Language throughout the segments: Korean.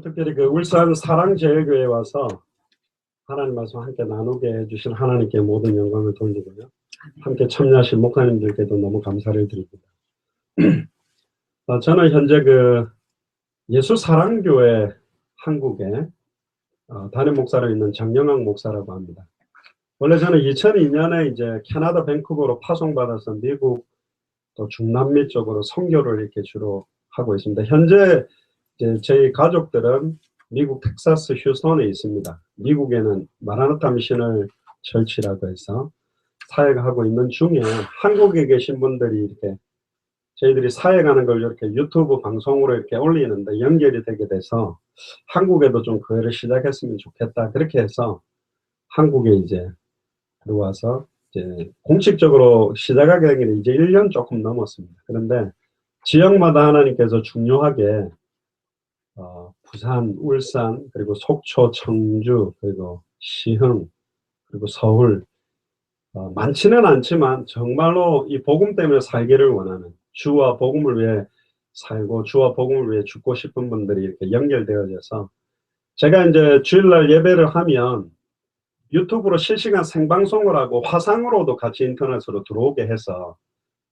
특별히 그 울산 사랑제일교회에 와서 하나님 말씀 함께 나누게 해주신 하나님께 모든 영광을 돌리고요. 함께 참여하신 목사님들께도 너무 감사를 드립니다. 저는 현재 그 예수사랑교회 한국에 담임 목사로 있는 장영학 목사라고 합니다. 원래 저는 2002년에 이제 캐나다 밴쿠버로 파송받아서 미국 또 중남미 쪽으로 선교를 이렇게 주로 하고 있습니다. 현재 이제 저희 가족들은 미국 텍사스 휴스턴에 있습니다. 미국에는 마라나타 미셔널 철치라고 해서 사역하고 있는 중에 한국에 계신 분들이 이렇게 저희들이 사역하는 걸 이렇게 유튜브 방송으로 이렇게 올리는데 연결이 되게 돼서 한국에도 좀 교회를 시작했으면 좋겠다. 그렇게 해서 한국에 이제 들어와서 이제 공식적으로 시작하게 된 게 이제 1년 조금 넘었습니다. 그런데 지역마다 하나님께서 중요하게 부산, 울산, 그리고 속초, 청주, 그리고 시흥, 그리고 서울 많지는 않지만 정말로 이 복음 때문에 살기를 원하는 주와 복음을 위해 살고 주와 복음을 위해 죽고 싶은 분들이 이렇게 연결되어져서 제가 이제 주일날 예배를 하면 유튜브로 실시간 생방송을 하고 화상으로도 같이 인터넷으로 들어오게 해서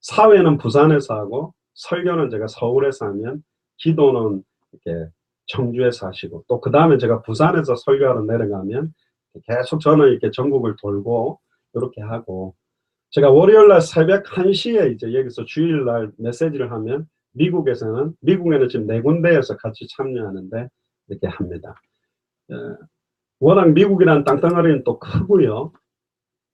사회는 부산에서 하고 설교는 제가 서울에서 하면 기도는 이렇게 청주에서 하시고 또 그 다음에 제가 부산에서 설교하러 내려가면 계속 저는 이렇게 전국을 돌고 이렇게 하고 제가 월요일날 새벽 1시에 이제 여기서 주일날 메시지를 하면 미국에는 지금 4군데에서 같이 참여하는데 이렇게 합니다. 워낙 미국이라는 땅덩어리는 또 크고요.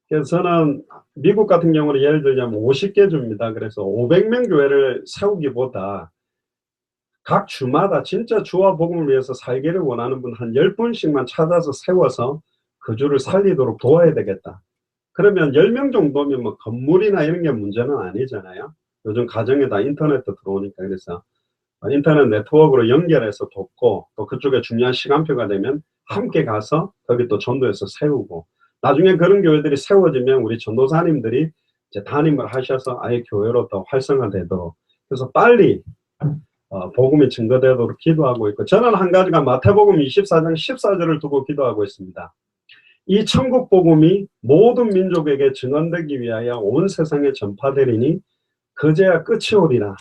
그래서 저는 미국 같은 경우는 예를 들자면 50개 주입니다. 그래서 500명 교회를 세우기보다 각 주마다 진짜 주와 복음을 위해서 살기를 원하는 분 한 10분씩만 찾아서 세워서 그 주를 살리도록 도와야 되겠다. 그러면 10명 정도면 뭐 건물이나 이런 게 문제는 아니잖아요. 요즘 가정에 다 인터넷도 들어오니까. 그래서 인터넷 네트워크로 연결해서 돕고 또 그쪽에 중요한 시간표가 되면 함께 가서 거기 또 전도해서 세우고 나중에 그런 교회들이 세워지면 우리 전도사님들이 이제 담임을 하셔서 아예 교회로 더 활성화되도록 그래서 빨리 복음이 증거되도록 기도하고 있고 저는 한 가지가 마태복음 24장 14절을 두고 기도하고 있습니다. 이 천국 복음이 모든 민족에게 증언되기 위하여 온 세상에 전파되리니 그제야 끝이 오리라.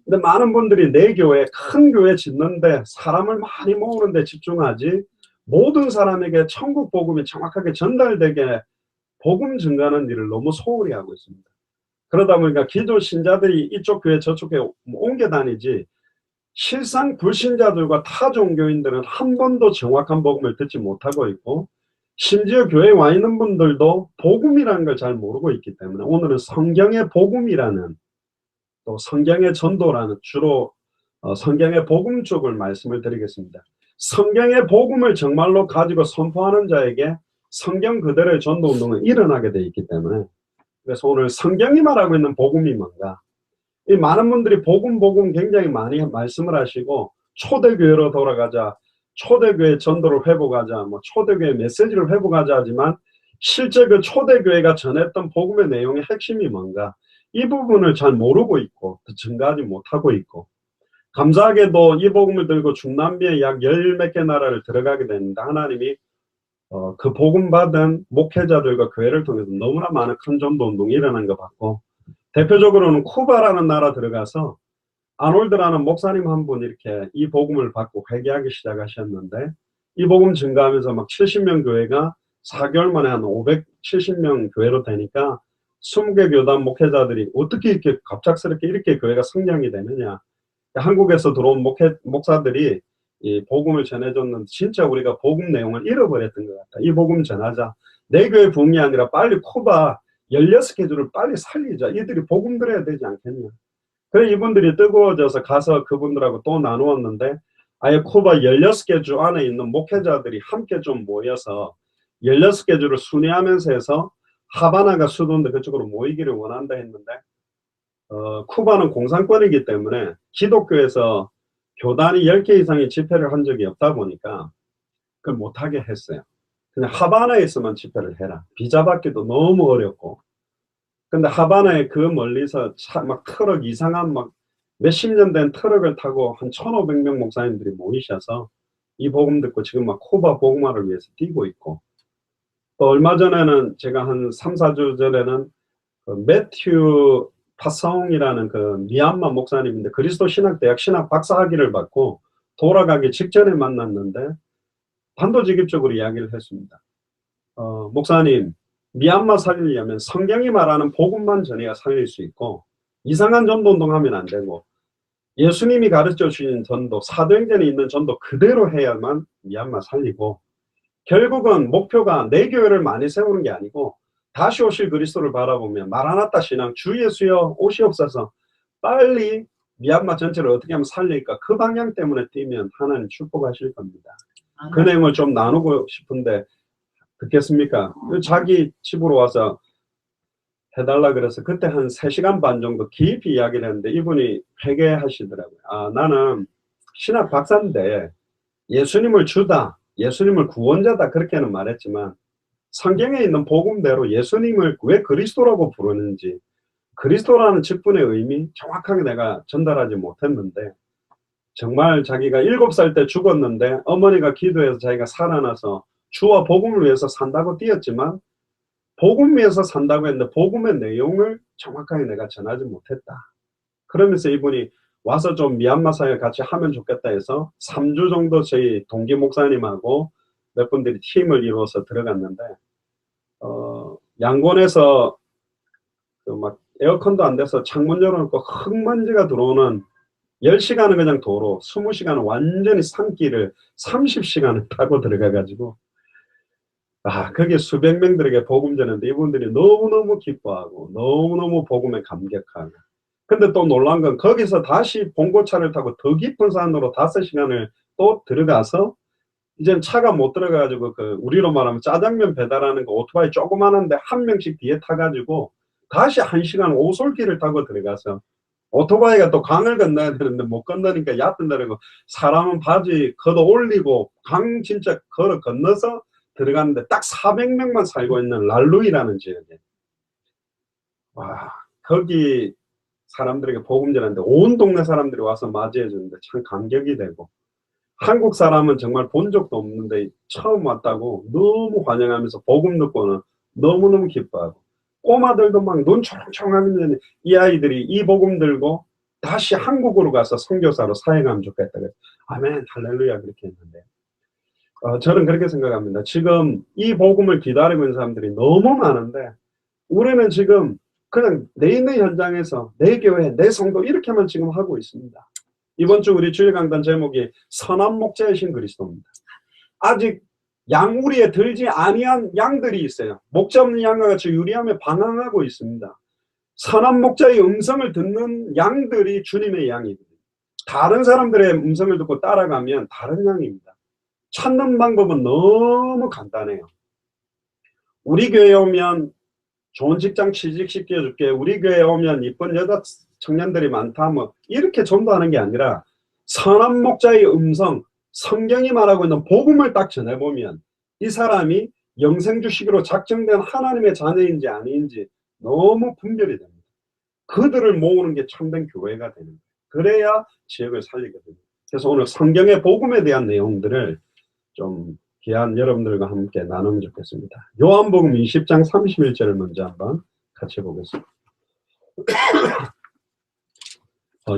근데 많은 분들이 내 교회 큰 교회 짓는데 사람을 많이 모으는데 집중하지 모든 사람에게 천국 복음이 정확하게 전달되게 복음 증가하는 일을 너무 소홀히 하고 있습니다. 그러다 보니까 기존 신자들이 이쪽 교회 저쪽 교회 옮겨 다니지 실상 불신자들과 타 종교인들은 한 번도 정확한 복음을 듣지 못하고 있고 심지어 교회에 와 있는 분들도 복음이라는 걸 잘 모르고 있기 때문에 오늘은 성경의 복음이라는 또 성경의 전도라는 주로 성경의 복음 쪽을 말씀을 드리겠습니다. 성경의 복음을 정말로 가지고 선포하는 자에게 성경 그대로의 전도운동은 일어나게 되어 있기 때문에 그래서 오늘 성경이 말하고 있는 복음이 뭔가 이 많은 분들이 복음 굉장히 많이 말씀을 하시고 초대교회로 돌아가자 초대교회 전도를 회복하자 뭐 초대교회 메시지를 회복하자 하지만 실제 그 초대교회가 전했던 복음의 내용의 핵심이 뭔가 이 부분을 잘 모르고 있고 증가하지 못하고 있고 감사하게도 이 복음을 들고 중남미에 약 10몇 개 나라를 들어가게 됐는데 하나님이 그 복음 받은 목회자들과 교회를 통해서 너무나 많은 큰 전도 운동이 일어난 것 같고 대표적으로는 쿠바라는 나라 들어가서 아놀드라는 목사님 한 분 이렇게 이 복음을 받고 회개하기 시작하셨는데 이 복음 증가하면서 막 70명 교회가 4개월 만에 한 570명 교회로 되니까 20개 교단 목회자들이 어떻게 이렇게 갑작스럽게 이렇게 교회가 성장이 되느냐. 한국에서 들어온 목사들이 이 복음을 전해줬는데 진짜 우리가 복음 내용을 잃어버렸던 것 같다. 이 복음 전하자. 내 교회 부흥이 아니라 빨리 쿠바 16개 주를 빨리 살리자. 이들이 복음 들어야 되지 않겠냐. 그래 이분들이 뜨거워져서 가서 그분들하고 또 나누었는데 아예 쿠바 16개 주 안에 있는 목회자들이 함께 좀 모여서 16개 주를 순회하면서 해서 하바나가 수도인데 그쪽으로 모이기를 원한다 했는데 쿠바는 공산권이기 때문에 기독교에서 교단이 10개 이상의 집회를 한 적이 없다 보니까 그걸 못하게 했어요. 그냥 하바나에서만 집회를 해라. 비자 받기도 너무 어렵고 근데 하바나에 그 멀리서 막 트럭 이상한 막 몇십 년 된 트럭을 타고 한 1,500명 목사님들이 모이셔서 이 복음 듣고 지금 막 쿠바 복음화를 위해서 뛰고 있고, 또 얼마 전에는 제가 한 3, 4주 전에는 그 매튜 파사옹이라는 그 미얀마 목사님인데 그리스도 신학대학 신학 박사학위를 받고 돌아가기 직전에 만났는데 단도직입적으로 이야기를 했습니다. 목사님, 미얀마 살리려면 성경이 말하는 복음만 전해야 살릴 수 있고 이상한 전도운동 하면 안 되고 예수님이 가르쳐 주신 전도, 사도행전에 있는 전도 그대로 해야만 미얀마 살리고, 결국은 목표가 내 교회를 많이 세우는 게 아니고 다시 오실 그리스도를 바라보며 마라나타 신앙, 주 예수여 오시옵소서, 빨리 미얀마 전체를 어떻게 하면 살릴까, 그 방향 때문에 뛰면 하나님 축복하실 겁니다. 그 내용을 좀 나누고 싶은데 듣겠습니까? 자기 집으로 와서 해달라 그래서 그때 한 3시간 반 정도 깊이 이야기를 했는데 이분이 회개하시더라고요. 아, 나는 신학 박사인데 예수님을 주다, 예수님을 구원자다 그렇게는 말했지만 성경에 있는 복음대로 예수님을 왜 그리스도라고 부르는지, 그리스도라는 직분의 의미 정확하게 내가 전달하지 못했는데, 정말 자기가 7살 때 죽었는데 어머니가 기도해서 자기가 살아나서 주와 복음을 위해서 산다고 뛰었지만 복음 위해서 산다고 했는데 복음의 내용을 정확하게 내가 전하지 못했다. 그러면서 이분이 와서 좀 미얀마 사역을 같이 하면 좋겠다 해서 3주 정도 저희 동기 목사님하고 몇 분들이 팀을 이루어서 들어갔는데, 양곤에서 그 막 에어컨도 안 돼서 창문 열어놓고 흙먼지가 들어오는 10시간은 그냥 도로, 20시간은 완전히 산길을 30시간을 타고 들어가가지고, 거기에 수백 명들에게 복음 전했는데 이분들이 너무너무 기뻐하고 너무너무 복음에 감격하고, 근데 또 놀란 건 거기서 다시 봉고차를 타고 더 깊은 산으로 5시간을 또 들어가서 이제는 차가 못 들어가가지고 그 우리로 말하면 짜장면 배달하는 거 오토바이 조그만한데 한 명씩 뒤에 타가지고 다시 1시간 오솔길을 타고 들어가서, 오토바이가 또 강을 건너야 되는데 못 건너니까 얕은 데라고 사람은 바지 걷어 올리고 강 진짜 걸어 건너서 들어갔는데 딱 400명만 살고 있는 랄루이라는 지역에, 와, 거기 사람들에게 복음 전하는데 온 동네 사람들이 와서 맞이해 주는데 참 감격이 되고, 한국 사람은 정말 본 적도 없는데 처음 왔다고 너무 환영하면서 복음 듣고는 너무너무 기뻐하고, 꼬마들도 막 눈 초롱초롱하면 이 아이들이 이 복음 들고 다시 한국으로 가서 선교사로 사역하면 좋겠다. 아멘 할렐루야 그렇게 했는데, 저는 그렇게 생각합니다. 지금 이 복음을 기다리고 있는 사람들이 너무 많은데 우리는 지금 그냥 내 있는 현장에서 내 교회, 내 성도 이렇게만 지금 하고 있습니다. 이번 주 우리 주일 강단 제목이 선한 목자이신 그리스도입니다. 아직 양우리에 들지 아니한 양들이 있어요. 목자 없는 양과 같이 유리함에 방황하고 있습니다. 선한 목자의 음성을 듣는 양들이 주님의 양이거든요. 다른 사람들의 음성을 듣고 따라가면 다른 양입니다. 찾는 방법은 너무 간단해요. 우리 교회에 오면 좋은 직장 취직시켜줄게, 우리 교회에 오면 이쁜 여자 청년들이 많다, 뭐 이렇게 전도하는 게 아니라 선한 목자의 음성, 성경이 말하고 있는 복음을 딱 전해보면 이 사람이 영생 주시기로 작정된 하나님의 자녀인지 아닌지 너무 분별이 됩니다. 그들을 모으는 게 참된 교회가 되는 거예요. 그래야 지역을 살리거든요. 그래서 오늘 성경의 복음에 대한 내용들을 좀 귀한 여러분들과 함께 나누면 좋겠습니다. 요한복음 20장 31절을 먼저 한번 같이 보겠습니다.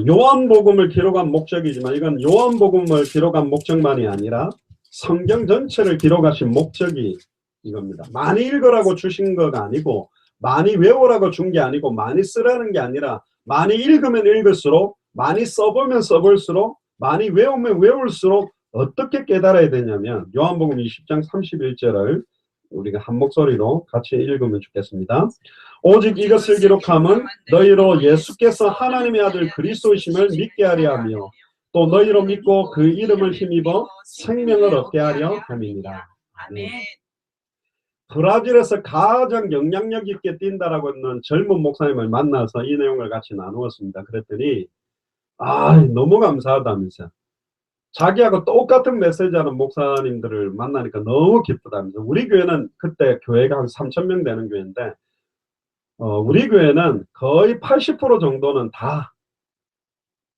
요한복음을 기록한 목적이지만 이건 요한복음을 기록한 목적만이 아니라 성경 전체를 기록하신 목적이 이겁니다. 많이 읽으라고 주신 거가 아니고, 많이 외우라고 준 게 아니고, 많이 쓰라는 게 아니라 많이 읽으면 읽을수록, 많이 써보면 써볼수록, 많이 외우면 외울수록 어떻게 깨달아야 되냐면 요한복음 20장 31절을 우리가 한 목소리로 같이 읽으면 좋겠습니다. 오직 이것을 기록함은 너희로 예수께서 하나님의 아들 그리스도이심을 믿게 하려 하며 또 너희로 믿고 그 이름을 힘입어 생명을 얻게 하려 함이니라. 아멘. 브라질에서 가장 영향력 있게 뛴다라고 하는 젊은 목사님을 만나서 이 내용을 같이 나누었습니다. 그랬더니 너무 감사하다면서, 자기하고 똑같은 메시지 하는 목사님들을 만나니까 너무 기쁘다면서. 우리 교회는 그때 교회가 한 3,000명 되는 교회인데 우리 교회는 거의 80% 정도는 다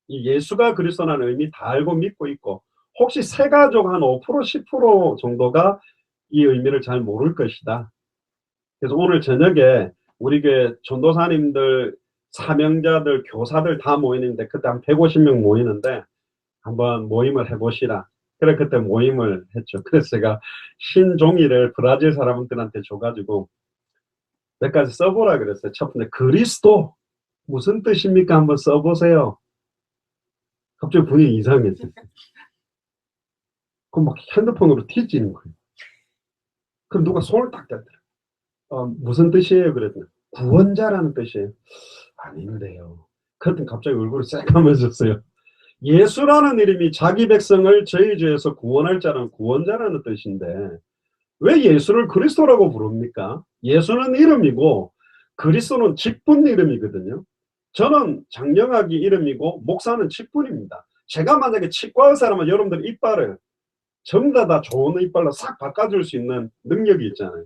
이 예수가 그리스도라는 의미 다 알고 믿고 있고, 혹시 새가족 한 5%, 10% 정도가 이 의미를 잘 모를 것이다. 그래서 오늘 저녁에 우리 교회 전도사님들, 사명자들, 교사들 다 모이는데, 그때 한 150명 모이는데 한번 모임을 해보시라. 그래 그때 모임을 했죠. 그래서 제가 흰 종이를 브라질 사람들한테 줘가지고 몇 가지 써보라 그랬어요. 첫 번째, 그리스도 무슨 뜻입니까? 한번 써보세요. 갑자기 분위기 이상해졌어요. 그럼 막 핸드폰으로 뒤지는 거예요. 그럼 누가 손을 딱 대더라고요. 무슨 뜻이에요? 그랬더니 구원자라는 뜻이에요. 아닌데요. 그랬더니 갑자기 얼굴이 새까매졌어요. 예수라는 이름이 자기 백성을 저희 죄에서 구원할 자라는 구원자라는 뜻인데 왜 예수를 그리스도라고 부릅니까? 예수는 이름이고 그리스도는 직분 이름이거든요. 저는 장영학이 이름이고 목사는 직분입니다. 제가 만약에 치과 의사라면 여러분들 이빨을 전부 다 좋은 이빨로 싹 바꿔줄 수 있는 능력이 있잖아요.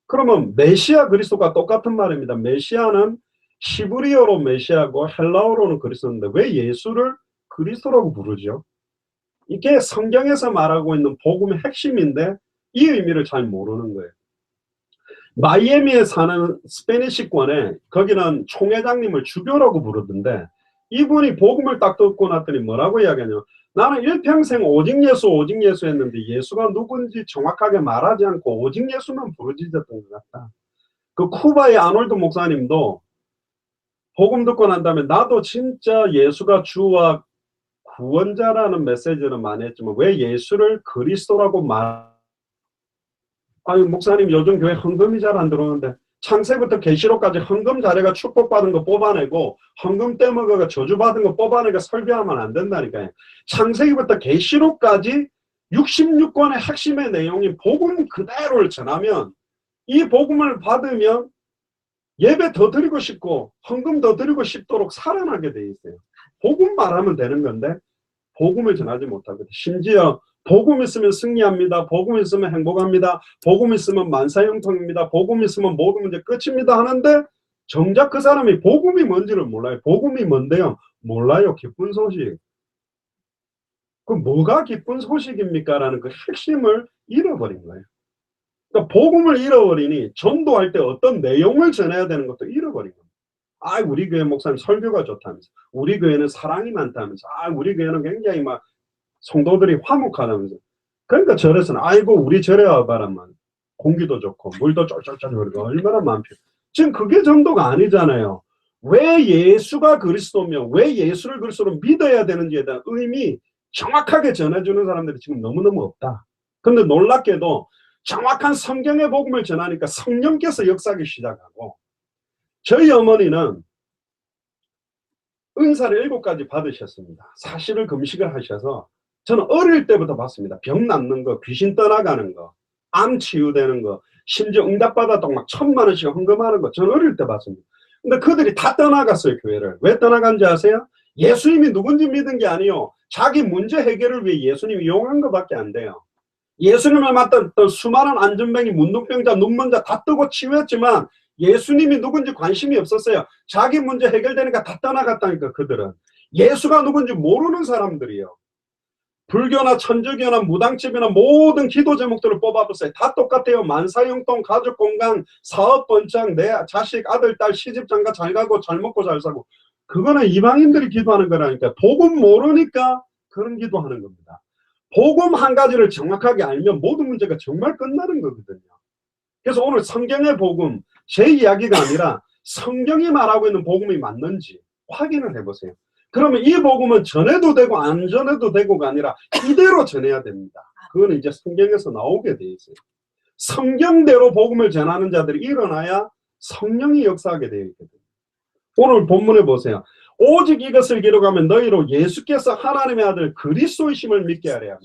그러면 메시아 그리스도가 똑같은 말입니다. 메시아는 히브리어로 메시아고 헬라어로는 그리스도인데 왜 예수를 그리스도라고 부르죠? 이게 성경에서 말하고 있는 복음의 핵심인데 이 의미를 잘 모르는 거예요. 마이애미에 사는 스페니시권에 거기는 총회장님을 주교라고 부르던데 이분이 복음을 딱 듣고 났더니 뭐라고 이야기하냐면 나는 일평생 오직 예수 오직 예수 했는데 예수가 누군지 정확하게 말하지 않고 오직 예수만 부르짖었던 것 같다. 그 쿠바의 아놀드 목사님도 복음 듣고 난 다음에 나도 진짜 예수가 주와 구원자라는 메시지는 많이 했지만 왜 예수를 그리스도라고 아니 목사님 요즘 교회 헌금이 잘 안 들어오는데 창세부터 계시록까지 헌금 자료가 축복받은 거 뽑아내고 헌금 떼먹어가 저주받은 거 뽑아내가 설교하면 안 된다니까요. 창세기부터 계시록까지 66권의 핵심의 내용이 복음 그대로를 전하면 이 복음을 받으면 예배 더 드리고 싶고 헌금 더 드리고 싶도록 살아나게 돼 있어요. 복음 말하면 되는 건데 복음을 전하지 못하거든요. 심지어 복음 있으면 승리합니다. 복음 있으면 행복합니다. 복음 있으면 만사형통입니다. 복음 있으면 모든 문제 끝입니다 하는데 정작 그 사람이 복음이 뭔지를 몰라요. 복음이 뭔데요? 몰라요. 기쁜 소식. 그럼 뭐가 기쁜 소식입니까? 라는 그 핵심을 잃어버린 거예요. 그러니까 복음을 잃어버리니 전도할 때 어떤 내용을 전해야 되는 것도 잃어버린 겁니다. 아, 우리 교회 목사님 설교가 좋다면서. 우리 교회는 사랑이 많다면서. 아, 우리 교회는 굉장히 막 성도들이 화목하다면서. 그러니까 절에서는 아이고 우리 절에 와봐라만 공기도 좋고 물도 쫄쫄쫄 흐르고 얼마나 많죠. 지금 그게 전도가 아니잖아요. 왜 예수가 그리스도며 왜 예수를 그리스도로 믿어야 되는지에 대한 의미 정확하게 전해주는 사람들이 지금 너무너무 없다. 근데 놀랍게도 정확한 성경의 복음을 전하니까 성령께서 역사하기 시작하고 저희 어머니는 은사를 7가지 받으셨습니다. 40일 금식을 하셔서 저는 어릴 때부터 봤습니다. 병 낫는 거, 귀신 떠나가는 거, 암 치유되는 거, 심지어 응답받았다고 막 1000만 원씩 헌금하는 거 저는 어릴 때 봤습니다. 근데 그들이 다 떠나갔어요, 교회를. 왜 떠나간지 아세요? 예수님이 누군지 믿은 게 아니요. 자기 문제 해결을 위해 예수님이 이용한 것밖에 안 돼요. 예수님을 맞던 수많은 안전병이, 문둥병자, 눈먼자 다 뜨고 치유했지만 예수님이 누군지 관심이 없었어요. 자기 문제 해결되니까 다 떠나갔다니까 그들은. 예수가 누군지 모르는 사람들이요. 불교나 천주교나 무당집이나 모든 기도 제목들을 뽑아보세요. 다 똑같아요. 만사형통, 가족건강, 사업번창, 내 자식, 아들, 딸, 시집장가 잘 가고 잘 먹고 잘 사고. 그거는 이방인들이 기도하는 거라니까. 복음 모르니까 그런 기도하는 겁니다. 복음 한 가지를 정확하게 알면 모든 문제가 정말 끝나는 거거든요. 그래서 오늘 성경의 복음, 제 이야기가 아니라 성경이 말하고 있는 복음이 맞는지 확인을 해보세요. 그러면 이 복음은 전해도 되고 안 전해도 되고가 아니라 이대로 전해야 됩니다. 그거는 이제 성경에서 나오게 돼 있어요. 성경대로 복음을 전하는 자들이 일어나야 성령이 역사하게 되어 있거든요. 오늘 본문에 보세요. 오직 이것을 기록하면 너희로 예수께서 하나님의 아들 그리스도이심을 믿게 하려 하며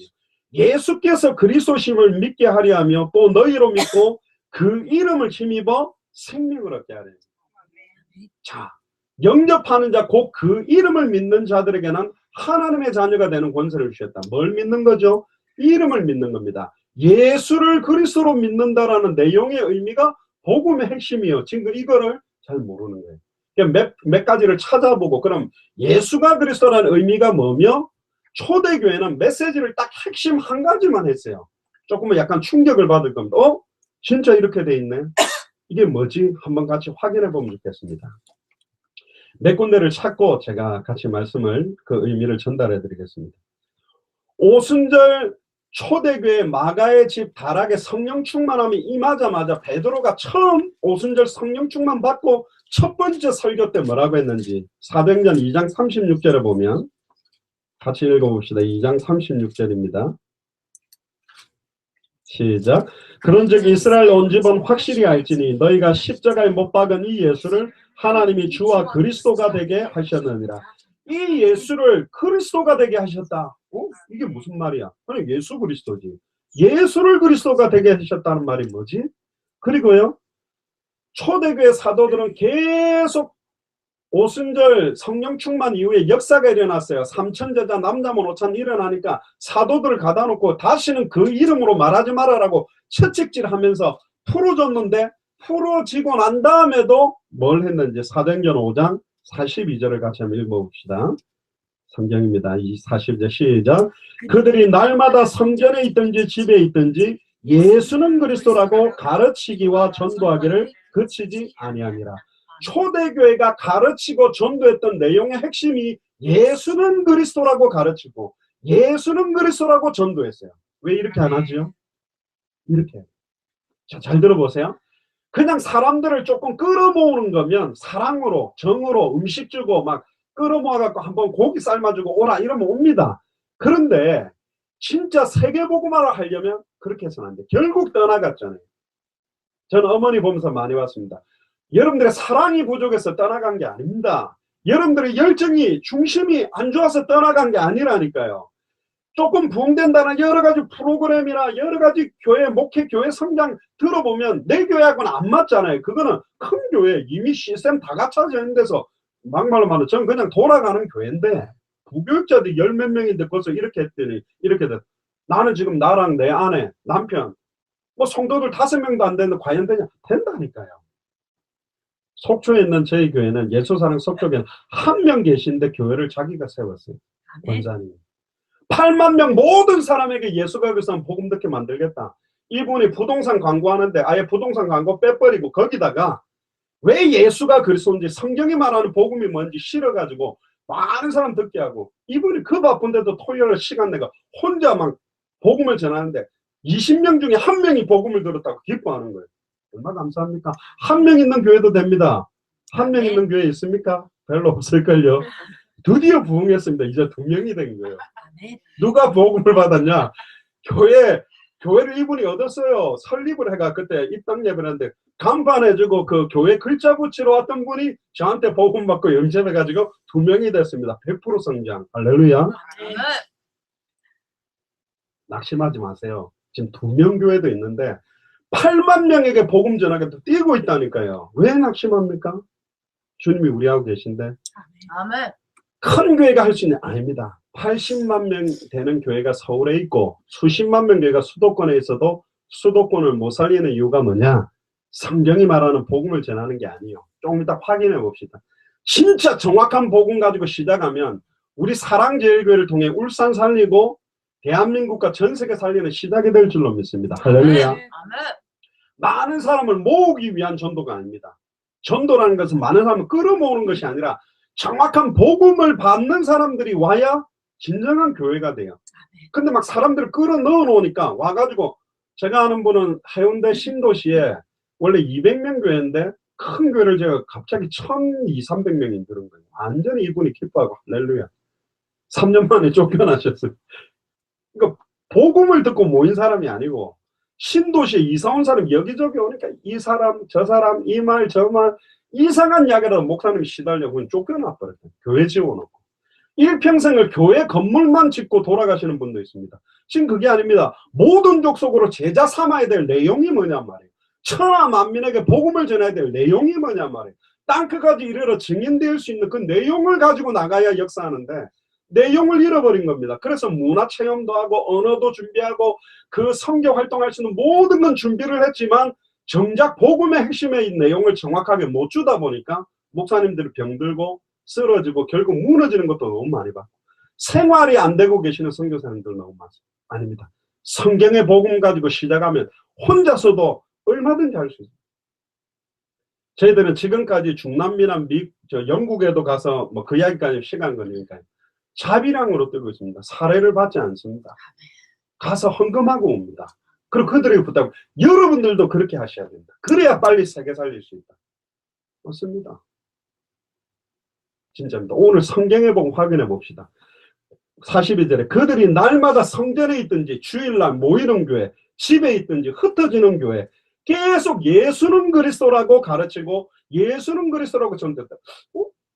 예수께서 그리스도이심을 믿게 하려 하며 또 너희로 믿고 그 이름을 힘입어 생명을 얻게 하려. 자, 영접하는 자, 곧 그 이름을 믿는 자들에게는 하나님의 자녀가 되는 권세를 주셨다. 뭘 믿는 거죠? 이름을 믿는 겁니다. 예수를 그리스도로 믿는다라는 내용의 의미가 복음의 핵심이에요. 지금 이거를 잘 모르는 거예요. 몇 가지를 찾아보고 그럼 예수가 그리스도라는 의미가 뭐며 초대교회는 메시지를 딱 핵심 한 가지만 했어요. 조금은 약간 충격을 받을 겁니다. 진짜 이렇게 돼 있네. 이게 뭐지? 한번 같이 확인해 보면 좋겠습니다. 몇 군데를 찾고 제가 같이 말씀을 그 의미를 전달해 드리겠습니다. 오순절 초대교회 마가의 집 다락에 성령 충만함이 임하자마자 베드로가 처음 오순절 성령 충만 받고 첫 번째 설교 때 뭐라고 했는지 사도행전 2장 36절에 보면 같이 읽어봅시다. 2장 36절입니다. 시작. 그런즉 이스라엘 온 집은 확실히 알지니 너희가 십자가에 못 박은 이 예수를 하나님이 주와 그리스도가 되게 하셨느니라. 이 예수를 그리스도가 되게 하셨다. 이게 무슨 말이야? 아니 예수 그리스도지. 예수를 그리스도가 되게 하셨다는 말이 뭐지? 그리고요. 초대교회 사도들은 계속 오순절 성령 충만 이후에 역사가 일어났어요. 3,000제자 남자만 5,000 일어나니까 사도들을 가다 놓고 다시는 그 이름으로 말하지 말아라고 채찍질하면서 풀어줬는데 풀어지고 난 다음에도 뭘 했는지 사도행전 5장 42절을 같이 한번 읽어봅시다. 성경입니다. 이 40절 시작. 그들이 날마다 성전에 있든지 집에 있든지 예수는 그리스도라고 가르치기와 전도하기를 그치지 아니하니라. 초대교회가 가르치고 전도했던 내용의 핵심이 예수는 그리스도라고 가르치고 예수는 그리스도라고 전도했어요. 왜 이렇게 안 하죠? 이렇게. 자, 잘 들어보세요. 그냥 사람들을 조금 끌어모으는 거면 사랑으로 정으로 음식 주고 막 끌어모아갖고 한번 고기 삶아주고 오라 이러면 옵니다. 그런데 진짜 세계복음화를 하려면 그렇게 해서는 안 돼. 결국 떠나갔잖아요. 저는 어머니 보면서 많이 왔습니다. 여러분들의 사랑이 부족해서 떠나간 게 아닙니다. 여러분들의 열정이 중심이 안 좋아서 떠나간 게 아니라니까요. 조금 부흥된다는 여러 가지 프로그램이나 여러 가지 교회 목회 교회 성장 들어보면 내 교회하고는 안 맞잖아요. 그거는 큰 교회 이미 시스템 다 갖춰져 있는 데서 막말로 말하면 저는 그냥 돌아가는 교회인데 부교육자들이 열 몇 명인데 벌써 이렇게 했더니 이렇게 됐. 나는 지금 나랑 내 아내 남편 뭐 성도들 5명도 안 되는데 과연 되냐? 된다니까요. 속초에 있는 저희 교회는 예수사랑 속초교회는 한 명 계신데 교회를 자기가 세웠어요. 원장님. 8만 명 모든 사람에게 예수가 그리스도는 복음 듣게 만들겠다. 이분이 부동산 광고하는데 아예 부동산 광고 빼버리고 거기다가 왜 예수가 그리스도인지 성경이 말하는 복음이 뭔지 실어가지고 많은 사람 듣게 하고 이분이 그 바쁜데도 토요일 시간 내가 혼자 막 복음을 전하는데 20명 중에 1명이 복음을 들었다고 기뻐하는 거예요. 얼마나 감사합니까? 1명 있는 교회도 됩니다. 1명 있는 교회 있습니까? 별로 없을걸요. 드디어 부흥했습니다. 이제 2명이 된 거예요. 누가 복음을 받았냐? 교회를 이분이 얻었어요. 설립을 해가 그때 입당 예배를 했는데 간판해주고 그 교회 글자 붙이러 왔던 분이 저한테 복음 받고 영접해가지고 2명이 됐습니다. 100% 성장. 할렐루야. 낙심하지 마세요. 지금 2명 교회도 있는데 8만 명에게 복음 전하게 뛰고 있다니까요. 왜 낙심합니까? 주님이 우리하고 계신데. 아멘. 큰 교회가 할 수 있는 아닙니다. 80만 명 되는 교회가 서울에 있고 수십만 명 교회가 수도권에 있어도 수도권을 못 살리는 이유가 뭐냐? 성경이 말하는 복음을 전하는 게 아니에요. 조금 이따 확인해 봅시다. 진짜 정확한 복음 가지고 시작하면 우리 사랑제일교회를 통해 울산 살리고 대한민국과 전 세계 살리는 시작이 될 줄로 믿습니다. 할렐루야. 아멘. 많은 사람을 모으기 위한 전도가 아닙니다. 전도라는 것은 많은 사람을 끌어모으는 것이 아니라 정확한 복음을 받는 사람들이 와야 진정한 교회가 돼요. 근데 막 사람들을 끌어 넣어 놓으니까 와가지고 제가 아는 분은 해운대 신도시에 원래 200명 교회인데 큰 교회를 제가 갑자기 1,200, 300명이 들은 거예요. 완전히 이분이 기뻐하고 할렐루야. 3년 만에 쫓겨나셨어요. 그러니까 복음을 듣고 모인 사람이 아니고 신도시에 이사 온 사람이 여기저기 오니까 이 사람 저 사람 이 말 저 말 이상한 이야기라도 목사님이 시달려 그건 쫓겨나버렸어요. 교회 지워놓고. 일평생을 교회 건물만 짓고 돌아가시는 분도 있습니다. 지금 그게 아닙니다. 모든 족속으로 제자 삼아야 될 내용이 뭐냔 말이에요. 천하 만민에게 복음을 전해야 될 내용이 뭐냔 말이에요. 땅끝까지 이르러 증인될 수 있는 그 내용을 가지고 나가야 역사하는데 내용을 잃어버린 겁니다. 그래서 문화체험도 하고 언어도 준비하고 그 선교 활동할 수 있는 모든 건 준비를 했지만 정작 복음의 핵심의 이 내용을 정확하게 못 주다 보니까 목사님들이 병들고 쓰러지고 결국 무너지는 것도 너무 많이 봤고, 생활이 안 되고 계시는 선교사님들 너무 많습니다. 아닙니다. 성경의 복음 가지고 시작하면 혼자서도 얼마든지 할 수 있습니다. 저희들은 지금까지 중남미나 영국에도 가서 뭐 그 이야기까지 시간 걸리니까 자비량으로 뜨고 있습니다. 사례를 받지 않습니다. 가서 헌금하고 옵니다. 그리고 그들에게 부탁, 여러분들도 그렇게 하셔야 된다. 그래야 빨리 세계 살릴 수 있다. 맞습니다. 진짜입니다. 오늘 성경의 복음 확인해 봅시다. 42절에 그들이 날마다 성전에 있든지 주일날 모이는 교회, 집에 있든지 흩어지는 교회 계속 예수는 그리스도라고 가르치고 예수는 그리스도라고 전했다.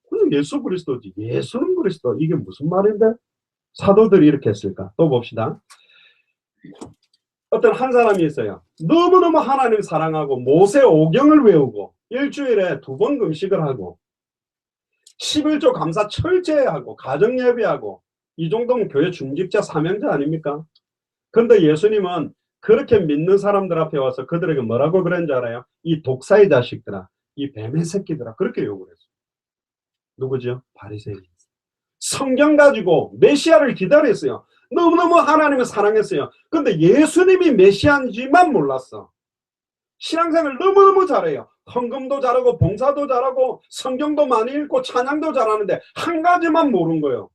그냥 예수 그리스도지. 예수는 그리스도. 이게 무슨 말인데? 사도들이 이렇게 했을까? 또 봅시다. 어떤 한 사람이 있어요. 너무너무 하나님 사랑하고 모세 오경을 외우고 일주일에 2번 금식을 하고 11조 감사 철저히 하고 가정 예배하고, 이 정도면 교회 중직자 사명자 아닙니까? 근데 예수님은 그렇게 믿는 사람들 앞에 와서 그들에게 뭐라고 그랬는지 알아요? 이 독사의 자식들아, 이 뱀의 새끼들아, 그렇게 욕을 했어요. 누구죠? 바리새인. 성경 가지고 메시아를 기다렸어요. 너무너무 하나님을 사랑했어요. 근데 예수님이 메시아인지만 몰랐어. 신앙생활 너무너무 잘해요. 헌금도 잘하고 봉사도 잘하고 성경도 많이 읽고 찬양도 잘하는데 한 가지만 모르는 거예요.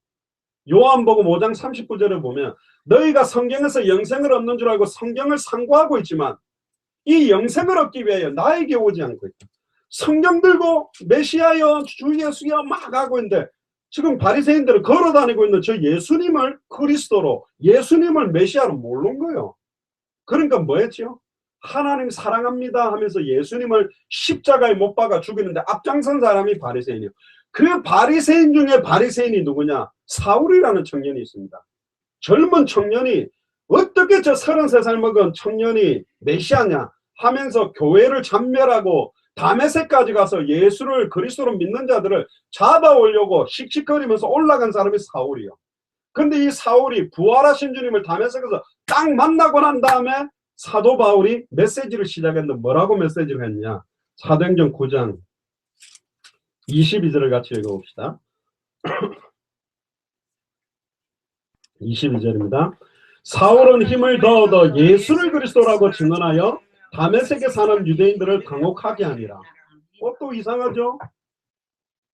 요한복음 5장 39절에 보면 너희가 성경에서 영생을 얻는 줄 알고 성경을 상고하고 있지만 이 영생을 얻기 위하여 나에게 오지 않고 있다. 성경 들고 메시아여 주 예수여 막 하고 있는데 지금 바리새인들은 걸어다니고 있는 저 예수님을 그리스도로, 예수님을 메시아로 모르는 거예요. 그러니까 뭐 했죠? 하나님 사랑합니다 하면서 예수님을 십자가에 못 박아 죽이는데 앞장선 사람이 바리새인이에요. 그 바리새인 중에 바리새인이 누구냐? 사울이라는 청년이 있습니다. 젊은 청년이 어떻게 저 33살 먹은 청년이 메시아냐 하면서 교회를 참멸하고 다메섹까지 가서 예수를 그리스도로 믿는 자들을 잡아오려고 씩씩거리면서 올라간 사람이 사울이요. 근데 이 사울이 부활하신 주님을 다메섹에서 딱 만나고 난 다음에 사도 바울이 메시지를 시작했는데 뭐라고 메시지를 했냐? 사도행전 9장 22절을 같이 읽어봅시다. 22절입니다. 사울은 힘을 더 얻어 예수를 그리스도라고 증언하여 다메섹에 사는 유대인들을 당혹하게 하니라. 또 이상하죠?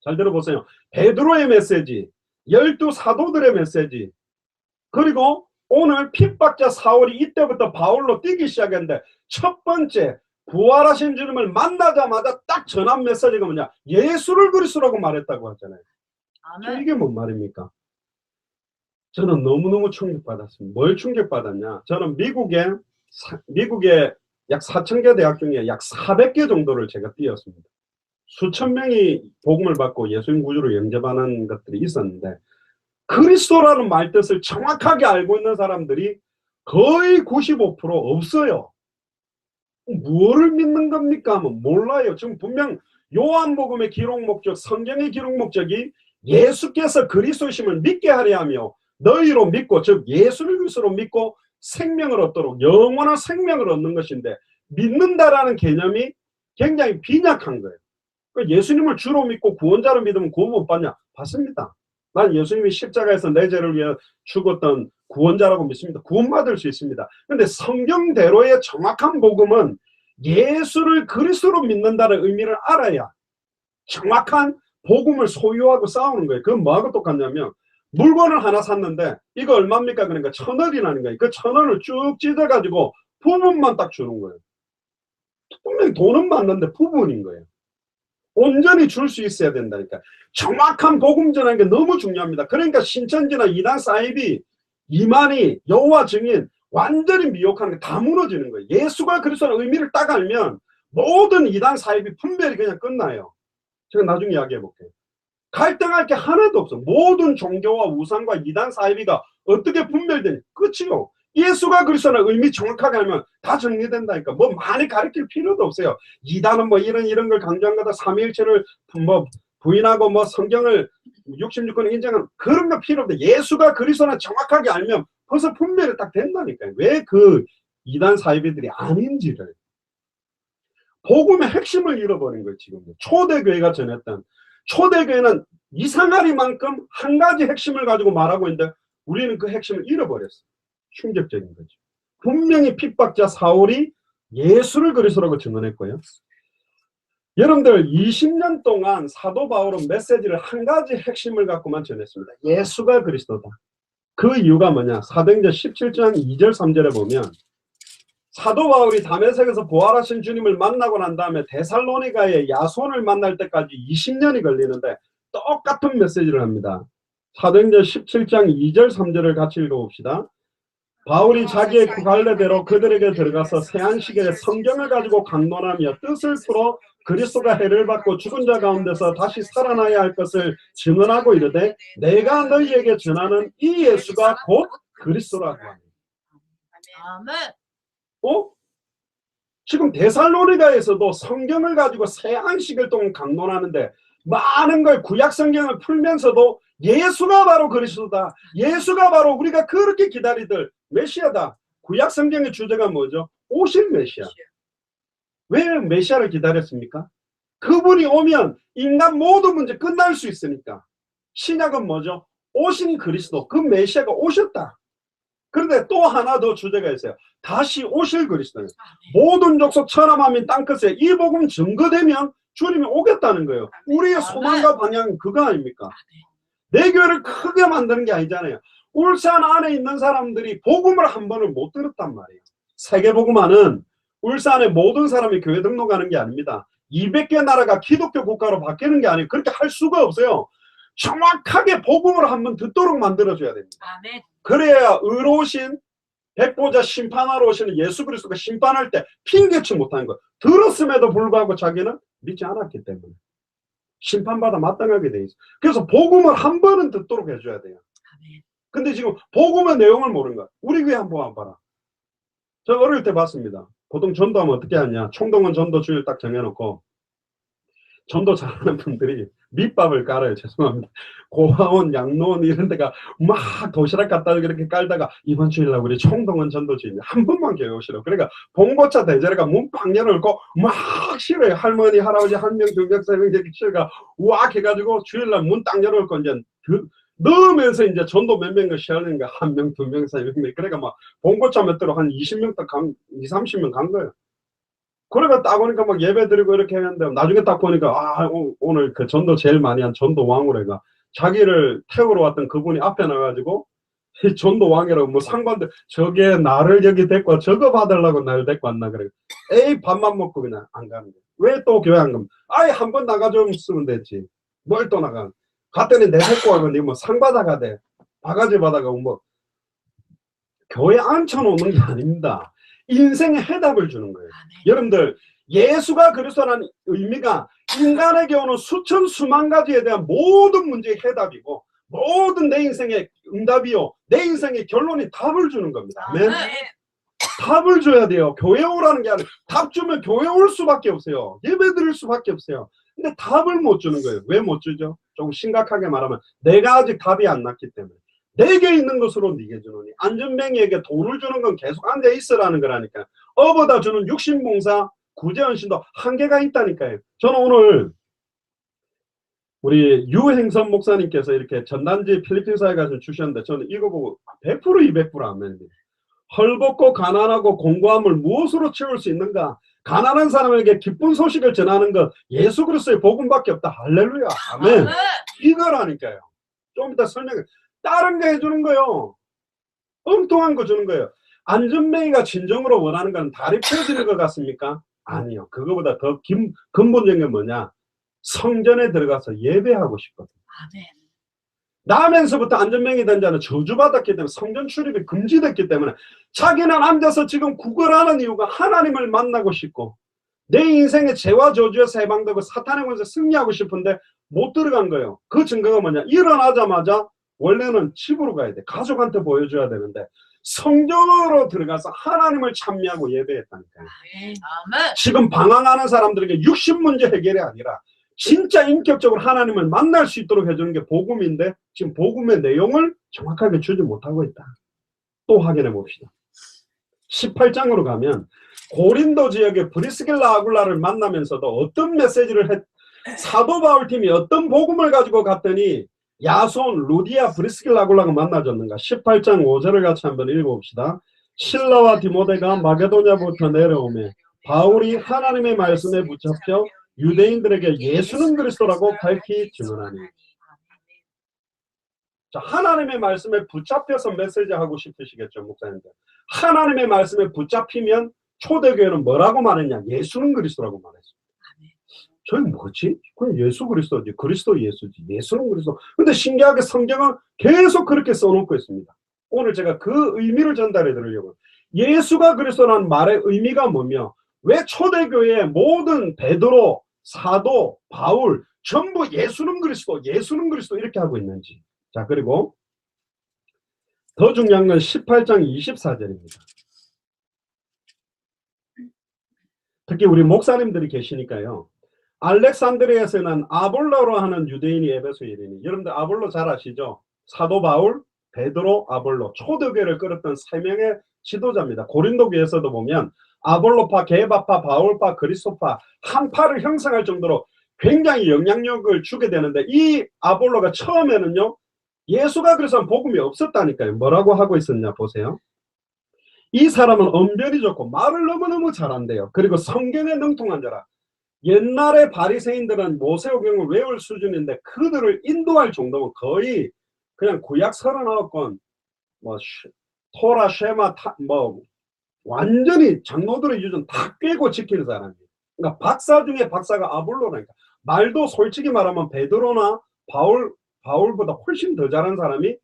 잘 들어보세요. 베드로의 메시지, 12 사도들의 메시지, 그리고 오늘 핍박자 사울이 이때부터 바울로 뛰기 시작했는데 첫 번째 부활하신 주님을 만나자마자 딱 전한 메시지가 뭐냐? 예수를 그리스도라고 말했다고 하잖아요. 아멘. 이게 뭔 말입니까? 저는 너무너무 충격받았습니다. 뭘 충격받았냐? 저는 미국에 약 4,000개 대학 중에 약 400개 정도를 제가 뛰었습니다. 수천 명이 복음을 받고 예수님 구주로 영접하는 것들이 있었는데 그리스도라는 말뜻을 정확하게 알고 있는 사람들이 거의 95% 없어요. 무엇을 믿는 겁니까? 하면 몰라요. 지금 분명 요한복음의 기록 목적, 성경의 기록 목적이 예수께서 그리스도심을 믿게 하려 하며 너희로 믿고, 즉 예수를 그리스도로 믿고 생명을 얻도록, 영원한 생명을 얻는 것인데 믿는다라는 개념이 굉장히 빈약한 거예요. 예수님을 주로 믿고 구원자로 믿으면 구원 못 받냐? 받습니다. 난 예수님이 십자가에서 내 죄를 위해 죽었던 구원자라고 믿습니다. 구원받을 수 있습니다. 그런데 성경대로의 정확한 복음은 예수를 그리스도로 믿는다는 의미를 알아야 정확한 복음을 소유하고 싸우는 거예요. 그건 뭐하고 똑같냐면 물건을 하나 샀는데 이거 얼마입니까? 그러니까 1,000원이라는 거예요. 그 1,000원을 쭉 찢어가지고 부분만 딱 주는 거예요. 분명히 돈은 맞는데 부분인 거예요. 온전히 줄 수 있어야 된다니까. 정확한 복음 전하는 게 너무 중요합니다. 그러니까 신천지나 이단 사입이 이만희, 여호와 증인 완전히 미혹하는 게 다 무너지는 거예요. 예수가 그리스도의 의미를 딱 알면 모든 이단 사입이 분별이 그냥 끝나요. 제가 나중에 이야기해 볼게요. 갈등할 게 하나도 없어. 모든 종교와 우상과 이단 사이비가 어떻게 분별되니? 끝이요. 예수가 그리스도의 의미 정확하게 알면 다 정리된다니까. 뭐 많이 가르칠 필요도 없어요. 이단은 뭐 이런 걸 강조한 거다. 삼위일체를 뭐 부인하고 뭐 성경을 66권을 인정하는 그런 거 필요 없는데 예수가 그리스도는 정확하게 알면 벌써 분별이 딱 된다니까요. 왜 그 이단 사이비들이 아닌지를. 복음의 핵심을 잃어버린 거예요. 지금 초대교회가 전했던 초대교회는 이상하리만큼 한 가지 핵심을 가지고 말하고 있는데 우리는 그 핵심을 잃어버렸어요. 충격적인 거죠. 분명히 핍박자 사울이 예수를 그리스도라고 증언했고요. 여러분들 20년 동안 사도 바울은 메시지를 한 가지 핵심을 갖고만 전했습니다. 예수가 그리스도다. 그 이유가 뭐냐? 사도행전 17장 2절 3절에 보면 사도 바울이 다메섹에서 부활하신 주님을 만나고 난 다음에 데살로니가의 야손을 만날 때까지 20년이 걸리는데 똑같은 메시지를 합니다. 사도행전 17장 2절 3절을 같이 읽어봅시다. 바울이 자기의 관례대로 그들에게 들어가서 세안식에 성경을 가지고 강론하며 뜻을 풀어 그리스도가 해를 받고 죽은 자 가운데서 다시 살아나야 할 것을 증언하고 이르되 내가 너희에게 전하는 이 예수가 곧 그리스도라고 하니. 지금 데살로니가에서도 성경을 가지고 세안식을 동안 강론하는데 많은 걸 구약 성경을 풀면서도 예수가 바로 그리스도다. 예수가 바로 우리가 그렇게 기다리들 메시아다. 구약 성경의 주제가 뭐죠? 오실 메시아. 왜 메시아를 기다렸습니까? 그분이 오면 인간 모든 문제 끝날 수 있으니까. 신약은 뭐죠? 오신 그리스도, 그 메시아가 오셨다. 그런데 또 하나 더 주제가 있어요. 다시 오실 그리스도. 모든 족속 천하만민 땅끝에 이 복음 증거되면 주님이 오겠다는 거예요. 우리의 소망과 방향은 그거 아닙니까? 내 교회를 크게 만드는 게 아니잖아요. 울산 안에 있는 사람들이 복음을 한 번을 못 들었단 말이에요. 세계복음화는 울산의 모든 사람이 교회 등록하는 게 아닙니다. 200개 나라가 기독교 국가로 바뀌는 게 아니에요. 그렇게 할 수가 없어요. 정확하게 복음을 한번 듣도록 만들어줘야 됩니다. 그래야 의로우신 백보자 심판하러 오시는 예수 그리스도가 심판할 때 핑계치 못하는 거예요. 들었음에도 불구하고 자기는 믿지 않았기 때문에 심판받아 마땅하게 돼 있어요. 그래서 복음을 한 번은 듣도록 해줘야 돼요. 근데 지금 복음의 내용을 모르는 거야. 우리 교회 한번 봐라. 저 어릴 때 봤습니다. 보통 전도하면 어떻게 하냐. 총동원 전도 주일 딱 정해놓고 전도 잘하는 분들이 밑밥을 깔아요. 죄송합니다. 고아원, 양로원 이런 데가 막 도시락 갖다 이렇게 깔다가 이번 주일날 우리 총동원 전도 주일 한 번만 교회 오시라고. 그러니까 봉고차 대절에가 문 빡 열어놓고 막 실어요. 할머니, 할아버지 한 명, 두 명, 세 명 이렇게 실어가 우악 해가지고 주일날 문 딱 열어놓고 이제 넣으면서 이제 전도 몇 명을 시하는 거야. 한 명, 두 명, 세 명. 그러니까 막 봉고차 몇 대로 한 20명 딱 30명 간 거예요. 그러니까 딱 오니까 막 예배 드리고 이렇게 했는데 나중에 딱 보니까 오늘 그 전도 제일 많이 한 전도 왕으로가 자기를 태우러 왔던 그분이 앞에 나가지고 이 전도 왕이라고 뭐 상관들 저게 나를 여기 데리고 와, 저거 받으려고 나를 데리고 왔나 그래. 에이 밥만 먹고 그냥 안 가는 거야. 왜 또 교회 안 가면 아예 한 번 나가줬으면 됐지. 뭘 또 나가. 갔더니 내 데리고 와면 뭐 상 받아가대. 바가지 받아가고 뭐 교회 앉혀놓는 게 아닙니다. 인생의 해답을 주는 거예요. 여러분들 예수가 그리스도라는 의미가 인간에게 오는 수천 수만 가지에 대한 모든 문제의 해답이고 모든 내 인생의 응답이요. 내 인생의 결론이 답을 주는 겁니다. 아멘. 답을 줘야 돼요. 교회 오라는 게 아니라 답 주면 교회 올 수밖에 없어요. 예배 드릴 수밖에 없어요. 근데 답을 못 주는 거예요. 왜 못 주죠? 조금 심각하게 말하면 내가 아직 답이 안 났기 때문에. 내게 있는 것으로 네게 주노니 안전뱅이에게 돈을 주는 건 계속 앉아 있으라는 거라니까. 업어다 주는 육신봉사 구제헌신도 한계가 있다니까요. 저는 오늘 우리 유행선 목사님께서 이렇게 전단지 필리핀사에 가서 주셨는데 저는 이거 보고 100% 200% 아멘. 헐벗고 가난하고 공고함을 무엇으로 채울 수 있는가? 가난한 사람에게 기쁜 소식을 전하는 것 예수 그리스도의 복음밖에 없다. 할렐루야 아멘. 이거라니까요. 좀 이따 설명해. 다른 거 해주는 거요. 엉뚱한 거 주는 거예요. 안전뱅이가 진정으로 원하는 건 다리 펴지는 것 같습니까? 아니요. 그거보다 더 근본적인 게 뭐냐? 성전에 들어가서 예배하고 싶거든. 아멘. 나면서부터 안전뱅이 된 자는 저주받았기 때문에 성전 출입이 금지됐기 때문에 자기는 앉아서 지금 구걸하는 이유가 하나님을 만나고 싶고 내 인생의 죄와 저주에서 해방되고 사탄의 권세에 승리하고 싶은데 못 들어간 거예요. 그 증거가 뭐냐? 일어나자마자 원래는 집으로 가야 돼. 가족한테 보여줘야 되는데 성전으로 들어가서 하나님을 찬미하고 예배했다니까요. 지금 방황하는 사람들에게 육신 문제 해결이 아니라 진짜 인격적으로 하나님을 만날 수 있도록 해주는 게 복음인데 지금 복음의 내용을 정확하게 주지 못하고 있다. 또 확인해 봅시다. 18장으로 가면 고린도 지역의 브리스길라 아굴라를 만나면서도 어떤 메시지를 사도 바울 팀이 어떤 복음을 가지고 갔더니 야손, 루디아, 브리스길라, 아굴라가 만나줬는가? 18장 5절을 같이 한번 읽어봅시다. 실라와 디모데가 마게도냐부터 내려오매 바울이 하나님의 말씀에 붙잡혀 유대인들에게 예수는 그리스도라고 밝히 증언하니. 자, 하나님의 말씀에 붙잡혀서 메시지하고 싶으시겠죠, 목사님들. 하나님의 말씀에 붙잡히면 초대교회는 뭐라고 말했냐? 예수는 그리스도라고 말했습니다. 저희 뭐지? 그냥 예수 그리스도지. 그리스도 예수지. 예수는 그리스도. 근데 신기하게 성경은 계속 그렇게 써놓고 있습니다. 오늘 제가 그 의미를 전달해 드리려고. 예수가 그리스도라는 말의 의미가 뭐며, 왜 초대교회의 모든 베드로, 사도, 바울 전부 예수는 그리스도, 예수는 그리스도 이렇게 하고 있는지. 자, 그리고 더 중요한 건 18장 24절입니다. 특히 우리 목사님들이 계시니까요. 알렉산드리아에서는 아볼로로 하는 유대인이 에베소에 이르니, 여러분들 아볼로 잘 아시죠? 사도 바울, 베드로, 아볼로, 초대교회를 끌었던 세 명의 지도자입니다. 고린도 교회에서도 보면 아볼로파, 게바파, 바울파, 그리스도파 한 파를 형성할 정도로 굉장히 영향력을 주게 되는데, 이 아볼로가 처음에는요 예수가 그래서 복음이 없었다니까요. 뭐라고 하고 있었냐 보세요. 이 사람은 언변이 좋고 말을 너무너무 잘한대요. 그리고 성경에 능통한 자라. 옛날에 바리새인들은 모세오경을 외울 수준인데 그들을 인도할 정도면 거의 그냥 구약 39권 뭐 토라 쉐마 뭐 완전히 장로들의 유전 다 꿰고 지키는 사람이에요. 그러니까 박사 중에 박사가 아볼로라니까. 말도 솔직히 말하면 베드로나 바울보다 훨씬 더 잘한 사람이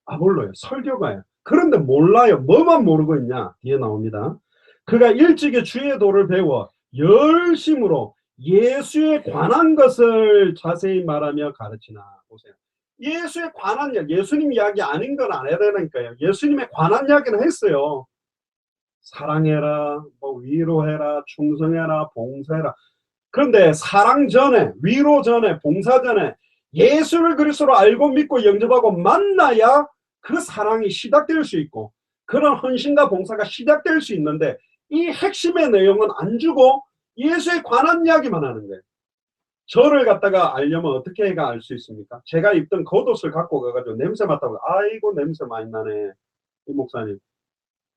아볼로예요. 설교가예요. 그런데 몰라요. 뭐만 모르고 있냐? 뒤에 나옵니다. 그가 일찍이 주의 도를 배워 열심으로 예수에 관한 것을 자세히 말하며 가르치나. 보세요. 예수에 관한 이야기, 예수님 이야기 아닌 건 안 해야 되니까요. 예수님에 관한 이야기는 했어요. 사랑해라, 뭐 위로해라, 충성해라, 봉사해라. 그런데 사랑 전에, 위로 전에, 봉사 전에 예수를 그리스도로 알고 믿고 영접하고 만나야 그 사랑이 시작될 수 있고 그런 헌신과 봉사가 시작될 수 있는데, 이 핵심의 내용은 안 주고 예수에 관한 이야기만 하는 거예요. 저를 갖다가 알려면 어떻게 해가 알 수 있습니까? 제가 입던 겉옷을 갖고 가가지고 냄새 맡다고, 아이고 냄새 많이 나네 이 목사님.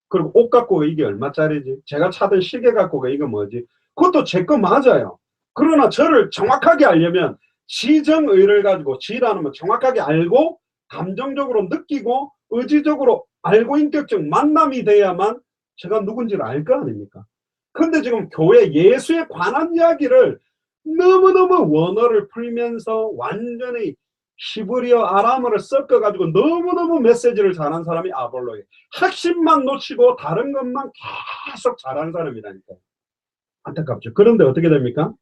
그리고 옷 갖고 가, 이게 얼마짜리지? 제가 차던 시계 갖고 가, 이거 뭐지? 그것도 제 거 맞아요. 그러나 저를 정확하게 알려면 지정의를 가지고, 지라는 건 정확하게 알고 감정적으로 느끼고 의지적으로 알고 인격적 만남이 돼야만 제가 누군지를 알 거 아닙니까? 근데 지금 교회 예수에 관한 이야기를 너무너무 원어를 풀면서 완전히 히브리어 아람어를 섞어가지고 너무너무 메시지를 잘한 사람이 아볼로예요. 핵심만 놓치고 다른 것만 계속 잘하는 사람이라니까요. 안타깝죠. 그런데 어떻게 됩니까?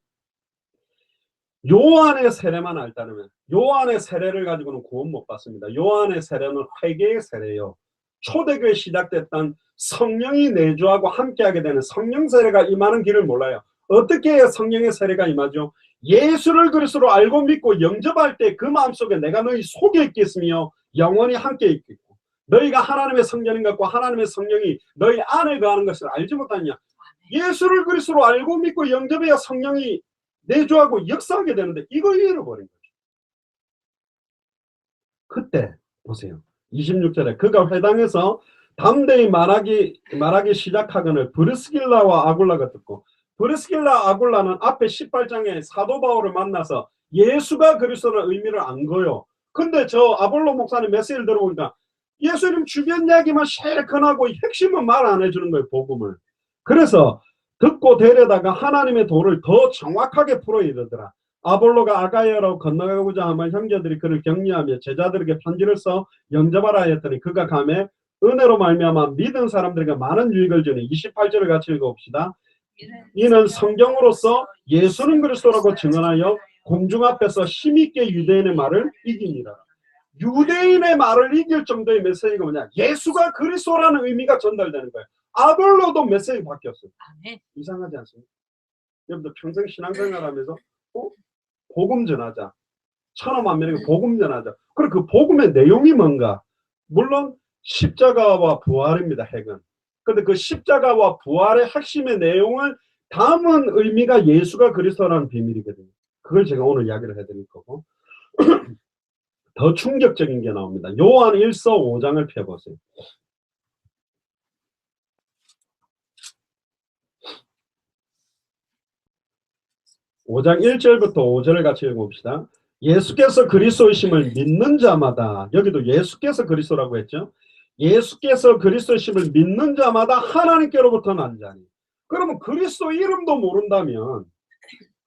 요한의 세례만 알다면, 요한의 세례를 가지고는 구원 못 받습니다. 요한의 세례는 회개의 세례예요. 초대교회 시작됐던 성령이 내주하고 함께하게 되는 성령 세례가 임하는 길을 몰라요. 어떻게 해야 성령의 세례가 임하죠? 예수를 그리스도로 알고 믿고 영접할 때 그 마음속에 내가 너희 속에 있겠으며 영원히 함께 있겠고, 너희가 하나님의 성전인 것과 하나님의 성령이 너희 안에 거하는 것을 알지 못하냐. 예수를 그리스도로 알고 믿고 영접해야 성령이 내주하고 역사하게 되는데 이걸 잃어버린 거죠. 그때 보세요. 26절에 그가 회당에서 담대히 말하기 시작하거늘 브리스길라와 아굴라가 듣고, 브리스길라 아굴라는 앞에 18장에 사도 바울을 만나서 예수가 그리스도라는 의미를 안 거요. 근데 저 아볼로 목사님 메시지를 들어보니까 예수님 주변 이야기만 쉐컨하고 핵심은 말 안 해주는 거예요. 복음을. 그래서 듣고 데려다가 하나님의 도를 더 정확하게 풀어 이르더라. 아볼로가 아가야로 건너가고자 하면 형제들이 그를 격려하며 제자들에게 편지를 써 영접하라 했더니 그가 가매 은혜로 말미암아 믿은 사람들에게 많은 유익을 주니. 28절을 같이 읽어봅시다. 이는 성경으로서 예수는 그리스도라고 증언하여 공중 앞에서 힘있게 유대인의 말을 이기니라. 유대인의 말을 이길 정도의 메시지가 뭐냐? 예수가 그리스도라는 의미가 전달되는 거예요. 아볼로도 메시지 바뀌었어요. 이상하지 않습니까? 여러분들 평생 신앙생활하면서 복음 전하자, 천하만민에게 복음 전하자. 그리고 그 복음의 내용이 뭔가? 물론 십자가와 부활입니다. 핵은. 근데 그 십자가와 부활의 핵심의 내용을 담은 의미가 예수가 그리스도라는 비밀이거든요. 그걸 제가 오늘 이야기를 해드릴 거고, 더 충격적인 게 나옵니다. 요한 1서 5장을 펴보세요. 5장 1절부터 5절을 같이 읽어봅시다. 예수께서 그리스도이심을 믿는 자마다, 여기도 예수께서 그리스도라고 했죠. 예수께서 그리스도이심을 믿는 자마다 하나님께로부터 난 자니. 그러면 그리스도 이름도 모른다면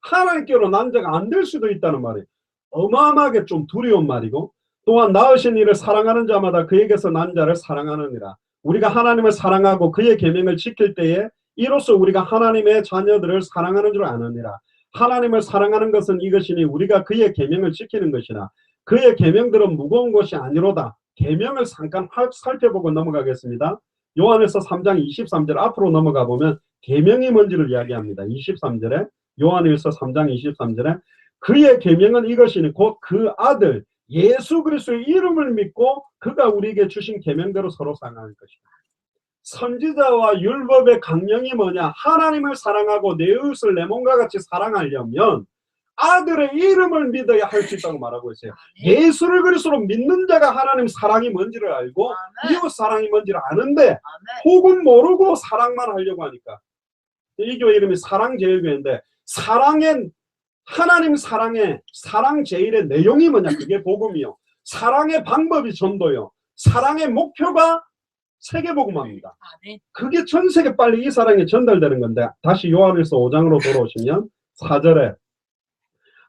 하나님께로 난 자가 안 될 수도 있다는 말이에요. 어마어마하게 좀 두려운 말이고, 또한 낳으신 이를 사랑하는 자마다 그에게서 난 자를 사랑하느니라. 우리가 하나님을 사랑하고 그의 계명을 지킬 때에 이로써 우리가 하나님의 자녀들을 사랑하는 줄 아느니라. 하나님을 사랑하는 것은 이것이니 우리가 그의 계명을 지키는 것이라. 그의 계명들은 무거운 것이 아니로다. 계명을 잠깐 살펴보고 넘어가겠습니다. 요한에서 3장 23절 앞으로 넘어가 보면 계명이 뭔지를 이야기합니다. 23절에 요한일서 3장 23절에 그의 계명은 이것이니 곧 그 아들 예수 그리스도의 이름을 믿고 그가 우리에게 주신 계명대로 서로 사랑하는 것이다. 선지자와 율법의 강령이 뭐냐? 하나님을 사랑하고 내 이웃을 내 몸과 같이 사랑하려면 아들의 이름을 믿어야 할 수 있다고 말하고 있어요. 예수를 그리스도로 믿는 자가 하나님 사랑이 뭔지를 알고 이웃 사랑이 뭔지를 아는데 혹은 모르고 사랑만 하려고 하니까. 이 교회 이름이 사랑제일교회인데 사랑의 하나님 사랑의 사랑 제일의 내용이 뭐냐? 그게 복음이요. 사랑의 방법이 전도요. 사랑의 목표가 세계복음화입니다. 그게 전 세계 빨리 이 사랑이 전달되는 건데, 다시 요한일서 5장으로 돌아오시면 4절에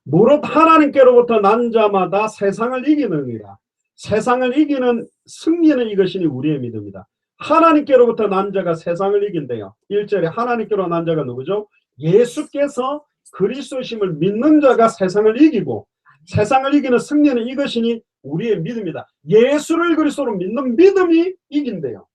무릇 하나님께로부터 난 자마다 세상을 이기느니라. 세상을 이기는 승리는 이것이니 우리의 믿음이다. 하나님께로부터 난 자가 세상을 이긴대요. 1절에 하나님께로 난 자가 누구죠? 예수께서 그리스도심을 믿는 자가 세상을 이기고, 세상을 이기는 승리는 이것이니 우리의 믿음이다. 예수를 그리스도로 믿는 믿음이 이긴대요.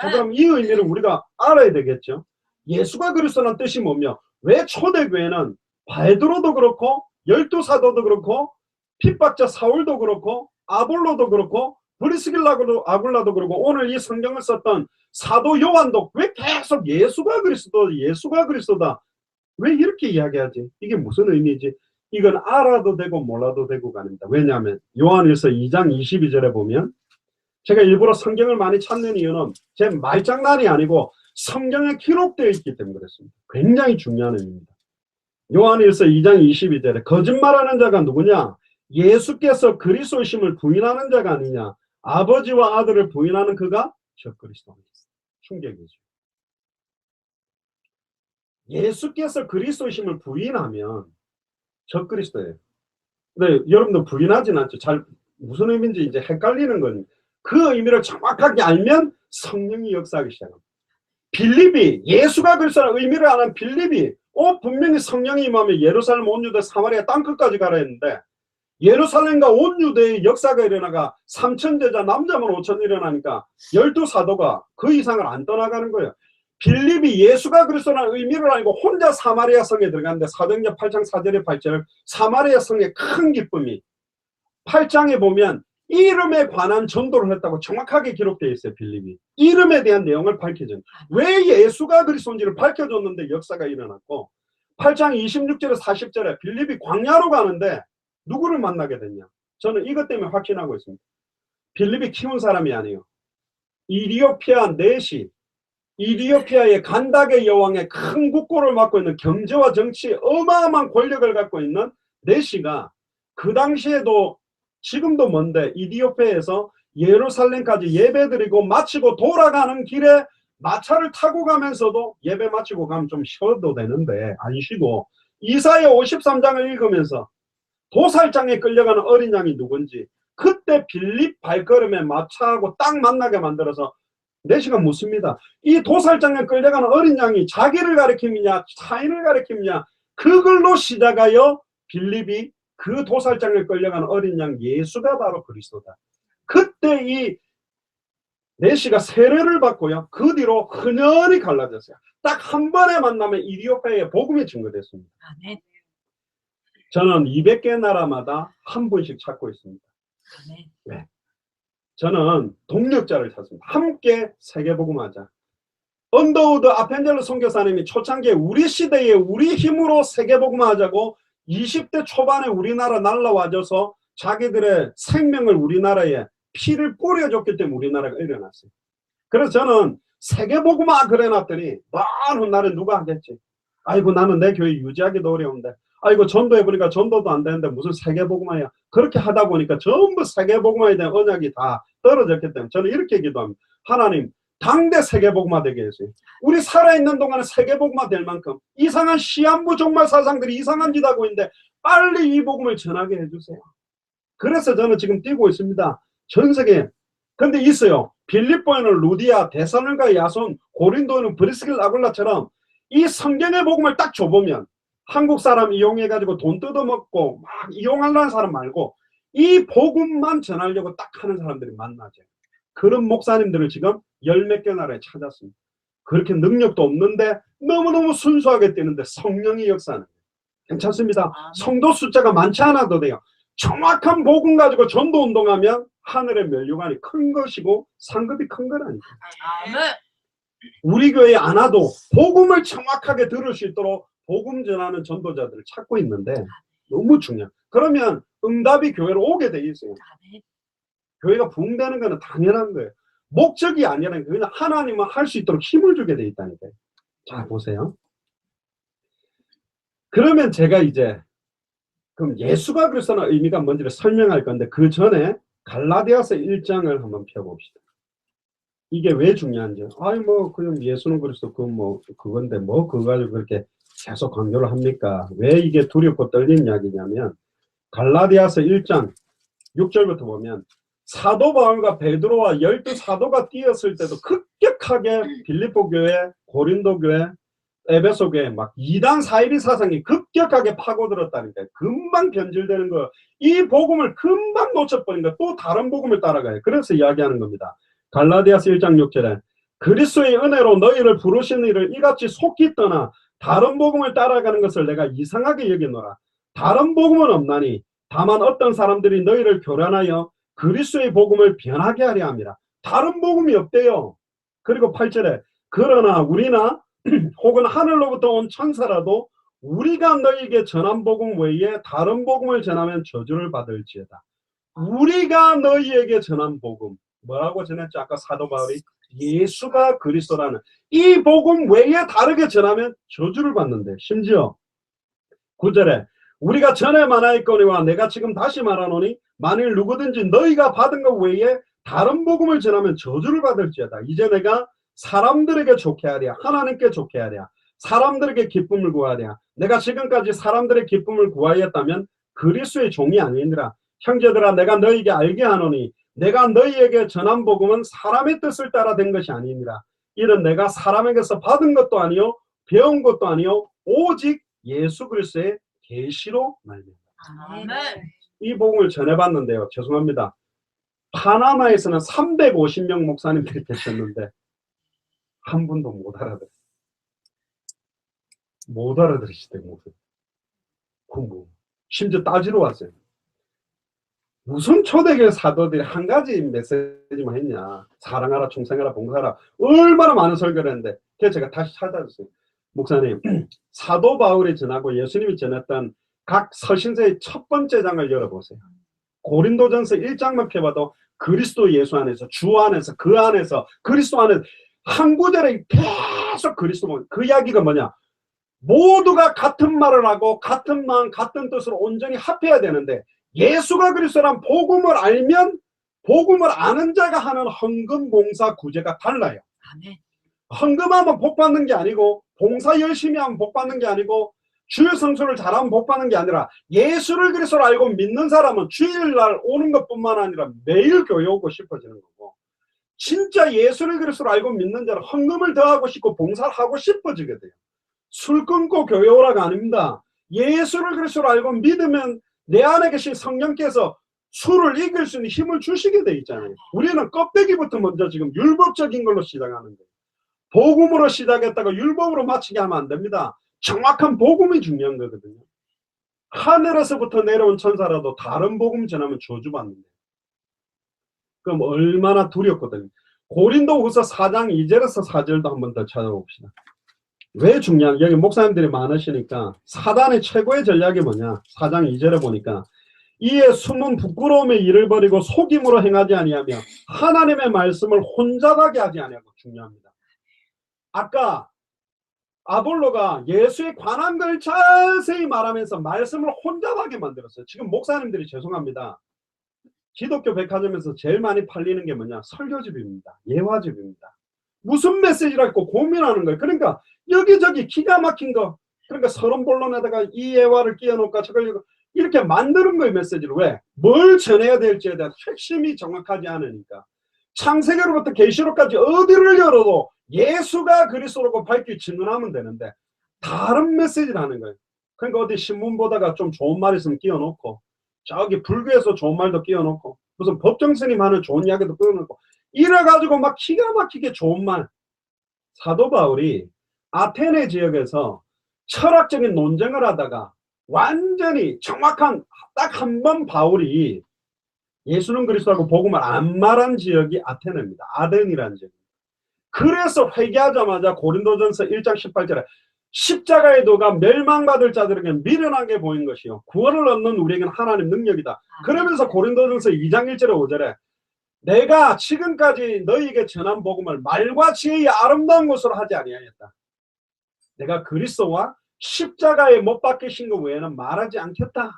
자, 그럼 이 의미를 우리가 알아야 되겠죠. 예수가 그리스도라는 뜻이 뭐며, 왜 초대교회는 베드로도 그렇고 12사도도 그렇고 핍박자 사울도 그렇고 아볼로도 그렇고 브리스길라도 아굴라도 그렇고 오늘 이 성경을 썼던 사도 요한도 왜 계속 예수가 그리스도, 예수가 그리스도다, 왜 이렇게 이야기하지? 이게 무슨 의미지? 이건 알아도 되고 몰라도 되고가 아닙니다. 왜냐하면 요한일서 2장 22절에 보면, 제가 일부러 성경을 많이 찾는 이유는 제 말장난이 아니고 성경에 기록되어 있기 때문에 그렇습니다. 굉장히 중요한 의미입니다. 요한일서 2장 22절에 거짓말하는 자가 누구냐? 예수께서 그리스도이심을 부인하는 자가 아니냐? 아버지와 아들을 부인하는 그가 저 그리스도입니다. 충격이죠. 예수께서 그리스도이심을 부인하면 저 그리스도예요. 근데 여러분도 부인하진 않죠. 잘 무슨 의미인지 이제 헷갈리는 건, 그 의미를 정확하게 알면 성령이 역사하기 시작합니다. 빌립이 예수가 그리스도라는 의미를 아는 빌립이 분명히 성령이 임하면 예루살렘 온 유대 사마리아 땅끝까지 가라 했는데, 예루살렘과 온 유대의 역사가 일어나가 3,000제자 남자만 5,000 일어나니까 12사도가 그 이상을 안 떠나가는 거예요. 빌립이 예수가 그리스도라는 의미를 알고 혼자 사마리아 성에 들어갔는데, 사도행전 8장 4절에 8절 사마리아 성의 큰 기쁨이, 8장에 보면 이름에 관한 전도를 했다고 정확하게 기록되어 있어요. 빌립이 이름에 대한 내용을 밝혀준, 왜 예수가 그리스도인지를 밝혀줬는데 역사가 일어났고, 8장 26절에 40절에 빌립이 광야로 가는데 누구를 만나게 됐냐? 저는 이것 때문에 확신하고 있습니다. 빌립이 키운 사람이 아니에요. 이디오피아 내시, 이디오피아의 간다게 여왕의 큰 국고를 맡고 있는, 경제와 정치 어마어마한 권력을 갖고 있는 내시가 그 당시에도 지금도 뭔데 이디오피아에서 예루살렘까지 예배드리고 마치고 돌아가는 길에 마차를 타고 가면서도 예배 마치고 가면 좀 쉬어도 되는데 안 쉬고 이사야 53장을 읽으면서 도살장에 끌려가는 어린 양이 누군지, 그때 빌립 발걸음에 마차하고 딱 만나게 만들어서 내시가 묻습니다. 이 도살장에 끌려가는 어린 양이 자기를 가리킴이냐 타인을 가리킴이냐, 그걸로 시작하여 빌립이 그 도살장에 끌려가는 어린 양 예수가 바로 그리스도다. 그때 이 내시가 세례를 받고요, 그 뒤로 흔연히 갈라졌어요. 딱 한 번의 만남에 이디오피아의 복음이 증거됐습니다. 아멘. 저는 200개 나라마다 한 분씩 찾고 있습니다. 아멘. 네. 저는 동력자를 찾습니다. 함께 세계복음하자. 언더우드 아펜젤러 선교사님이 초창기에 우리 시대에 우리 힘으로 세계복음하자고 20대 초반에 우리나라 날라와줘서 자기들의 생명을 우리나라에 피를 뿌려줬기 때문에 우리나라가 일어났어요. 그래서 저는 세계복음화 그래놨더니 많은 날에 누가 하겠지. 아이고 나는 내 교회 유지하기도 어려운데, 아이고 전도해보니까 전도도 안 되는데 무슨 세계복음화야. 그렇게 하다 보니까 전부 세계복음화에 대한 언약이 다 떨어졌기 때문에 저는 이렇게 기도합니다. 하나님, 당대 세계복음화 되게 해주세요. 우리 살아있는 동안에 세계복음화 될 만큼 이상한 시한부 종말 사상들이 이상한 짓 하고 있는데 빨리 이 복음을 전하게 해주세요. 그래서 저는 지금 뛰고 있습니다. 전 세계에. 근데 있어요. 빌립보에는 루디아, 데살로니가 야손, 고린도에는 브리스길 아굴라처럼 이 성경의 복음을 딱 줘보면 한국 사람 이용해가지고 돈 뜯어먹고 막 이용하려는 사람 말고 이 복음만 전하려고 딱 하는 사람들이 만나죠. 그런 목사님들을 지금 열 몇 개 나라에 찾았습니다. 그렇게 능력도 없는데 너무너무 순수하게 뛰는데 성령이 역사하는 거예요. 괜찮습니다. 성도 숫자가 많지 않아도 돼요. 정확한 복음 가지고 전도 운동하면 하늘의 면류관이 큰 것이고 상급이 큰 거라니까. 우리 교회에 안 와도 복음을 정확하게 들을 수 있도록 복음 전하는 전도자들을 찾고 있는데 너무 중요해요. 그러면 응답이 교회로 오게 돼 있어요. 교회가 붕대는 거는 당연한 거예요. 목적이 아니라 그냥 하나님은 할 수 있도록 힘을 주게 돼 있다니까요. 자, 보세요. 그러면 제가 이제 그럼 예수가 그리스도는 의미가 뭔지를 설명할 건데 그 전에 갈라디아서 1장을 한번 펴봅시다. 이게 왜 중요한지. 아니 뭐 그냥 예수는 그리스도 그건데 뭐 그거 가지고 그렇게 계속 강조를 합니까? 왜 이게 두렵고 떨리는 이야기냐면 갈라디아서 1장 6절부터 보면 사도 바울과 베드로와 12사도가 뛰었을 때도 급격하게 빌립보 교회, 고린도 교회, 에베소 교회 막 이단 사이비 사상이 급격하게 파고들었다니까요. 금방 변질되는 거. 이 복음을 금방 놓쳐버리니까 또 다른 복음을 따라가요. 그래서 이야기하는 겁니다. 갈라디아서 1장 6절에 그리스도의 은혜로 너희를 부르신 이를 이같이 속히 떠나 다른 복음을 따라가는 것을 내가 이상하게 여기노라. 다른 복음은 없나니 다만 어떤 사람들이 너희를 교란하여 그리스도의 복음을 변하게 하려 함이라. 다른 복음이 없대요. 그리고 8절에 그러나 우리나 혹은 하늘로부터 온 천사라도 우리가 너희에게 전한 복음 외에 다른 복음을 전하면 저주를 받을지어다. 우리가 너희에게 전한 복음 뭐라고 전했죠? 아까 사도 바울이 예수가 그리스도라는 이 복음 외에 다르게 전하면 저주를 받는데 심지어 9절에 우리가 전에 말하였거니와 내가 지금 다시 말하노니 만일 누구든지 너희가 받은 것 외에 다른 복음을 전하면 저주를 받을지어다. 이제 내가 사람들에게 좋게 하랴 하나님께 좋게 하랴 사람들에게 기쁨을 구하랴 내가 지금까지 사람들의 기쁨을 구하였다면 그리스도의 종이 아니니라. 형제들아 내가 너희에게 알게 하노니 내가 너희에게 전한 복음은 사람의 뜻을 따라 된 것이 아니니라. 이는 내가 사람에게서 받은 것도 아니요 배운 것도 아니요 오직 예수 그리스도의 계시로 말미암아. 이 복음을 전해봤는데요. 죄송합니다. 파나마에서는 350명 목사님들이 계셨는데 한 분도 못 알아들었어요. 못 알아들으시대요. 공부. 심지어 따지러 왔어요. 무슨 초대교회 사도들이 한 가지 메시지만 했냐. 사랑하라, 충성하라, 봉사하라. 얼마나 많은 설교를 했는데 그래서 제가 다시 찾아줬어요. 목사님, 사도 바울이 전하고 예수님이 전했던 각 서신서의 첫 번째 장을 열어보세요. 고린도전서 1장만 펴봐도 그리스도 예수 안에서 주 안에서 그 안에서 그리스도 안에서 한 구절에 계속 그리스도 그 이야기가 뭐냐. 모두가 같은 말을 하고 같은 마음 같은 뜻으로 온전히 합해야 되는데 예수가 그리스도란 복음을 알면 복음을 아는 자가 하는 헌금 봉사 구제가 달라요. 아멘. 헌금하면 복 받는 게 아니고 봉사 열심히 하면 복 받는 게 아니고 주일 성수를 잘하면 복 받는 게 아니라 예수를 그리스도로 알고 믿는 사람은 주일날 오는 것뿐만 아니라 매일 교회 오고 싶어지는 거고 진짜 예수를 그리스도로 알고 믿는 자는 헌금을 더 하고 싶고 봉사를 하고 싶어지게 돼요. 술 끊고 교회 오라가 아닙니다. 예수를 그리스도로 알고 믿으면 내 안에 계신 성령께서 술을 이길 수 있는 힘을 주시게 돼 있잖아요. 우리는 껍데기부터 먼저 지금 율법적인 걸로 시작하는 거예요. 복음으로 시작했다가 율법으로 마치게 하면 안 됩니다. 정확한 복음이 중요한 거거든요. 하늘에서부터 내려온 천사라도 다른 복음 전하면 저주받는데 그럼 얼마나 두렵거든요. 고린도후서 4장 2절에서 4절도 한번 더 찾아봅시다. 왜 중요한, 여기 목사님들이 많으시니까 사단의 최고의 전략이 뭐냐. 4장 2절에 보니까 이에 숨은 부끄러움의 일을 버리고 속임으로 행하지 아니하며 하나님의 말씀을 혼잡하게 하지 아니하고. 중요합니다. 아까 아볼로가 예수에 관한 걸 자세히 말하면서 말씀을 혼잡하게 만들었어요. 지금 목사님들이, 죄송합니다, 기독교 백화점에서 제일 많이 팔리는 게 뭐냐? 설교집입니다. 예화집입니다. 무슨 메시지라고 고민하는 거예요. 그러니까 여기저기 기가 막힌 거, 그러니까 서론본론에다가 이 예화를 끼워놓을까 저걸 이렇게 만드는 거예요. 메시지를. 왜? 뭘 전해야 될지에 대한 핵심이 정확하지 않으니까. 창세기로부터 계시록까지 어디를 열어도 예수가 그리스도라고 밝히 증언하면 되는데 다른 메시지라는 거예요. 그러니까 어디 신문 보다가 좀 좋은 말 있으면 끼워놓고, 저기 불교에서 좋은 말도 끼워놓고, 무슨 법정 스님 하는 좋은 이야기도 끼워놓고, 이래가지고 막 기가 막히게 좋은 말. 사도 바울이 아테네 지역에서 철학적인 논쟁을 하다가 완전히 정확한, 딱 한 번 바울이 예수는 그리스도라고 복음을 안 말한 지역이 아테네입니다. 아덴이라는 지역. 그래서 회개하자마자 고린도전서 1장 18절에 십자가의 도가 멸망받을 자들에게 미련하게 보인 것이요 구원을 얻는 우리에게는 하나님 능력이다. 그러면서 고린도전서 2장 1절에 5절에 내가 지금까지 너희에게 전한 복음을 말과 지혜의 아름다운 것으로 하지 아니하였다. 내가 그리스도와 십자가에 못 박히신 것 외에는 말하지 않겠다.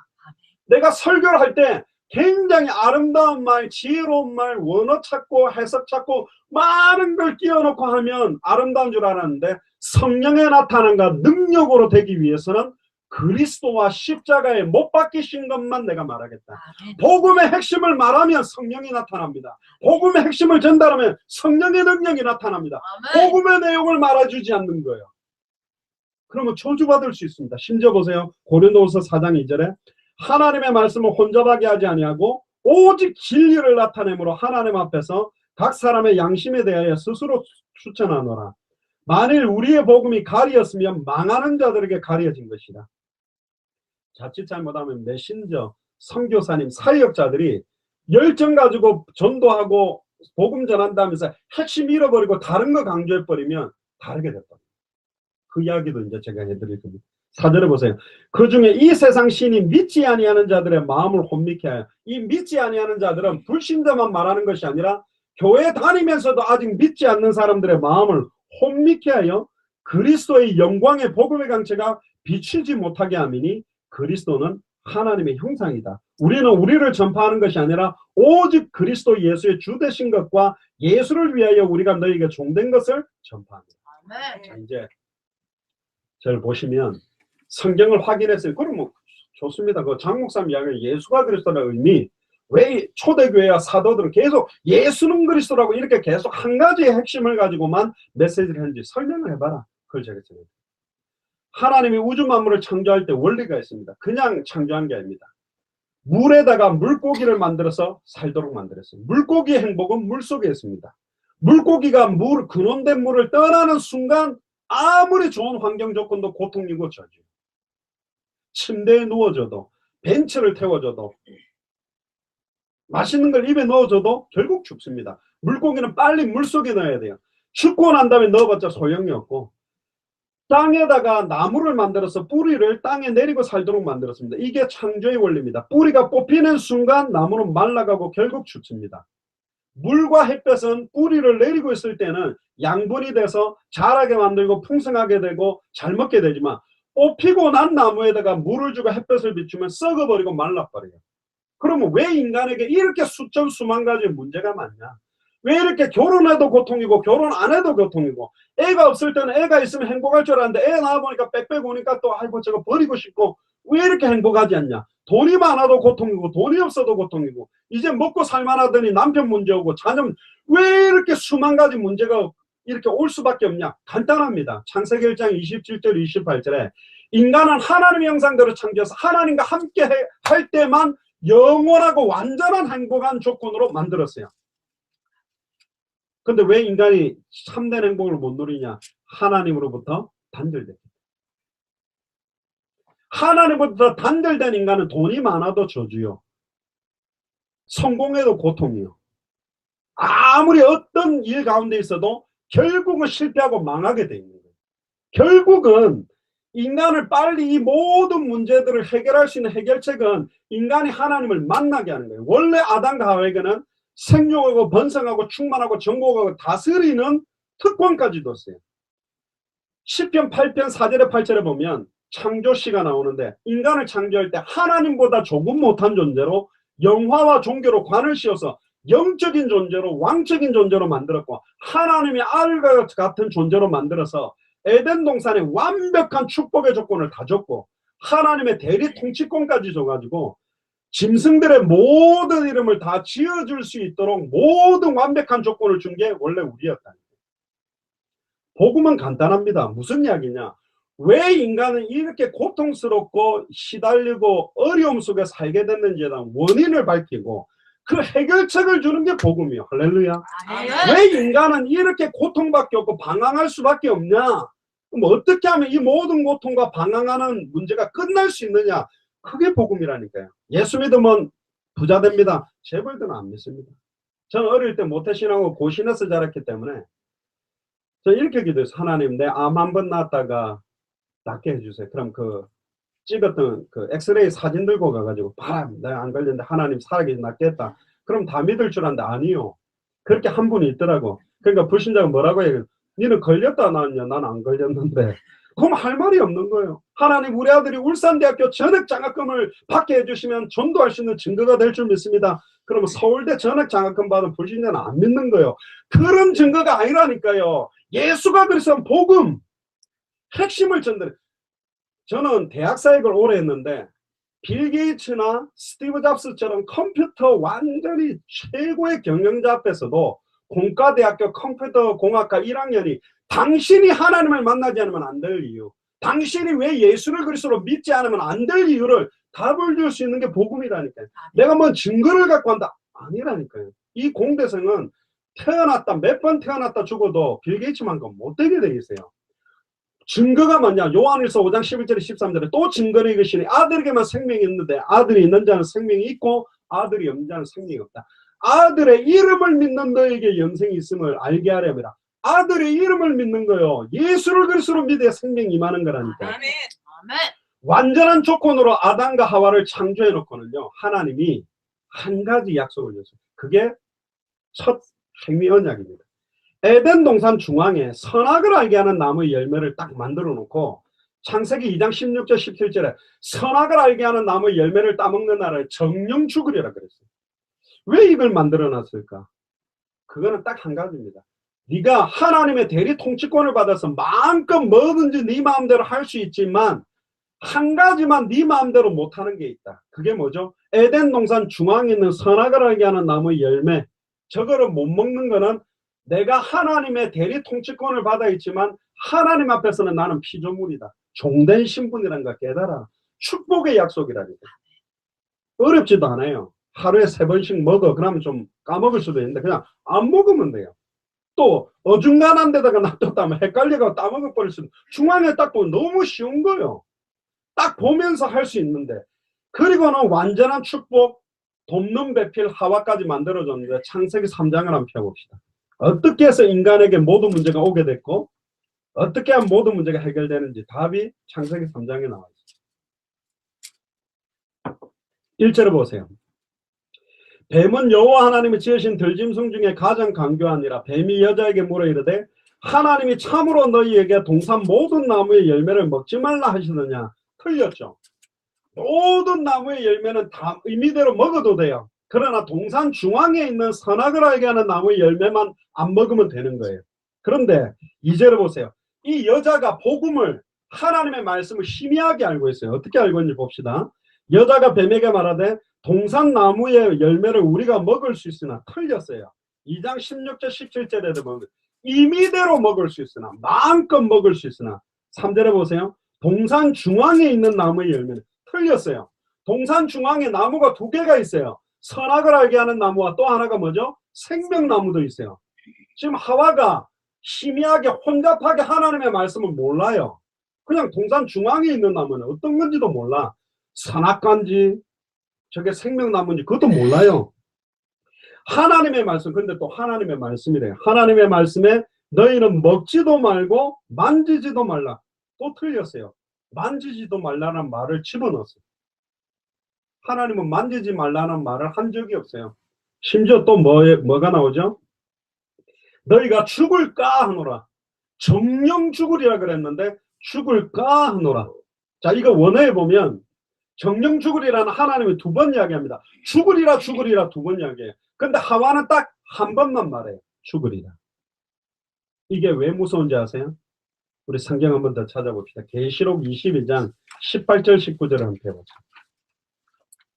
내가 설교를 할 때 굉장히 아름다운 말, 지혜로운 말, 원어 찾고 해석 찾고 많은 걸 끼워놓고 하면 아름다운 줄 알았는데 성령의 나타남과 능력으로 되기 위해서는 그리스도와 십자가에 못 박히신 것만 내가 말하겠다. 복음의 핵심을 말하면 성령이 나타납니다. 복음의 핵심을 전달하면 성령의 능력이 나타납니다. 복음의 내용을 말해주지 않는 거예요. 그러면 저주받을 수 있습니다. 심지어 보세요. 고린도후서 4장 2절에 하나님의 말씀을 혼잡하게 하지 아니하고 오직 진리를 나타내므로 하나님 앞에서 각 사람의 양심에 대하여 스스로 추천하노라. 만일 우리의 복음이 가리였으면 망하는 자들에게 가려진 것이다. 자칫 잘못하면 메신저, 선교사님, 사역자들이 열정 가지고 전도하고 복음 전한다면서 핵심 잃어버리고 다른 거 강조해버리면 다르게 됐다. 그 이야기도 이제 제가 해드릴 겁니다. 4절에 보세요. 그 중에 이 세상 신이 믿지 아니하는 자들의 마음을 혼미케 하여. 이 믿지 아니하는 자들은 불신자만 말하는 것이 아니라 교회 다니면서도 아직 믿지 않는 사람들의 마음을 혼미케 하여 그리스도의 영광의 복음의 강체가 비추지 못하게 함이니 그리스도는 하나님의 형상이다. 우리는 우리를 전파하는 것이 아니라 오직 그리스도 예수의 주 되신 것과 예수를 위하여 우리가 너희에게 종된 것을 전파합니다. 자, 이제 저를 보시면 성경을 확인했어요. 그러면 좋습니다. 그 장목사님 이야기 예수가 그리스도라는 의미, 왜 초대교회와 사도들은 계속 예수는 그리스도라고 이렇게 계속 한 가지의 핵심을 가지고만 메시지를 했는지 설명을 해봐라. 그걸 제가 했습니다. 하나님이 우주 만물을 창조할 때 원리가 있습니다. 그냥 창조한 게 아닙니다. 물에다가 물고기를 만들어서 살도록 만들었어요. 물고기의 행복은 물속에 있습니다. 물고기가 근원된 물을 떠나는 순간 아무리 좋은 환경 조건도 고통이고 저주. 침대에 누워줘도, 벤츠를 태워줘도, 맛있는 걸 입에 넣어줘도 결국 죽습니다. 물고기는 빨리 물속에 넣어야 돼요. 죽고 난 다음에 넣어봤자 소용이 없고, 땅에다가 나무를 만들어서 뿌리를 땅에 내리고 살도록 만들었습니다. 이게 창조의 원리입니다. 뿌리가 뽑히는 순간 나무는 말라가고 결국 죽습니다. 물과 햇볕은 뿌리를 내리고 있을 때는 양분이 돼서 자라게 만들고 풍성하게 되고 잘 먹게 되지만 뽑히고 난 나무에다가 물을 주고 햇볕을 비추면 썩어버리고 말라버려요. 그러면 왜 인간에게 이렇게 수천 수만 가지의 문제가 많냐? 왜 이렇게 결혼해도 고통이고 결혼 안 해도 고통이고, 애가 없을 때는 애가 있으면 행복할 줄 알았는데 애 낳아보니까 빽빽 오니까 또 아이고 저거 버리고 싶고, 왜 이렇게 행복하지 않냐? 돈이 많아도 고통이고 돈이 없어도 고통이고, 이제 먹고 살만하더니 남편 문제 오고 자녀, 왜 이렇게 수만 가지 문제가 이렇게 올 수밖에 없냐? 간단합니다. 창세기 1장 27절 28절에 인간은 하나님의 형상대로 창조해서 하나님과 함께 할 때만 영원하고 완전한 행복한 조건으로 만들었어요. 근데 왜 인간이 참된 행복을 못 누리냐? 하나님으로부터 단절됐다. 하나님으로부터 단절된 인간은 돈이 많아도 저주요, 성공해도 고통이요, 아무리 어떤 일 가운데 있어도 결국은 실패하고 망하게 돼 있는 거예요. 결국은 인간을 빨리 이 모든 문제들을 해결할 수 있는 해결책은 인간이 하나님을 만나게 하는 거예요. 원래 아담과 하와에게는 생육하고 번성하고 충만하고 정복하고 다스리는 특권까지 뒀어요. 시편 8편 4절에 8절에 보면 창조시가 나오는데 인간을 창조할 때 하나님보다 조금 못한 존재로 영화와 종교로 관을 씌워서 영적인 존재로 왕적인 존재로 만들었고 하나님의 아들과 같은 존재로 만들어서 에덴 동산에 완벽한 축복의 조건을 다 줬고 하나님의 대리 통치권까지 줘가지고 짐승들의 모든 이름을 다 지어줄 수 있도록 모든 완벽한 조건을 준 게 원래 우리였다. 복음은 간단합니다. 무슨 이야기냐? 왜 인간은 이렇게 고통스럽고 시달리고 어려움 속에 살게 됐는지에 대한 원인을 밝히고 그 해결책을 주는 게 복음이에요. 할렐루야. 왜 인간은 이렇게 고통밖에 없고 방황할 수밖에 없냐? 그럼 어떻게 하면 이 모든 고통과 방황하는 문제가 끝날 수 있느냐? 그게 복음이라니까요. 예수 믿으면 부자 됩니다. 재벌들은 안 믿습니다. 저는 어릴 때 모태신앙하고 고신에서 자랐기 때문에 저 이렇게 기도했어요. 하나님, 내 암 한 번 낳았다가 낫게 해주세요. 그럼 그 찍었던 그 엑스레이 사진 들고 가가지고 봐라, 내가 안 걸렸는데 하나님 살아계신 낫겠다. 그럼 다 믿을 줄 알았는데 아니요. 그렇게 한 분이 있더라고. 그러니까 불신자가 뭐라고 해요? 니는 걸렸다 나왔냐? 난 안 걸렸는데. 그럼 할 말이 없는 거예요. 하나님, 우리 아들이 울산대학교 전액 장학금을 받게 해주시면 전도할 수 있는 증거가 될 줄 믿습니다. 그러면 서울대 전액 장학금 받은 불신자는 안 믿는 거예요. 그런 증거가 아니라니까요. 예수가 그리스도는 복음, 핵심을 전달해. 저는 대학 사역을 오래 했는데 빌 게이츠나 스티브 잡스처럼 컴퓨터 완전히 최고의 경영자 앞에서도 공과대학교 컴퓨터 공학과 1학년이 당신이 하나님을 만나지 않으면 안 될 이유, 당신이 왜 예수를 그리스도로 믿지 않으면 안 될 이유를 답을 줄 수 있는 게 복음이라니까요. 내가 뭐 증거를 갖고 한다 아니라니까요. 이 공대생은 태어났다 몇 번 태어났다 죽어도 빌 게이츠만큼 못 되게 돼 있어요. 증거가 뭐냐? 요한일서 5장 11절에 13절에 또 증거를 이것이니 아들에게만 생명이 있는데 아들이 있는 자는 생명이 있고 아들이 없는 자는 생명이 없다. 아들의 이름을 믿는 너에게 영생이 있음을 알게 하려니라. 아들의 이름을 믿는 거요. 예수를 그리스도로 믿어야 생명이 임하는 거라니까. 아멘. 아멘. 완전한 조건으로 아담과 하와를 창조해 놓고는요. 하나님이 한 가지 약속을 줬어요. 그게 첫 행위 언약입니다. 에덴 동산 중앙에 선악을 알게 하는 나무의 열매를 딱 만들어 놓고 창세기 2장 16절 17절에 선악을 알게 하는 나무의 열매를 따먹는 날을 정령 죽으리라 그랬어요. 왜 이걸 만들어 놨을까? 그거는 딱 한 가지입니다. 네가 하나님의 대리 통치권을 받아서 마음껏 뭐든지 네 마음대로 할 수 있지만 한 가지만 네 마음대로 못하는 게 있다. 그게 뭐죠? 에덴 동산 중앙에 있는 선악을 알게 하는 나무의 열매, 저거를 못 먹는 거는 내가 하나님의 대리 통치권을 받아 있지만 하나님 앞에서는 나는 피조물이다. 종된 신분이라는 걸 깨달아. 축복의 약속이라니까. 어렵지도 않아요. 하루에 3번씩 먹어. 그러면 좀 까먹을 수도 있는데 그냥 안 먹으면 돼요. 또 어중간한 데다가 놔뒀다면 헷갈려가 따먹어버릴 수 있는. 중앙에 딱 보면 너무 쉬운 거예요. 딱 보면서 할 수 있는데. 그리고는 완전한 축복, 돕는 배필 하와까지 만들어줬는데 창세기 3장을 한번 펴봅시다. 어떻게 해서 인간에게 모든 문제가 오게 됐고 어떻게 하면 모든 문제가 해결되는지 답이 창세기 3장에 나와 있습니다. 1절을 보세요. 뱀은 여호와 하나님이 지으신 들짐승 중에 가장 강교하니라. 뱀이 여자에게 물어 이르되 하나님이 참으로 너희에게 동산 모든 나무의 열매를 먹지 말라 하시느냐? 틀렸죠. 모든 나무의 열매는 다 의미대로 먹어도 돼요. 그러나 동산 중앙에 있는 선악을 알게 하는 나무의 열매만 안 먹으면 되는 거예요. 그런데 2절을 보세요. 이 여자가 복음을, 하나님의 말씀을 희미하게 알고 있어요. 어떻게 알고 있는지 봅시다. 여자가 뱀에게 말하되 동산 나무의 열매를 우리가 먹을 수 있으나 틀렸어요. 2장 16절 17절에도 보면 임의대로 먹을 수 있으나 마음껏 먹을 수 있으나 3절에 보세요. 동산 중앙에 있는 나무의 열매는 틀렸어요. 동산 중앙에 나무가 2개가 있어요. 선악을 알게 하는 나무와 또 하나가 뭐죠? 생명나무도 있어요. 지금 하와가 희미하게 혼잡하게 하나님의 말씀을 몰라요. 그냥 동산 중앙에 있는 나무는 어떤 건지도 몰라. 선악과인지 저게 생명나무인지 그것도 몰라요. 하나님의 말씀, 근데 또 하나님의 말씀이래요. 하나님의 말씀에 너희는 먹지도 말고 만지지도 말라. 또 틀렸어요. 만지지도 말라는 말을 집어넣었어요. 하나님은 만지지 말라는 말을 한 적이 없어요. 심지어 또 뭐가 나오죠? 너희가 죽을까 하노라. 정령 죽으리라 그랬는데 죽을까 하노라. 자, 이거 원어에 보면 정령 죽으리라는 하나님이 두 번 이야기합니다. 죽으리라 죽으리라 두 번 이야기해요. 근데 하와는 딱 한 번만 말해요. 죽으리라. 이게 왜 무서운지 아세요? 우리 성경 한번 더 찾아봅시다. 계시록 22장 18절 19절을 한번 해보죠.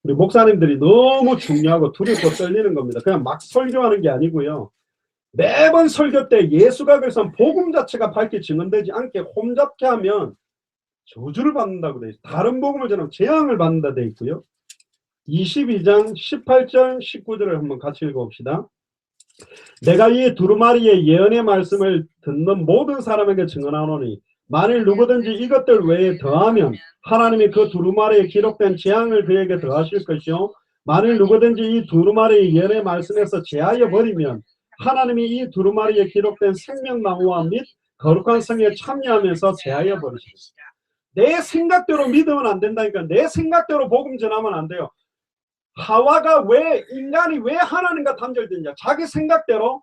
우리 목사님들이 너무 중요하고 두렵고 떨리는 겁니다. 그냥 막 설교하는 게 아니고요. 매번 설교 때 예수가 그래서 복음 자체가 밝게 증언되지 않게 홈잡게 하면 저주를 받는다고 돼 있어요. 다른 복음을 전하면 재앙을 받는다 돼 있고요. 22장 18절 19절을 한번 같이 읽어봅시다. 내가 이 두루마리의 예언의 말씀을 듣는 모든 사람에게 증언하노니 만일 누구든지 이것들 외에 더하면 하나님이 그 두루마리에 기록된 재앙을 그에게 더하실 것이요 만일 누구든지 이 두루마리의 예언의 말씀에서 제하여 버리면 하나님이 이 두루마리에 기록된 생명나무와 및 거룩한 성에 참여하면서 제하여 버리십니다. 내 생각대로 믿으면 안 된다니까. 내 생각대로 복음 전하면 안 돼요. 하와가 인간이 왜 하나님과 단절되냐? 자기 생각대로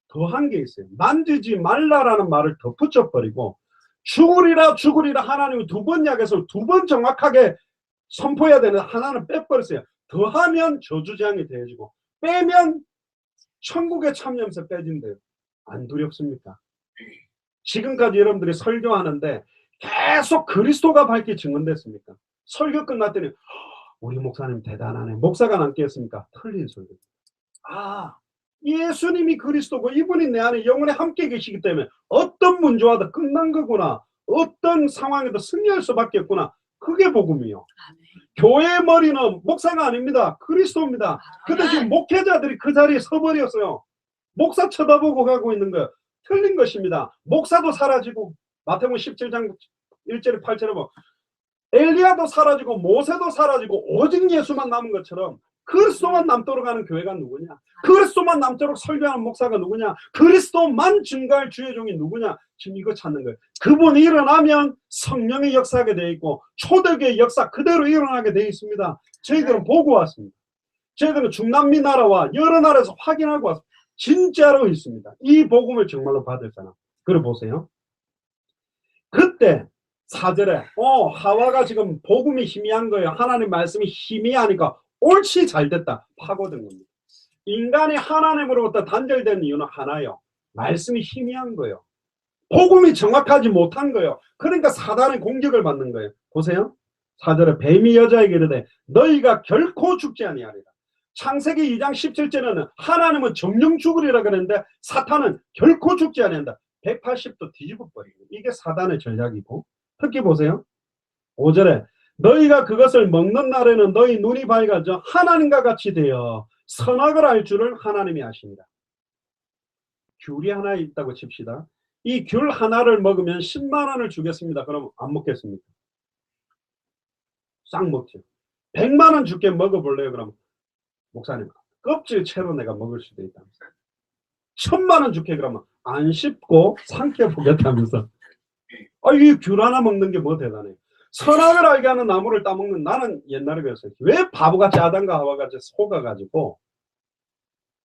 더한 게 있어요. 만지지 말라라는 말을 더 붙여버리고 죽으리라 죽으리라 하나님이 두 번 이야기해서 두 번 정확하게 선포해야 되는 하나는 빼버렸어요. 더하면 저주재앙이 되어지고 빼면 천국에 참여하면서 빼진대요. 안 두렵습니까? 지금까지 여러분들이 설교하는데 계속 그리스도가 밝게 증언됐습니까? 설교 끝났더니 우리 목사님 대단하네. 목사가 남겠습니까? 틀린 설교. 아, 예수님이 그리스도고 이분이 내 안에 영원히 함께 계시기 때문에 어떤 문제와도 끝난 거구나. 어떤 상황에도 승리할 수밖에 없구나. 그게 복음이요. 교회의 머리는 목사가 아닙니다. 그리스도입니다. 근데 지금 목회자들이 그 자리에 서버렸어요. 목사 쳐다보고 가고 있는 거예요. 틀린 것입니다. 목사도 사라지고 마태복음 17장 1절에 8절에 뭐 엘리야도 사라지고 모세도 사라지고 오직 예수만 남은 것처럼 그리스도만 남도록 하는 교회가 누구냐? 그리스도만 남도록 설교하는 목사가 누구냐? 그리스도만 증거할 주의 종이 누구냐? 지금 이거 찾는 거예요. 그분이 일어나면 성령이 역사하게 되어 있고 초대교회 역사 그대로 일어나게 되어 있습니다. 저희들은 보고 왔습니다. 저희들은 중남미 나라와 여러 나라에서 확인하고 왔습니다. 진짜로 있습니다. 이 복음을 정말로 받을 사람. 그래 보세요. 그때 4절에 하와가 지금 복음이 희미한 거예요. 하나님 말씀이 희미하니까 옳지 잘됐다. 파고든 겁니다. 인간이 하나님으로부터 단절된 이유는 하나요. 말씀이 희미한 거예요. 복음이 정확하지 못한 거예요. 그러니까 사단의 공격을 받는 거예요. 보세요. 4절에 뱀이 여자에게 이르되 너희가 결코 죽지 아니하리라. 창세기 2장 17절에는 하나님은 정령 죽으리라 그랬는데 사탄은 결코 죽지 아니한다. 180도 뒤집어 버리고 이게 사단의 전략이고 특히 보세요. 5절에 너희가 그것을 먹는 날에는 너희 눈이 밝아져 하나님과 같이 되어 선악을 알 줄을 하나님이 아십니다. 귤이 하나 있다고 칩시다. 이 귤 하나를 먹으면 10만 원을 주겠습니다. 그럼 안 먹겠습니까? 싹 먹죠. 100만 원 줄게 먹어볼래요? 그럼 목사님 껍질 채로 내가 먹을 수도 있다면서 1000만 원 줄게 그러면 안 씹고 삼켜보겠다면서 이 귤 하나 먹는 게 뭐 대단해. 선악을 알게 하는 나무를 따먹는 나는 옛날에 그랬어요. 왜 바보같이 아담과 하와같이 속아가지고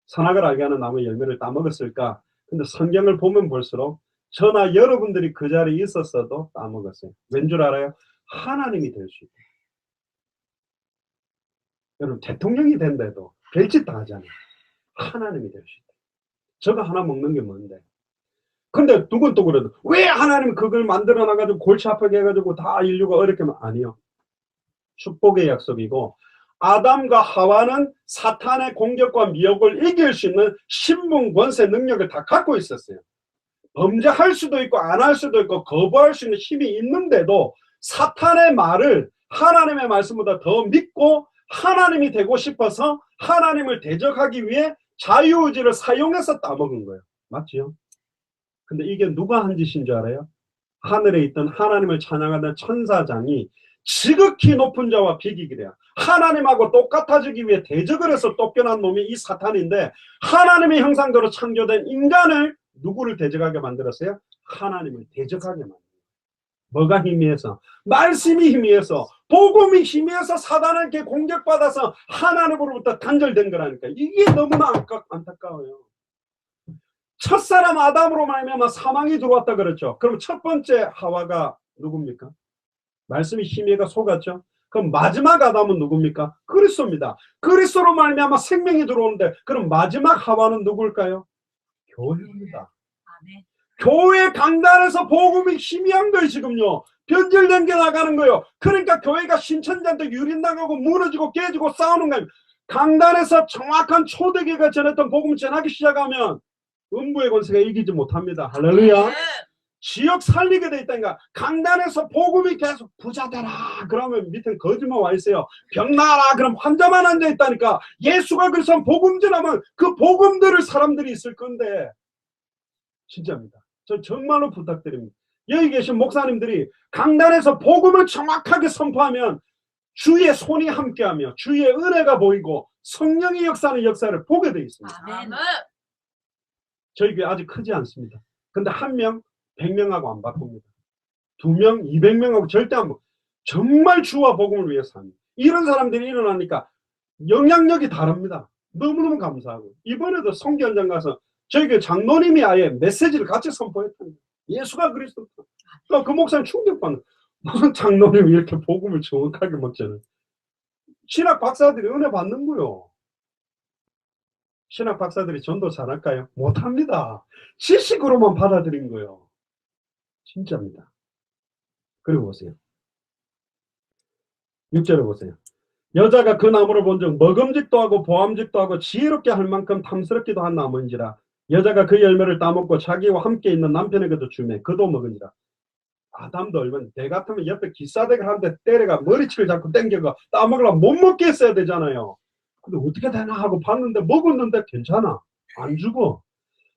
선악을 알게 하는 나무 열매를 따먹었을까? 근데 성경을 보면 볼수록 저나 여러분들이 그 자리에 있었어도 따먹었어요. 왠 줄 알아요? 하나님이 될 수 있다. 여러분 대통령이 된데도 별짓 다 하잖아요. 하나님이 될 수 있다. 저거 하나 먹는 게 뭔데? 근데 누군 또 그래도 왜 하나님 그걸 만들어 놔가지고 골치 아프게 해가지고 다 인류가 어렵게 하면 아니요. 축복의 약속이고 아담과 하와는 사탄의 공격과 미혹을 이길 수 있는 신분, 권세, 능력을 다 갖고 있었어요. 범죄할 수도 있고 안 할 수도 있고 거부할 수 있는 힘이 있는데도 사탄의 말을 하나님의 말씀보다 더 믿고 하나님이 되고 싶어서 하나님을 대적하기 위해 자유의지를 사용해서 따먹은 거예요. 맞지요? 근데 이게 누가 한 짓인 줄 알아요? 하늘에 있던 하나님을 찬양하던 천사장이 지극히 높은 자와 비기기래요. 하나님하고 똑같아지기 위해 대적을 해서 쫓겨난 놈이 이 사탄인데 하나님의 형상대로 창조된 인간을 누구를 대적하게 만들었어요? 하나님을 대적하게 만들었어요. 뭐가 희미해서? 말씀이 희미해서, 복음이 희미해서 사단에게 공격받아서 하나님으로부터 단절된 거라니까. 이게 너무나 안타까워요. 첫사람 아담으로 말미암아 사망이 들어왔다 그랬죠. 그럼 첫 번째 하와가 누굽니까? 말씀이 희미해가 속았죠. 그럼 마지막 아담은 누굽니까? 그리스도입니다. 그리스도로 말미암아 생명이 들어오는데 그럼 마지막 하와는 누굴까요? 교회입니다. 아멘. 교회 강단에서 복음이 희미한 거예요. 지금요. 변질된 게 나가는 거예요. 그러니까 교회가 신천지한테 유린당하고 무너지고 깨지고 싸우는 거예요. 강단에서 정확한 초대교회가 전했던 복음 전하기 시작하면 음부의 권세가 이기지 못합니다. 할렐루야. 지역 살리게 돼 있다니까. 강단에서 복음이 계속 부자 되라 그러면 밑에 거짓말 와 있어요. 병 나라 그럼 환자만 앉아 있다니까. 예수가 그래서 복음 전하면 그 복음들을 사람들이 있을 건데. 진짜입니다. 저 정말로 부탁드립니다. 여기 계신 목사님들이 강단에서 복음을 정확하게 선포하면 주의 손이 함께하며 주의 은혜가 보이고 성령의 역사는 역사를 보게 돼 있습니다. 아멘. 저희 교회 아직 크지 않습니다. 근데 한 명 100명하고 안 바꿉니다. 2명 200명하고 절대 안 바꿉니다. 정말 주와 복음을 위해서 합니다. 이런 사람들이 일어나니까 영향력이 다릅니다. 너무너무 감사하고. 이번에도 성교 현장 가서 저희 교회 장로님이 아예 메시지를 같이 선포했답니다. 예수가 그리스도다. 그 목사님 충격받는. 무슨 장로님이 이렇게 복음을 정확하게 먹잖아요. 신학 박사들이 은혜 받는 거요. 신학 박사들이 전도 잘할까요? 못합니다. 지식으로만 받아들인 거예요. 진짜입니다. 그리고 보세요. 6절에 보세요. 여자가 그 나무를 본즉 먹음직도 하고 보암직도 하고 지혜롭게 할 만큼 탐스럽기도 한 나무인지라. 여자가 그 열매를 따먹고 자기와 함께 있는 남편에게도 주매 그도 먹으니라. 아담도 얼마나 내 같으면 옆에 기사대가 한 대 때려가 머리치를 잡고 땡겨가 따먹으려면 못 먹게 했어야 되잖아요. 근데 어떻게 되나 하고 봤는데 먹었는데 괜찮아. 안 죽어.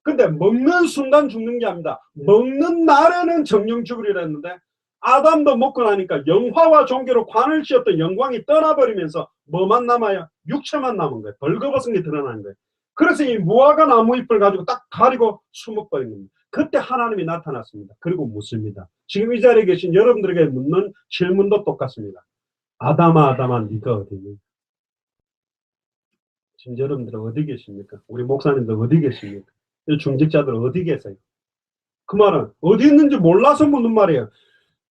근데 먹는 순간 죽는 게 아닙니다. 먹는 날에는 정령 죽으리라 했는데 아담도 먹고 나니까 영화와 종교로 관을 씌웠던 영광이 떠나버리면서 뭐만 남아요? 육체만 남은 거예요. 벌거벗은 게 드러나는 거예요. 그래서 이 무화과 나무 잎을 가지고 딱 가리고 수먹버린 겁니다. 그때 하나님이 나타났습니다. 그리고 묻습니다. 지금 이 자리에 계신 여러분들에게 묻는 질문도 똑같습니다. 아담아 아담아 네가 어디 있니? 지금 여러분들은 어디 계십니까? 우리 목사님들 어디 계십니까? 중직자들 어디 계세요? 그 말은 어디 있는지 몰라서 묻는 말이에요.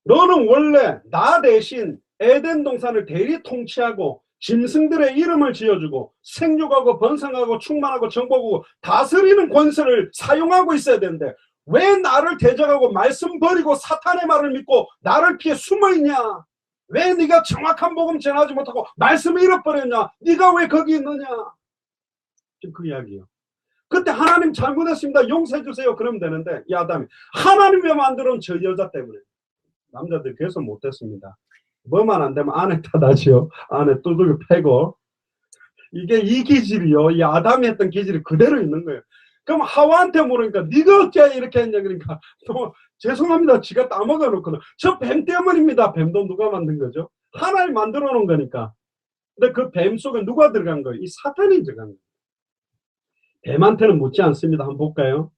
너는 원래 나 대신 에덴 동산을 대리 통치하고 짐승들의 이름을 지어주고 생육하고 번성하고 충만하고 정복하고 다스리는 권세를 사용하고 있어야 되는데 왜 나를 대적하고 말씀 버리고 사탄의 말을 믿고 나를 피해 숨어있냐? 왜 네가 정확한 복음 전하지 못하고 말씀을 잃어버렸냐? 네가 왜 거기 있느냐? 지금 그 이야기예요. 그때 하나님 잘못했습니다. 용서해 주세요. 그러면 되는데 이 아담이 하나님이 만들어온 저 여자 때문에 남자들 계속 못했습니다. 뭐만 안 되면 아내 탓하지요. 아내 두들겨 패고. 이게 이 기질이요. 이 아담이 했던 기질이 그대로 있는 거예요. 그럼 하와한테 물으니까 네가 어째 이렇게 했냐 그러니까 또 죄송합니다. 지가 따먹어 놓고는 저 뱀 때문입니다. 뱀도 누가 만든 거죠? 하나님 만들어 놓은 거니까. 근데 그 뱀 속에 누가 들어간 거예요? 이 사탄이 들어간 거예요. 뱀한테는 묻지 않습니다. 한번 볼까요?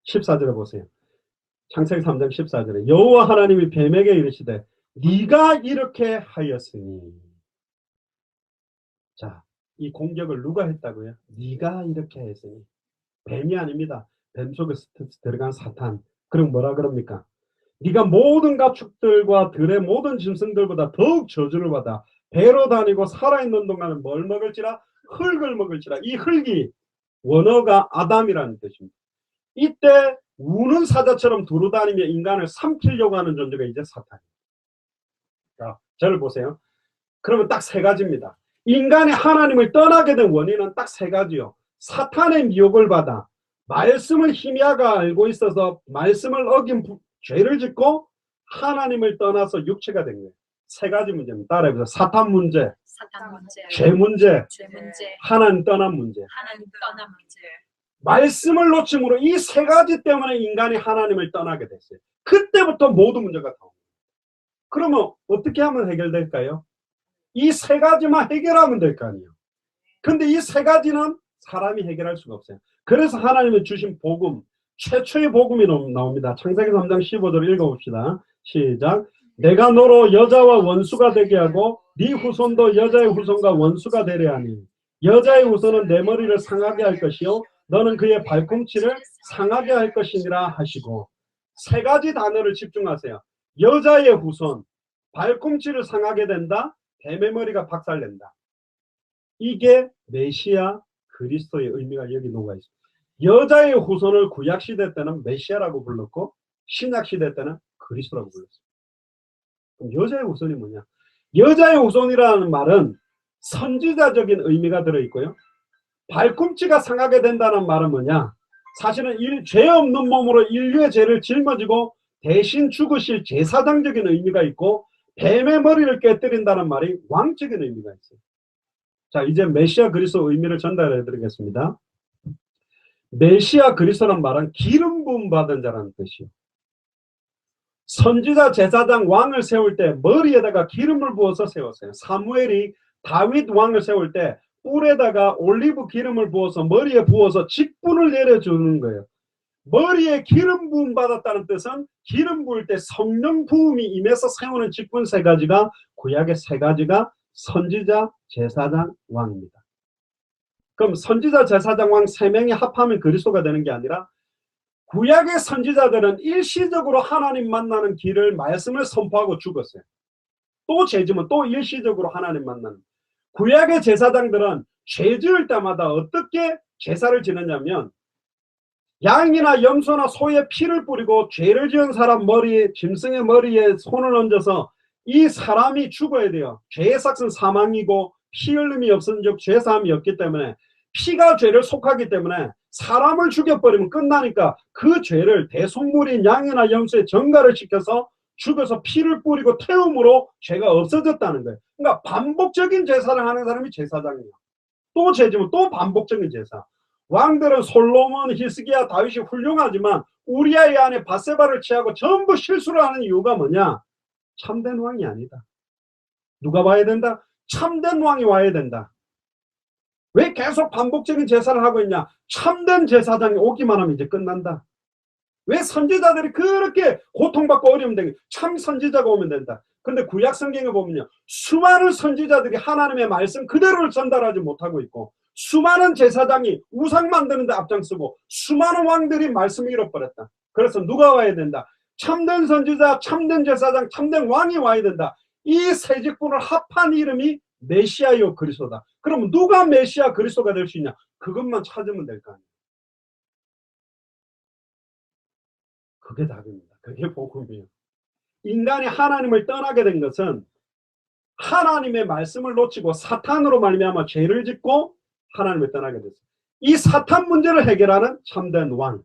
14절에 보세요. 창세기 3장 14절에 여호와 하나님이 뱀에게 이르시되 네가 이렇게 하였으니. 자, 이 공격을 누가 했다고요? 네가 이렇게 했으니. 뱀이 아닙니다. 뱀 속에 들어간 사탄. 그럼 뭐라 그럽니까? 네가 모든 가축들과 들의 모든 짐승들보다 더욱 저주를 받아 배로 다니고 살아있는 동안은 뭘 먹을지라? 흙을 먹을지라. 이 흙이 원어가 아담이라는 뜻입니다. 이때 우는 사자처럼 두루다니며 인간을 삼키려고 하는 존재가 이제 사탄입니다. 자, 저를 보세요. 그러면 딱 세 가지입니다. 인간이 하나님을 떠나게 된 원인은 딱 세 가지요. 사탄의 미혹을 받아 말씀을 희미하가 알고 있어서 말씀을 어긴 죄를 짓고 하나님을 떠나서 육체가 된 거예요. 세 가지 문제입니다. 따라해보세요. 사탄 문제, 죄 문제, 하나님 떠난 문제. 말씀을 놓침으로 이 세 가지 때문에 인간이 하나님을 떠나게 됐어요. 그때부터 모든 문제가 나옵니다. 그러면 어떻게 하면 해결될까요? 이 세 가지만 해결하면 될 거 아니에요. 근데 이 세 가지는 사람이 해결할 수가 없어요. 그래서 하나님이 주신 복음, 최초의 복음이 나옵니다. 창세기 3장 15절 읽어봅시다. 시작. 내가 너로 여자와 원수가 되게 하고 네 후손도 여자의 후손과 원수가 되려 하니 여자의 후손은 내 머리를 상하게 할 것이요 너는 그의 발꿈치를 상하게 할 것이니라 하시고, 세 가지 단어를 집중하세요. 여자의 후손, 발꿈치를 상하게 된다, 뱀의 머리가 박살낸다. 이게 메시아 그리스도의 의미가 여기 녹아 있습니다. 여자의 후손을 구약시대 때는 메시아라고 불렀고 신약시대 때는 그리스도라고 불렀어요. 그럼 여자의 후손이 뭐냐? 여자의 후손이라는 말은 선지자적인 의미가 들어있고요. 발꿈치가 상하게 된다는 말은 뭐냐? 사실은 죄 없는 몸으로 인류의 죄를 짊어지고 대신 죽으실 제사장적인 의미가 있고, 뱀의 머리를 깨뜨린다는 말이 왕적인 의미가 있어요. 자, 이제 메시아 그리스도 의미를 전달해 드리겠습니다. 메시아 그리스도란 말은 기름 부음 받은 자라는 뜻이에요. 선지자, 제사장, 왕을 세울 때 머리에다가 기름을 부어서 세웠어요. 사무엘이 다윗 왕을 세울 때 뿔에다가 올리브 기름을 부어서 머리에 부어서 직분을 내려주는 거예요. 머리에 기름 부음 받았다는 뜻은 기름 부을 때 성령 부음이 임해서 세우는 직분 세 가지가, 구약의 세 가지가 선지자, 제사장, 왕입니다. 그럼 선지자, 제사장, 왕 세 명이 합하면 그리스도가 되는 게 아니라, 구약의 선지자들은 일시적으로 하나님 만나는 길을, 말씀을 선포하고 죽었어요. 또 죄지면 또 일시적으로 하나님 만나는. 구약의 제사장들은 죄 지을 때마다 어떻게 제사를 지느냐면, 양이나 염소나 소의 피를 뿌리고 죄를 지은 사람 머리에, 짐승의 머리에 손을 얹어서 이 사람이 죽어야 돼요. 죄의 삭은 사망이고 피 흘림이 없은즉 죄사함이 없기 때문에, 피가 죄를 속하기 때문에 사람을 죽여버리면 끝나니까 그 죄를 대속물인 양이나 염소에 전가를 시켜서 죽여서 피를 뿌리고 태움으로 죄가 없어졌다는 거예요. 그러니까 반복적인 제사를 하는 사람이 제사장이에요. 또 죄지면 또 반복적인 제사. 왕들은 솔로몬, 히스기야, 다윗이 훌륭하지만 우리아의 아내 바세바를 취하고 전부 실수를 하는 이유가 뭐냐? 참된 왕이 아니다. 누가 와야 된다? 참된 왕이 와야 된다. 왜 계속 반복적인 제사를 하고 있냐? 참된 제사장이 오기만 하면 이제 끝난다. 왜 선지자들이 그렇게 고통받고 어려움 되게? 참 선지자가 오면 된다. 근데 구약 성경에 보면요, 수많은 선지자들이 하나님의 말씀 그대로를 전달하지 못하고 있고, 수많은 제사장이 우상 만드는 데 앞장서고, 수많은 왕들이 말씀을 잃어버렸다. 그래서 누가 와야 된다? 참된 선지자, 참된 제사장, 참된 왕이 와야 된다. 이 세 직분을 합한 이름이 메시아요 그리스도다. 그럼 누가 메시아 그리스도가 될 수 있냐? 그것만 찾으면 될 거 아니에요. 그게 답입니다. 그게 복음이에요. 인간이 하나님을 떠나게 된 것은 하나님의 말씀을 놓치고 사탄으로 말미암아 죄를 짓고 하나님을 떠나게 됐어요. 이 사탄 문제를 해결하는 참된 왕,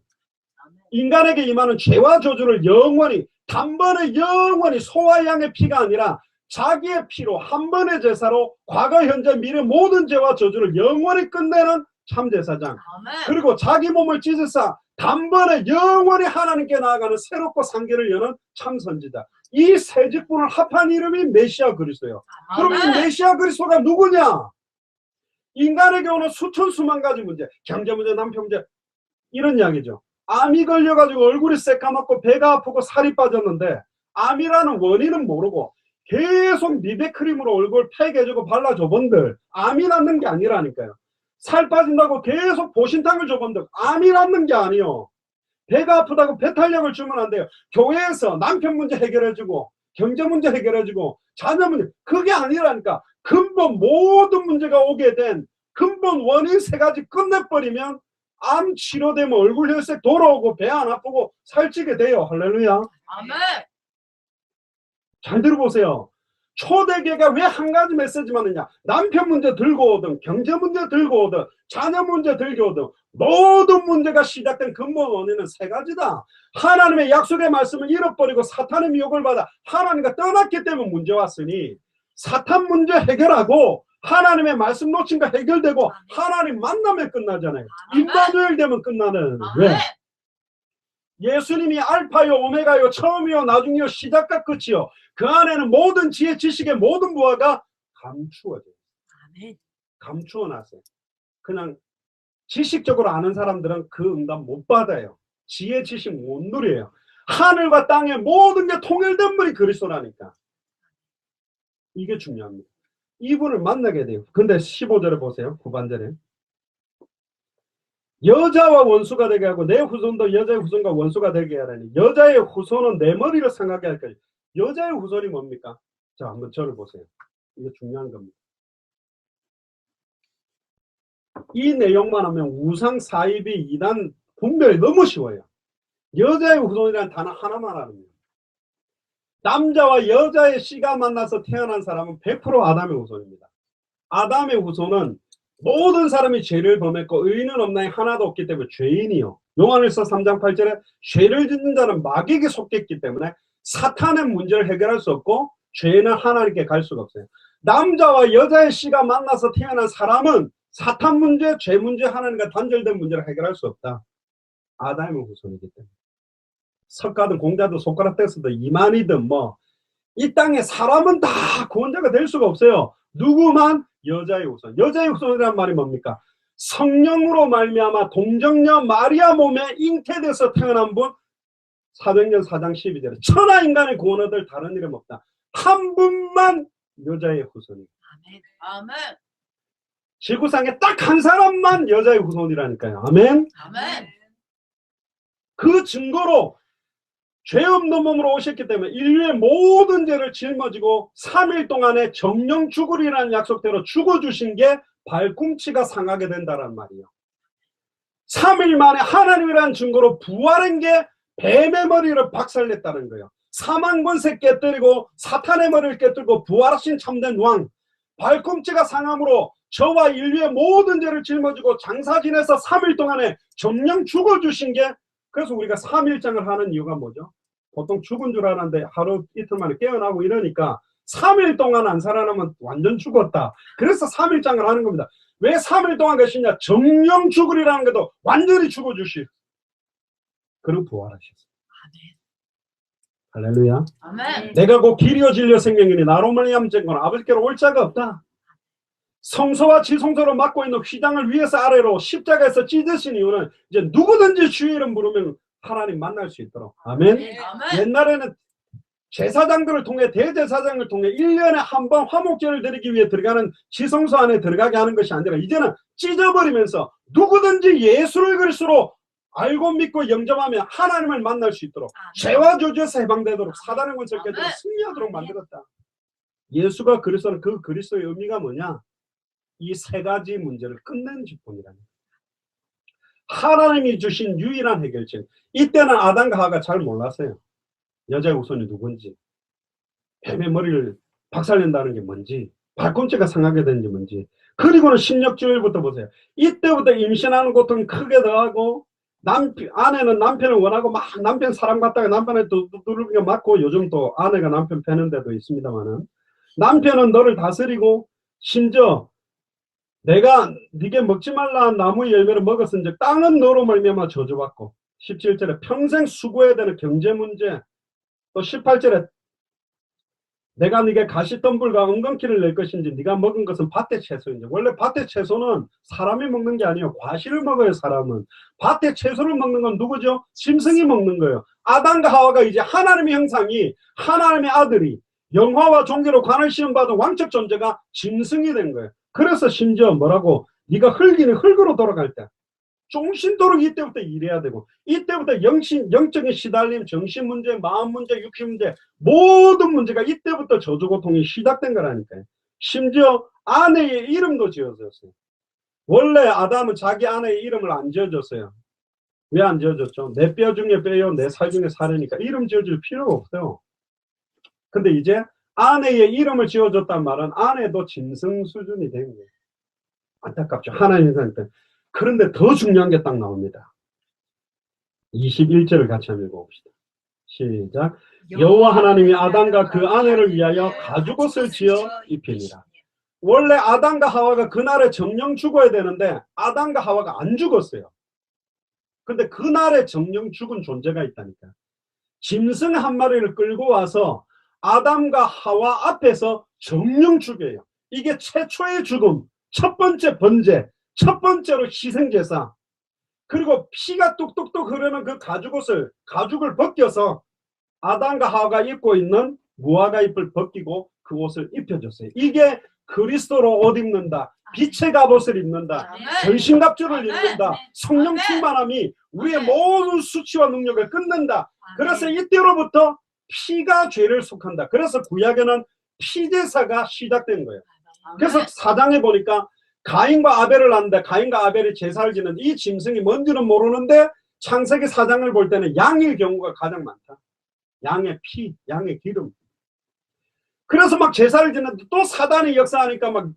인간에게 임하는 죄와 저주를 영원히, 단번에 영원히, 소와 양의 피가 아니라 자기의 피로 한 번의 제사로 과거, 현재, 미래 모든 죄와 저주를 영원히 끝내는 참제사장, 그리고 자기 몸을 찢으사 단번에 영원히 하나님께 나아가는 새롭고 상계를 여는 참선지자, 이 세 직분을 합한 이름이 메시아 그리스도예요. 그럼 이 메시아 그리스도가 누구냐? 인간에게 오는 수천 수만 가지 문제, 경제 문제, 남편 문제, 이런 이야기죠. 암이 걸려가지고 얼굴이 새까맣고 배가 아프고 살이 빠졌는데, 암이라는 원인은 모르고 계속 미백크림으로 얼굴 패게해주고 발라줘 본들 암이 낫는 게 아니라니까요. 살 빠진다고 계속 보신탕을 줘본들 암이 낫는 게 아니요. 배가 아프다고 배탈약을 주면 안 돼요. 교회에서 남편 문제 해결해주고 경제 문제 해결해주고 자녀 문제, 그게 아니라니까. 근본 모든 문제가 오게 된 근본 원인 세 가지 끝내버리면 암 치료되면 얼굴 혈색 돌아오고 배 안 아프고 살찌게 돼요. 할렐루야. 아멘. 잘 들어보세요. 초대교회가 왜 한 가지 메시지만 하느냐? 남편 문제 들고 오든 경제 문제 들고 오든 자녀 문제 들고 오든 모든 문제가 시작된 근본 원인은 세 가지다. 하나님의 약속의 말씀을 잃어버리고 사탄의 미혹을 받아 하나님과 떠났기 때문에 문제 왔으니, 사탄 문제 해결하고 하나님의 말씀 놓친 거 해결되고 하나님 만나면 끝나잖아요. 임마누엘 되면 끝나는. 왜? 예수님이 알파요 오메가요, 처음이요 나중이요, 시작과 끝이요. 그 안에는 모든 지혜 지식의 모든 부하가 감추어져요. 감추어 놨어요. 그냥 지식적으로 아는 사람들은 그 응답 못 받아요. 지혜 지식 못 누려요. 하늘과 땅의 모든 게 통일된 분이 그리스도라니까. 이게 중요합니다. 이분을 만나게 돼요. 근데 15절에 보세요. 후반절에. 여자와 원수가 되게 하고 내 후손도 여자의 후손과 원수가 되게 하라니. 여자의 후손은 내 머리를 상하게 할 거예요. 여자의 후손이 뭡니까? 자, 한번 저를 보세요. 이게 중요한 겁니다. 이 내용만 하면 우상 사입이 이단 분별이 너무 쉬워요. 여자의 후손이라는 단어 하나만 하는 거예요. 남자와 여자의 씨가 만나서 태어난 사람은 100% 아담의 후손입니다. 아담의 후손은 모든 사람이 죄를 범했고 의인은 없나니 하나도 없기 때문에 죄인이요. 요한일서 3장 8절에 죄를 짓는 자는 마귀에게 속했기 때문에 사탄의 문제를 해결할 수 없고 죄는 하나님께 갈 수가 없어요. 남자와 여자의 씨가 만나서 태어난 사람은 사탄 문제, 죄 문제, 하나님과 단절된 문제를 해결할 수 없다. 아담의 후손이기 때문에. 석가든 공자든 소크라테스든 이만희든 뭐 이 땅에 사람은 다 구원자가 될 수가 없어요. 누구만? 여자의 후손. 여자의 후손이란 말이 뭡니까? 성령으로 말미암아 동정녀 마리아 몸에 잉태돼서 태어난 분. 사도행전 4장 12절에 천하 인간의 구원 얻을 다른 이름 없다. 한 분만 여자의 후손이에요. 아멘. 지구상에 딱 한 사람만 여자의 후손이라니까요. 아멘. 아멘. 그 증거로 죄 없는 몸으로 오셨기 때문에 인류의 모든 죄를 짊어지고 3일 동안에 정령 죽으리라는 약속대로 죽어주신 게 발꿈치가 상하게 된다는 말이에요. 3일 만에 하나님이라는 증거로 부활한 게 뱀의 머리를 박살냈다는 거예요. 사망 권세 깨뜨리고 사탄의 머리를 깨뜨리고 부활하신 참된 왕. 발꿈치가 상함으로 저와 인류의 모든 죄를 짊어지고 장사 지내서 3일 동안에 정령 죽어주신 게, 그래서 우리가 3일장을 하는 이유가 뭐죠? 보통 죽은 줄 알았는데 하루 이틀 만에 깨어나고 이러니까 3일 동안 안 살아나면 완전 죽었다. 그래서 3일장을 하는 겁니다. 왜 3일 동안 계시냐? 정령 죽으리라는 것도 완전히 죽어주시. 그리고 부활하셨어요. 할렐루야. 아멘. 내가 곧 길이요 진리요 생명이니 나로 말미암아 쟁거는 아버지께로 올 자가 없다. 성소와 지성소를 맡고 있는 휘장을 위에서 아래로 십자가에서 찢으신 이유는 이제 누구든지 주의 이름 부르면 하나님 만날 수 있도록. 아멘. 아멘. 옛날에는 제사장들을 통해 대제사장을 통해 1년에 한 번 화목제를 드리기 위해 들어가는 지성소 안에 들어가게 하는 것이 아니라 이제는 찢어버리면서 누구든지 예수를 그리스도로 알고 믿고 영접하면 하나님을 만날 수 있도록, 죄와 저주에서 해방되도록, 사단의 권세를 깨뜨려 승리하도록 만들었다. 예수가 그리스도는 그 그리스도의 의미가 뭐냐? 이 세 가지 문제를 끝낸 직분이랍니다. 하나님이 주신 유일한 해결책. 이때는 아담과 하와가 잘 몰랐어요. 여자의 후손이 누군지, 뱀의 머리를 박살낸다는 게 뭔지, 발꿈치가 상하게 되는지 뭔지. 그리고는 16주일부터 보세요. 이때부터 임신하는 고통이 크게 더하고, 아내는 남편을 원하고 막 남편 사람 갖다가 남편을 두들겨 맞고, 요즘 또 아내가 남편 패는 데도 있습니다만은, 남편은 너를 다스리고, 심지어 내가 네게 먹지 말라 한 나무의 열매를 먹었은즉 땅은 너로 말미암아 저주받고, 17절에 평생 수고해야 되는 경제 문제, 또 18절에 내가 네게 가시덤불과 엉겅퀴를 낼 것인지 네가 먹은 것은 밭의 채소인지. 원래 밭의 채소는 사람이 먹는 게 아니에요. 과실을 먹어요. 사람은. 밭의 채소를 먹는 건 누구죠? 짐승이 먹는 거예요. 아담과 하와가 이제 하나님의 형상이, 하나님의 아들이 영화와 종교로 관을 시험받은 왕적 존재가 짐승이 된 거예요. 그래서 심지어 뭐라고? 네가 흙이니 흙으로 돌아갈 때 종신도록 이때부터 일해야 되고, 이때부터 영적인 시달림, 정신 문제, 마음 문제, 육신 문제, 모든 문제가 이때부터 저주고통이 시작된 거라니까요. 심지어 아내의 이름도 지어졌어요. 원래 아담은 자기 아내의 이름을 안 지어줬어요. 왜 안 지어줬죠? 내 뼈 중에 뼈요, 내 살 중에 살이니까 이름 지어줄 필요가 없어요. 근데 이제 아내의 이름을 지어줬단 말은 아내도 짐승 수준이 된 거예요. 안타깝죠. 하나님 생각. 그런데 더 중요한 게 딱 나옵니다. 21절을 같이 한번 읽어봅시다. 시작. 여호와 하나님이 아담과 그 아내를 위하여 가죽옷을 지어 입히니라. 원래 아담과 하와가 그날에 정령 죽어야 되는데 아담과 하와가 안 죽었어요. 근데 그날에 정령 죽은 존재가 있다니까. 짐승 한 마리를 끌고 와서 아담과 하와 앞에서 정령 죽여요. 이게 최초의 죽음, 첫 번째 번제, 첫 번째로 희생제사. 그리고 피가 뚝뚝뚝 흐르는 그 가죽을 벗겨서 아담과 하와가 입고 있는 무화과 잎을 벗기고 그 옷을 입혀줬어요. 이게 그리스도로 옷 입는다, 빛의 갑옷을 입는다, 전신갑주를 입는다, 성령 충만함이 우리의 모든 수치와 능력을 끊는다. 그래서 이때로부터 피가 죄를 속한다. 그래서 구약에는 피제사가 시작된 거예요. 그래서 4장에 보니까 가인과 아벨을 낳는데 가인과 아벨이 제사를 지는데 이 짐승이 뭔지는 모르는데 창세기 4장을 볼 때는 양일 경우가 가장 많다. 양의 피, 양의 기름. 그래서 막 제사를 지는데 또 사단이 역사하니까 막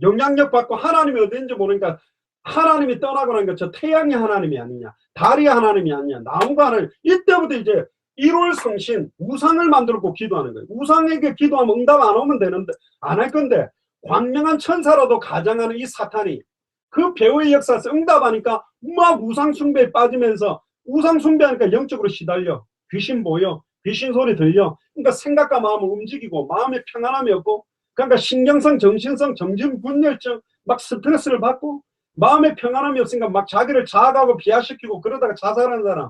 영향력 받고 하나님이 어딘지 모르니까 하나님이 떠나고 나니까 저 태양이 하나님이 아니냐, 달이 하나님이 아니냐, 나무가 하나님. 이때부터 이제 1월 성신 우상을 만들고 기도하는 거예요. 우상에게 기도하면 응답 안 오면 되는데 안 할 건데 광명한 천사라도 가장하는 이 사탄이 그 배후의 역사에서 응답하니까 막 우상 숭배에 빠지면서 우상 숭배하니까 영적으로 시달려. 귀신 보여, 귀신 소리 들려. 그러니까 생각과 마음을 움직이고 마음에 평안함이 없고, 그러니까 신경성, 정신성, 정신분열증, 막 스트레스를 받고 마음에 평안함이 없으니까 막 자기를 자학하고 비하시키고 그러다가 자살하는 사람,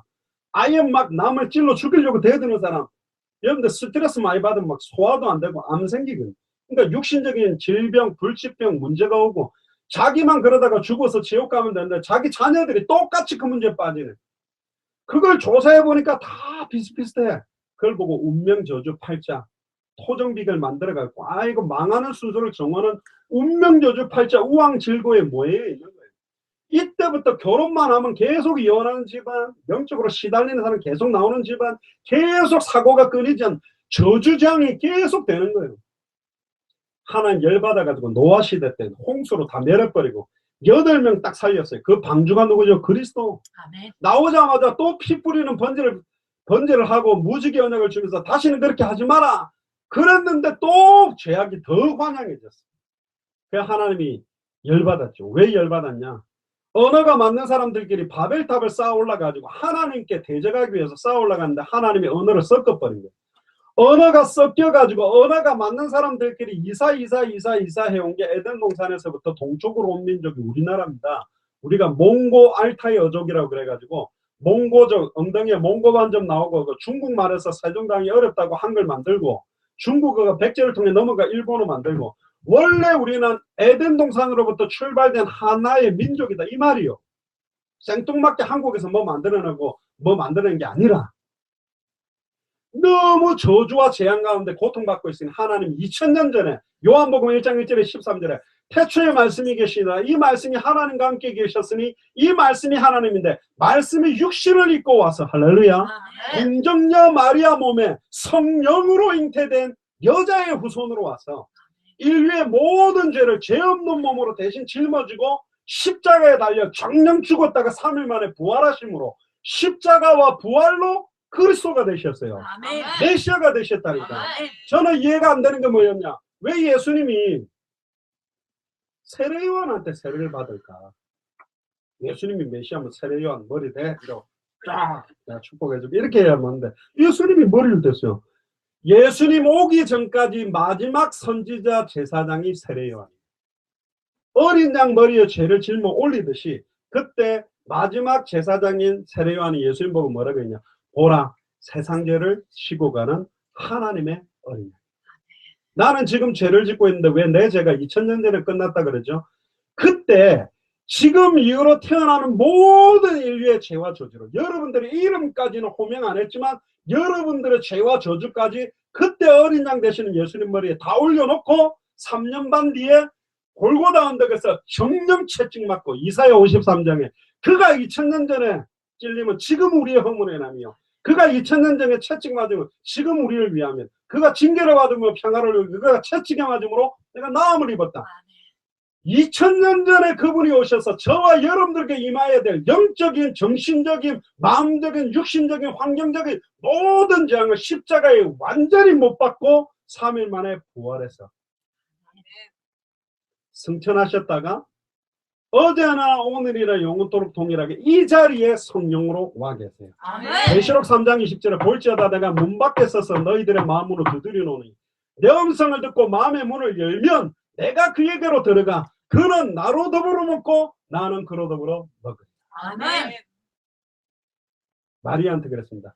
아예 막 남을 찔러 죽이려고 대드는 사람. 여러분들 스트레스 많이 받으면 막 소화도 안 되고 암 생기거든요. 그러니까 육신적인 질병, 불치병 문제가 오고, 자기만 그러다가 죽어서 지옥 가면 되는데 자기 자녀들이 똑같이 그 문제에 빠지네. 그걸 조사해 보니까 다 비슷비슷해. 그걸 보고 운명저주 팔자, 토정비결 만들어갖고 이거 망하는 순서를 정하는 운명저주 팔자 우왕질고의 모해에 있는 거예요. 이때부터 결혼만 하면 계속 이혼하는 집안, 영적으로 시달리는 사람 계속 나오는 집안, 계속 사고가 끊이지 않는 저주장이 계속 되는 거예요. 하나님 열받아가지고 노아 시대 때 홍수로 다 내려버리고 8명 딱 살렸어요. 그 방주가 누구죠? 그리스도. 아멘. 나오자마자 또 피 뿌리는 번제를 하고 무지개 언약을 주면서 다시는 그렇게 하지 마라 그랬는데 또 죄악이 더 환영해졌어요. 그래서 하나님이 열받았죠. 왜 열받았냐? 언어가 맞는 사람들끼리 바벨탑을 쌓아 올라가지고 하나님께 대적하기 위해서 쌓아 올라갔는데 하나님이 언어를 섞어버린 거예요. 언어가 섞여가지고 언어가 맞는 사람들끼리 이사 해온 게 에덴 동산에서부터 동쪽으로 온 민족이 우리나라입니다. 우리가 몽고 알타이 어족이라고 그래가지고 몽고족, 엉덩이에 몽고 반점 나오고 그 중국말에서 세종당이 어렵다고 한글 만들고 중국어가 백제를 통해 넘어가 일본어 만들고, 원래 우리는 에덴 동산으로부터 출발된 하나의 민족이다 이 말이요. 생뚱맞게 한국에서 뭐 만들어내고 뭐 만들어낸 게 아니라 너무 저주와 재앙 가운데 고통받고 있으니 하나님 2000년 전에 요한복음 1장 1절에 13절에 태초에 말씀이 계시다. 이 말씀이 하나님과 함께 계셨으니 이 말씀이 하나님인데 말씀이 육신을 입고 와서 할렐루야 공정녀 마리아 몸에 성령으로 잉태된 여자의 후손으로 와서 인류의 모든 죄를 죄 없는 몸으로 대신 짊어지고 십자가에 달려 정령 죽었다가 3일 만에 부활하심으로 십자가와 부활로 그리스도가 되셨어요. 아멘. 메시아가 되셨다니까. 아멘. 저는 이해가 안 되는 게 뭐였냐? 왜 예수님이 세례요한한테 세례를 받을까? 예수님이 메시아면 세례요한 머리 대 쫙 내가 축복해주고 이렇게 해야 하는데 예수님이 머리를 댔어요. 예수님 오기 전까지 마지막 선지자 제사장이 세례요한이에요. 어린 양 머리에 죄를 짊어 올리듯이 그때 마지막 제사장인 세례요한이 예수님 보고 뭐라고 했냐? 보라, 세상 죄를 지고 가는 하나님의 어린 양. 나는 지금 죄를 짓고 있는데 왜 내 죄가 2000년 전에 끝났다 그러죠? 그때 지금 이후로 태어나는 모든 인류의 죄와 저주로 여러분들의 이름까지는 호명 안 했지만 여러분들의 죄와 저주까지 그때 어린 양 되시는 예수님 머리에 다 올려놓고 3년 반 뒤에 골고다 언덕에서 정령 채찍 맞고 이사야 53장에 그가 2000년 전에 찔리면 지금 우리의 허물의 남이요 그가 2000년 전에 채찍 맞으면 지금 우리를 위하면 그가 징계를 받으며 평화를 누리고 그가 채찍에 맞음으로 내가 나음을 입었다. 2000년 전에 그분이 오셔서 저와 여러분들에게 임해야 될 영적인, 정신적인, 마음적인, 육신적인, 환경적인 모든 재앙을 십자가에 완전히 못 받고 3일 만에 부활해서 승천하셨다가 어제나 오늘이나 영원토록 동일하게 이 자리에 성령으로 와 계세요. 계시록 3장 20절에 볼지어다 내가 문 밖에 서서 너희들의 마음으로 두드려 놓으니 내 음성을 듣고 마음의 문을 열면 내가 그에게로 들어가 그는 나로 더불어 먹고 나는 그로 더불어 먹으리라. 아멘. 마리아한테 그랬습니다.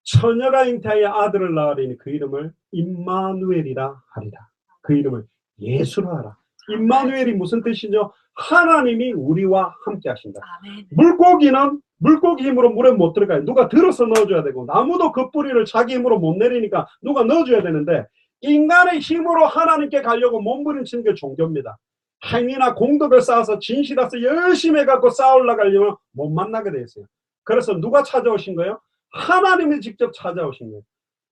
처녀가 잉태하여 아들을 낳으리니 그 이름을 임마누엘이라 하리라. 그 이름을 예수로 하라. 임마누엘이 무슨 뜻이죠? 하나님이 우리와 함께 하신다. 물고기는 물고기 힘으로 물에 못 들어가요. 누가 들어서 넣어줘야 되고, 나무도 그 뿌리를 자기 힘으로 못 내리니까 누가 넣어줘야 되는데, 인간의 힘으로 하나님께 가려고 몸부림치는 게 종교입니다. 행위나 공덕을 쌓아서 진실해서 열심히 해갖고 쌓아 올라가려면 못 만나게 돼 있어요. 그래서 누가 찾아오신 거예요? 하나님이 직접 찾아오신 거예요.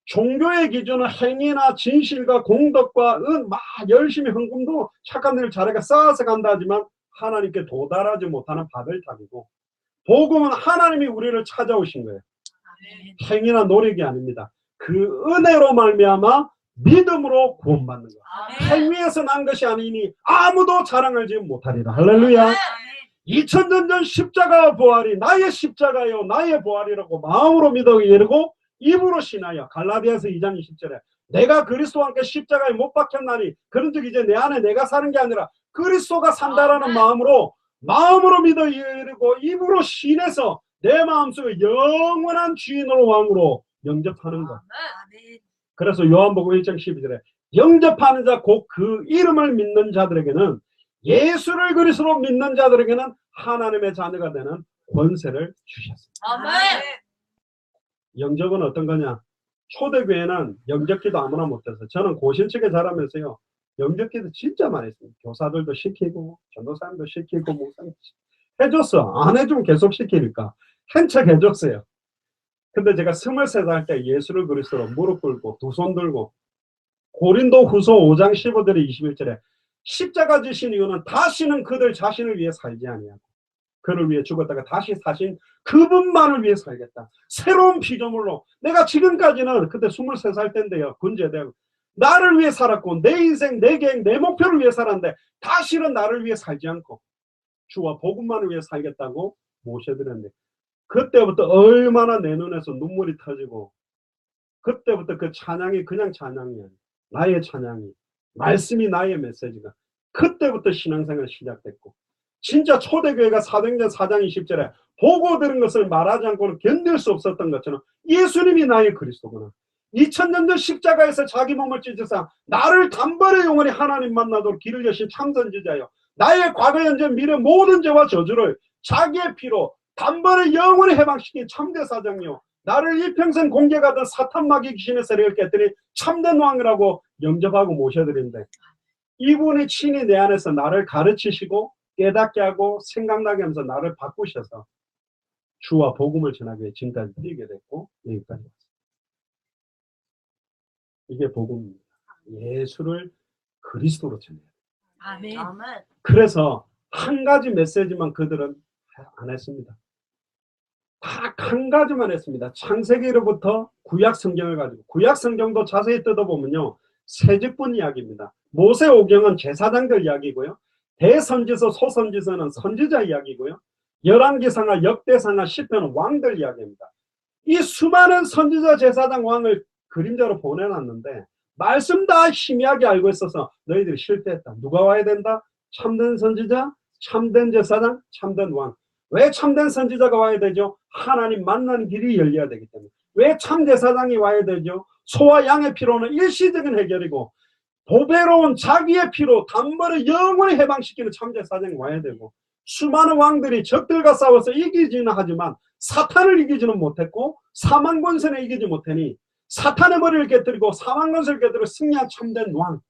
종교의 기준은 행위나 진실과 공덕과 막 열심히 헌금도 착한 일을 잘해가 쌓아서 간다 하지만 하나님께 도달하지 못하는 바벨탑이고, 복음은 하나님이 우리를 찾아오신 거예요. 행위나 노력이 아닙니다. 그 은혜로 말미암아 믿음으로 구원받는 거예요. 행위에서 난 것이 아니니 아무도 자랑하지 못하리라. 할렐루야. 2000년 전 십자가 부활이 나의 십자가요 나의 부활이라고 마음으로 믿어 이르고 입으로 신하여, 갈라디아서 2장 20절에 내가 그리스도와 함께 십자가에 못 박혔나니 그런즉 이제 내 안에 내가 사는 게 아니라 그리스도가 산다라는 마음으로 믿어 이르고 입으로 신해서 내 마음속에 영원한 주인으로 왕으로 영접하는 것. 그래서 요한복음 1장 12절에 영접하는 자 곧 그 이름을 믿는 자들에게는, 예수를 그리스도로 믿는 자들에게는 하나님의 자녀가 되는 권세를 주셨습니다. 영접은 어떤 거냐? 초대교회는 영접기도 아무나 못해서, 저는 고신측에 자라면서요 영접기도 진짜 많이 했습니다. 교사들도 시키고 전도사님도 시키고 목사님 해줬어. 안 해주면 계속 시키니까 한척 해줬어요. 근데 제가 23살 때 예수를 그리스도로 무릎 꿇고 두 손 들고, 고린도 후서 5장 15절에 21절에 십자가 지신 이유는 다시는 그들 자신을 위해 살지 아니하고 그를 위해 죽었다가 다시 사신 그분만을 위해 살겠다. 새로운 피조물로. 내가 지금까지는, 그때 23살 때인데요, 군제대학, 나를 위해 살았고 내 인생 내 계획 내 목표를 위해 살았는데 다시는 나를 위해 살지 않고 주와 복음만을 위해 살겠다고 모셔드렸는데, 그때부터 얼마나 내 눈에서 눈물이 터지고, 그때부터 그 찬양이 그냥 찬양이 아니야. 나의 찬양이, 말씀이 나의 메시지가, 그때부터 신앙생활이 시작됐고, 진짜 초대교회가 사도행전 4장 20절에 보고 들은 것을 말하지 않고는 견딜 수 없었던 것처럼 예수님이 나의 그리스도구나. 2000년 전 십자가에서 자기 몸을 찢으사 나를 단번에 영원히 하나님 만나도록 길을 여신 참선지자요, 나의 과거 현재 미래 모든 죄와 저주를 자기의 피로 단번에 영원히 해방시킨 참대 사장이요, 나를 일평생 공격하던 사탄 마귀 귀신의 세력을 깨뜨린 참된 왕이라고 영접하고 모셔드리는데, 이분이 친히 내 안에서 나를 가르치시고 깨닫게 하고 생각나게 하면서 나를 바꾸셔서 주와 복음을 전하기 위해 지금까지 뛰게 됐고 여기까지 왔습니다. 이게 복음입니다. 예수를 그리스도로 전해야 돼요. 아멘. 그래서 한 가지 메시지만 그들은 안 했습니다. 딱 한 가지만 했습니다. 창세기로부터 구약 성경을 가지고, 구약 성경도 자세히 뜯어보면요 세직분 이야기입니다. 모세오경은 제사장들 이야기고요, 대선지서 소선지서는 선지자 이야기고요, 열왕기상하 역대상하 시편은 왕들 이야기입니다. 이 수많은 선지자 제사장 왕을 그림자로 보내놨는데 말씀 다 희미하게 알고 있어서 너희들이 실패했다. 누가 와야 된다? 참된 선지자, 참된 제사장, 참된 왕. 왜 참된 선지자가 와야 되죠? 하나님 만나는 길이 열려야 되기 때문에. 왜 참제사장이 와야 되죠? 소와 양의 피로는 일시적인 해결이고 보배로운 자기의 피로 단번에 영원히 해방시키는 참제사장이 와야 되고, 수많은 왕들이 적들과 싸워서 이기지는 하지만 사탄을 이기지는 못했고 사망 권세는 이기지 못하니 사탄의 머리를 깨뜨리고 사망 권세를 깨뜨리고 승리한 참된 왕,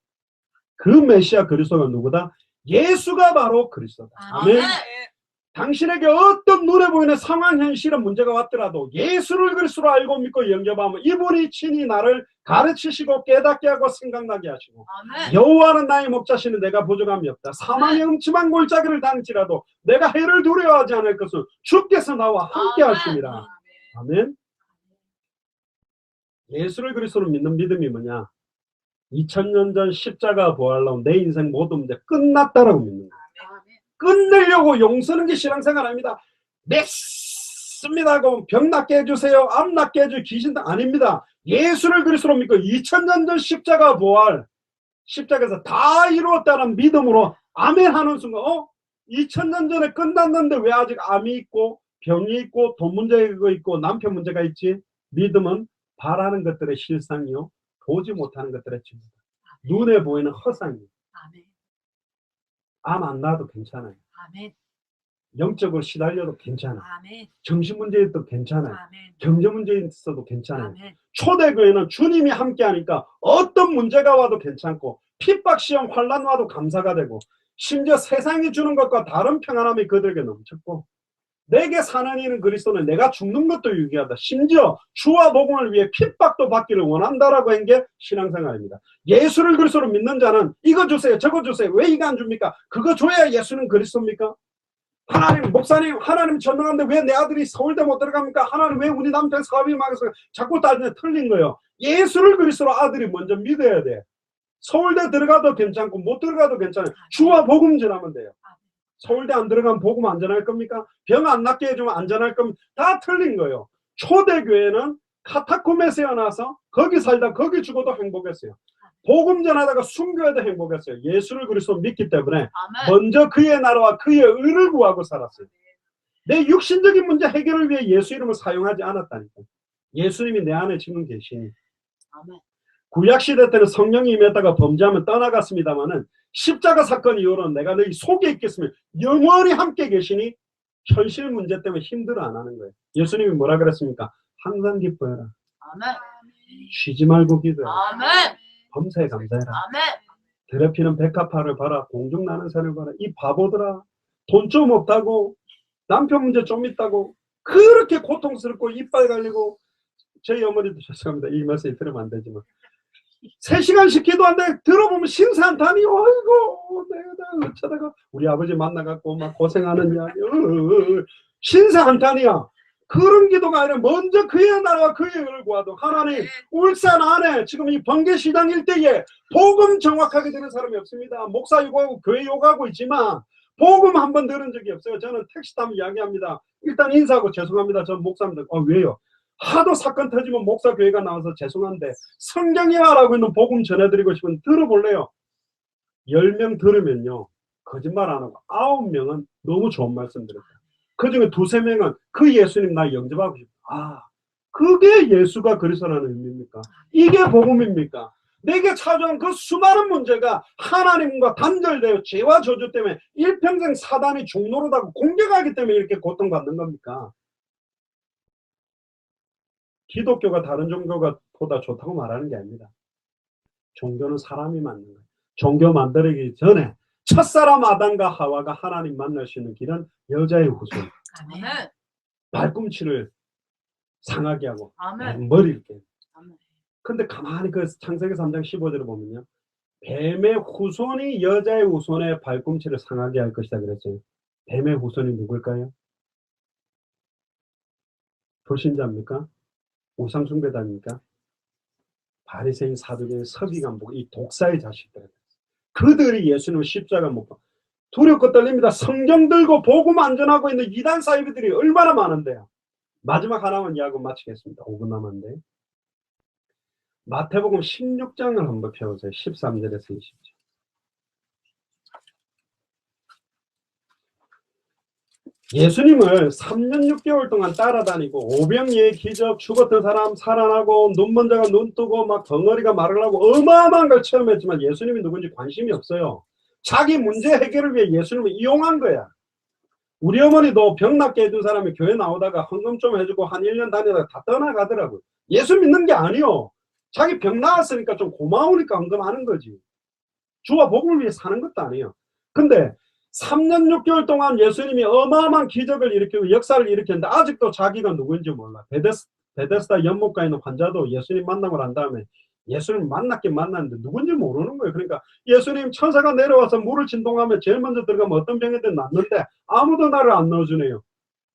그 메시아 그리스도가 누구다? 예수가 바로 그리스도다. 아멘. 당신에게 어떤 눈에 보이는 상황, 현실의 문제가 왔더라도 예수를 그리스도로 알고 믿고 영접하면 이분이 친히 나를 가르치시고 깨닫게 하고 생각나게 하시고, 여호와는 나의 목자시니 내가 부족함이 없다. 사망의 음침한 골짜기를 당할지라도 내가 해를 두려워하지 않을 것은 주께서 나와 함께 하십니다. 아멘. 예수를 그리스도로 믿는 믿음이 뭐냐? 2000년 전 십자가 부활로 내 인생 모든 문제 끝났다라고 믿는 거예요. 끝내려고 용서는 게 신앙생활 아닙니다. 맺습니다 하고 병 낫게 해주세요, 암 낫게 해주세요, 귀신 아닙니다. 예수를 그리스도로 믿고 2000년 전 십자가 부활, 십자가에서 다 이루었다는 믿음으로 아멘 하는 순간 2000년 전에 끝났는데 왜 아직 암이 있고 병이 있고 돈 문제가 있고 남편 문제가 있지. 믿음은 바라는 것들의 실상이요 보지 못하는 것들의 증거다. 눈에 보이는 허상이요. 암 안 나도 괜찮아요. 영적으로 시달려도 괜찮아요. 정신 문제 있어도 괜찮아요. 경제 문제 있어도 괜찮아요. 초대교회는 주님이 함께하니까 어떤 문제가 와도 괜찮고 핍박 시험 환난 와도 감사가 되고 심지어 세상이 주는 것과 다른 평안함이 그들에게 넘쳤고 내게 사는 이는 그리스도는 내가 죽는 것도 유익하다. 심지어 주와 복음을 위해 핍박도 받기를 원한다라고 한 게 신앙생활입니다. 예수를 그리스도로 믿는 자는 이거 주세요 저거 주세요. 왜 이거 안 줍니까? 그거 줘야 예수는 그리스도입니까? 하나님 목사님 하나님 전능한데 왜 내 아들이 서울대 못 들어갑니까? 하나님 왜 우리 남편 사업이 망해서 자꾸 따지면 틀린 거예요. 예수를 그리스도로 아들이 먼저 믿어야 돼. 서울대 들어가도 괜찮고 못 들어가도 괜찮아요. 주와 복음 전하면 돼요. 서울대 안 들어가면 복음 안전할 겁니까? 병 안 낫게 해주면 안전할 겁니까? 다 틀린 거예요. 초대교회는 카타콤에 세어나서 거기 살다 거기 죽어도 행복했어요. 복음 전하다가 순교해도 행복했어요. 예수를 그리스도 믿기 때문에 먼저 그의 나라와 그의 의를 구하고 살았어요. 내 육신적인 문제 해결을 위해 예수 이름을 사용하지 않았다니까. 예수님이 내 안에 지금 계시니. 구약시대 때는 성령이 임했다가 범죄하면 떠나갔습니다마는 십자가 사건 이후로는 내가 너희 속에 있겠으면 영원히 함께 계시니 현실 문제 때문에 힘들어 안 하는 거예요. 예수님이 뭐라 그랬습니까? 항상 기뻐해라. 쉬지 말고 기도해라. 범사에 감사해라. 더럽히는 백합화를 봐라. 공중 나는 새를 봐라. 이 바보들아. 돈 좀 없다고 남편 문제 좀 있다고 그렇게 고통스럽고 이빨 갈리고 저희 어머니도 죄송합니다. 이 말씀 들으면 안 되지만 3시간씩 기도한데 들어보면 신사한탄이 아이고 내가 어쩌다가 우리 아버지 만나갖고 막 고생하는 이야기 신사한탄이야. 그런 기도가 아니라 먼저 그의 나라와 그의 의를 구하도 하나님 울산 안에 지금 이 번개시장 일대에 복음 정확하게 들은 사람이 없습니다. 목사 욕하고 교회 욕하고 있지만 복음 한 번 들은 적이 없어요. 저는 택시 타면 이야기합니다. 일단 인사하고 죄송합니다. 전 목사입니다. 왜요? 하도 사건 터지면 목사 교회가 나와서 죄송한데 성경이라고 있는 복음 전해드리고 싶으면 들어볼래요. 10명 들으면요 거짓말 안 하고 9명은 너무 좋은 말씀 들었다. 그 중에 2-3명은 그 예수님 나 영접하고 싶다. 그게 예수가 그리스도라는 의미입니까? 이게 복음입니까? 내게 찾아온 그 수많은 문제가 하나님과 단절되어 죄와 저주 때문에 일평생 사단이 종노릇하고 공격하기 때문에 이렇게 고통받는 겁니까? 기독교가 다른 종교가 보다 좋다고 말하는 게 아닙니다. 종교는 사람이 만든 거예요. 종교 만들기 전에 첫사람 아담과 하와가 하나님 만날 수 있는 길은 여자의 후손. 발꿈치를 상하게 하고 머리를 깨. 근데 가만히 그 창세기 3장 15절을 보면요. 뱀의 후손이 여자의 후손의 발꿈치를 상하게 할 것이다 그랬어요. 뱀의 후손이 누굴까요? 불신자입니까? 우상숭배자입니까? 바리새인 사두개인 서기관복 이 독사의 자식들. 그들이 예수님을 십자가 못 봐. 두렵고 떨립니다. 성경 들고 복음 안전하고 있는 이단 사이비들이 얼마나 많은데요. 마지막 하나만 이야기하고 마치겠습니다. 5분 남았는데. 마태복음 16장을 한번 펴보세요. 13절에서 20절. 예수님을 3년 6개월 동안 따라다니고 오병이의 기적, 죽었던 사람 살아나고 눈먼 자가 눈 뜨고 막 덩어리가 말을 하고 어마어마한 걸 체험했지만 예수님이 누군지 관심이 없어요. 자기 문제 해결을 위해 예수님을 이용한 거야. 우리 어머니도 병 낫게 해준 사람이 교회 나오다가 헌금 좀 해주고 한 1년 다니다가 다 떠나가더라고요. 예수 믿는 게 아니요. 자기 병 나았으니까 좀 고마우니까 헌금하는 거지. 주와 복음을 위해 사는 것도 아니에요. 근데 3년 6개월 동안 예수님이 어마어마한 기적을 일으키고 역사를 일으켰는데 아직도 자기가 누구인지 몰라. 베데스다 연못가에 있는 환자도 예수님 만나고 난 다음에 예수님 만났긴 만났는데 누군지 모르는 거예요. 그러니까 예수님 천사가 내려와서 물을 진동하면 제일 먼저 들어가면 어떤 병이든 낫는데 아무도 나를 안 넣어주네요.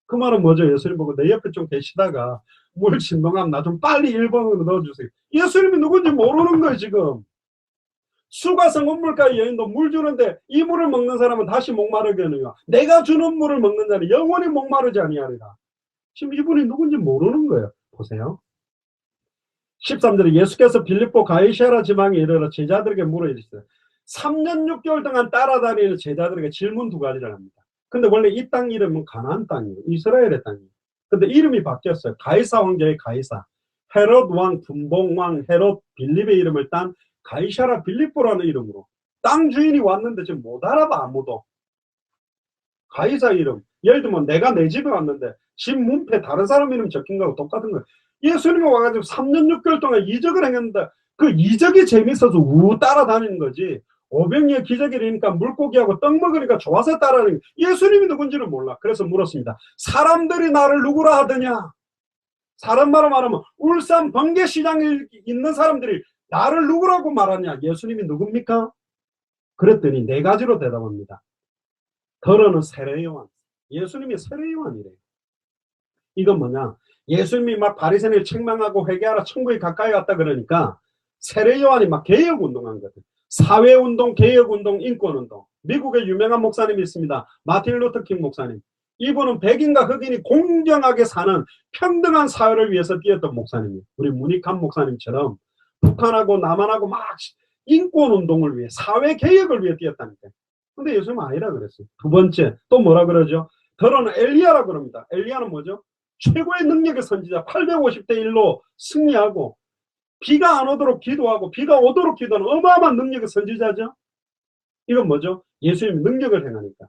그 말은 뭐죠? 예수님 보고 내 옆에 좀 계시다가 물 진동하면 나 좀 빨리 1번으로 넣어주세요. 예수님이 누군지 모르는 거예요 지금. 수가성 운물가의 여인도 물 주는데 이 물을 먹는 사람은 다시 목마르겠느냐. 내가 주는 물을 먹는 자는 영원히 목마르지 아니하리라. 지금 이분이 누군지 모르는 거예요. 보세요. 13절에 예수께서 빌립보 가이사랴 지방에 이르러 제자들에게 물어 이르시되 3년 6개월 동안 따라다니는 제자들에게 질문 2가지를 합니다. 근데 원래 이 땅 이름은 가나안 땅이에요. 이스라엘의 땅이에요. 근데 이름이 바뀌었어요. 가이사 왕조의 가이사. 헤롯 왕, 분봉 왕, 헤롯 빌립의 이름을 딴 가이사라 빌립보라는 이름으로. 땅 주인이 왔는데 지금 못 알아봐, 아무도. 가이사 이름. 예를 들면 내가 내 집에 왔는데 집 문패 다른 사람 이름 적힌 거하고 똑같은 거예요. 예수님이 와가지고 3년 6개월 동안 이적을 행했는데 그 이적이 재밌어서 우 따라다니는 거지. 오병이의 기적이니까 물고기하고 떡 먹으니까 좋아서 따라다니는 거예요. 예수님이 누군지는 몰라. 그래서 물었습니다. 사람들이 나를 누구라 하더냐? 사람 말로 말하면 울산 번개시장에 있는 사람들이 나를 누구라고 말하냐? 예수님이 누굽니까? 그랬더니 네 가지로 대답합니다. 더러는 세례요한. 예수님이 세례요한이래요. 이건 뭐냐? 예수님이 막 바리새인을 책망하고 회개하라 천국에 가까이 갔다 그러니까 세례요한이 막 개혁운동한 거거든. 사회운동, 개혁운동, 인권운동. 미국에 유명한 목사님이 있습니다. 마틴 루터킹 목사님. 이분은 백인과 흑인이 공정하게 사는 평등한 사회를 위해서 뛰었던 목사님이에요. 우리 문익환 목사님처럼 북한하고 남한하고 막 인권운동을 위해 사회개혁을 위해 뛰었다니까요. 근데 예수님은 아니라 그랬어요. 두 번째 또 뭐라 그러죠? 더러는 엘리야라 그럽니다. 엘리야는 뭐죠? 최고의 능력의 선지자. 850대 1로 승리하고 비가 안 오도록 기도하고 비가 오도록 기도하는 어마어마한 능력의 선지자죠. 이건 뭐죠? 예수님이 능력을 행하니까,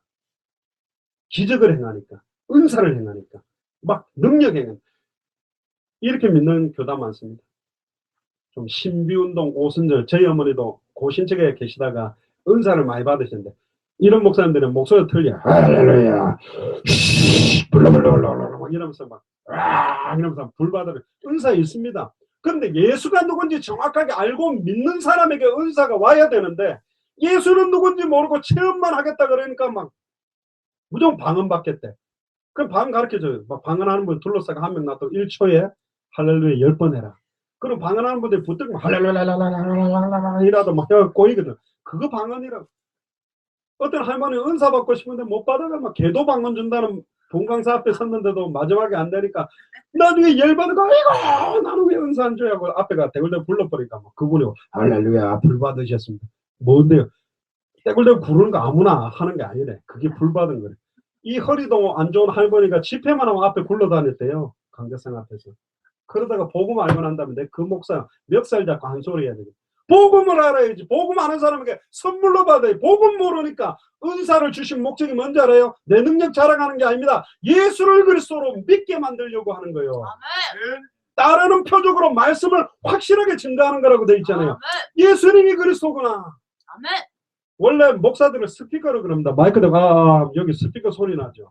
기적을 행하니까, 은사를 행하니까, 막 능력 행하니까. 이렇게 믿는 교단 많습니다. 좀 신비운동 오순절, 저희 어머니도 고신척에 계시다가 은사를 많이 받으셨는데 이런 목사님들은 목소리가 틀려. 할렐루야. 블라블라블라블라 이러면서 막 이러면서 불받으면 은사 있습니다. 그런데 예수가 누군지 정확하게 알고 믿는 사람에게 은사가 와야 되는데 예수는 누군지 모르고 체험만 하겠다 그러니까 막 무조건 방언 받겠대. 그럼 방언 가르쳐줘요. 막 방언하는 분 둘러싸고 한 명 놔두고 1초에 할렐루야 10번 해라. 그럼 방언하는 분들이 붙들고 할렐루야 이라도 막 꼬이거든. 그거 방언이라고. 어떤 할머니 은사 받고 싶은데 못 받아가 막 개도 방언 준다는 동강사 앞에 섰는데도 마지막에 안 되니까 나중에 열받고 아이고 나는 왜 은사 안 줘야 하고 앞에가 대굴대굴 불러버리니까 막 그분이 할렐루야 불 받으셨습니다. 뭔데요? 대굴대굴 구르는 거 아무나 하는 게 아니래. 그게 불 받은 거래. 이 허리도 안 좋은 할머니가 집회만 하면 앞에 굴러다녔대요. 강대상 앞에서. 그러다가 복음 알고 난 다음에 그 목사 멱살 잡고 한 소리 해야 되겠다. 복음을 알아야지. 복음 아는 사람에게 선물로 받아야. 복음 모르니까 은사를 주신 목적이 뭔지 알아요? 내 능력 자랑하는 게 아닙니다. 예수를 그리스도로 믿게 만들려고 하는 거예요. 아멘. 따르는 표적으로 말씀을 확실하게 증가하는 거라고 돼 있잖아요. 아멘. 예수님이 그리스도구나. 아멘. 원래 목사들은 스피커로 그럽니다. 마이크 대가 여기 스피커 소리 나죠.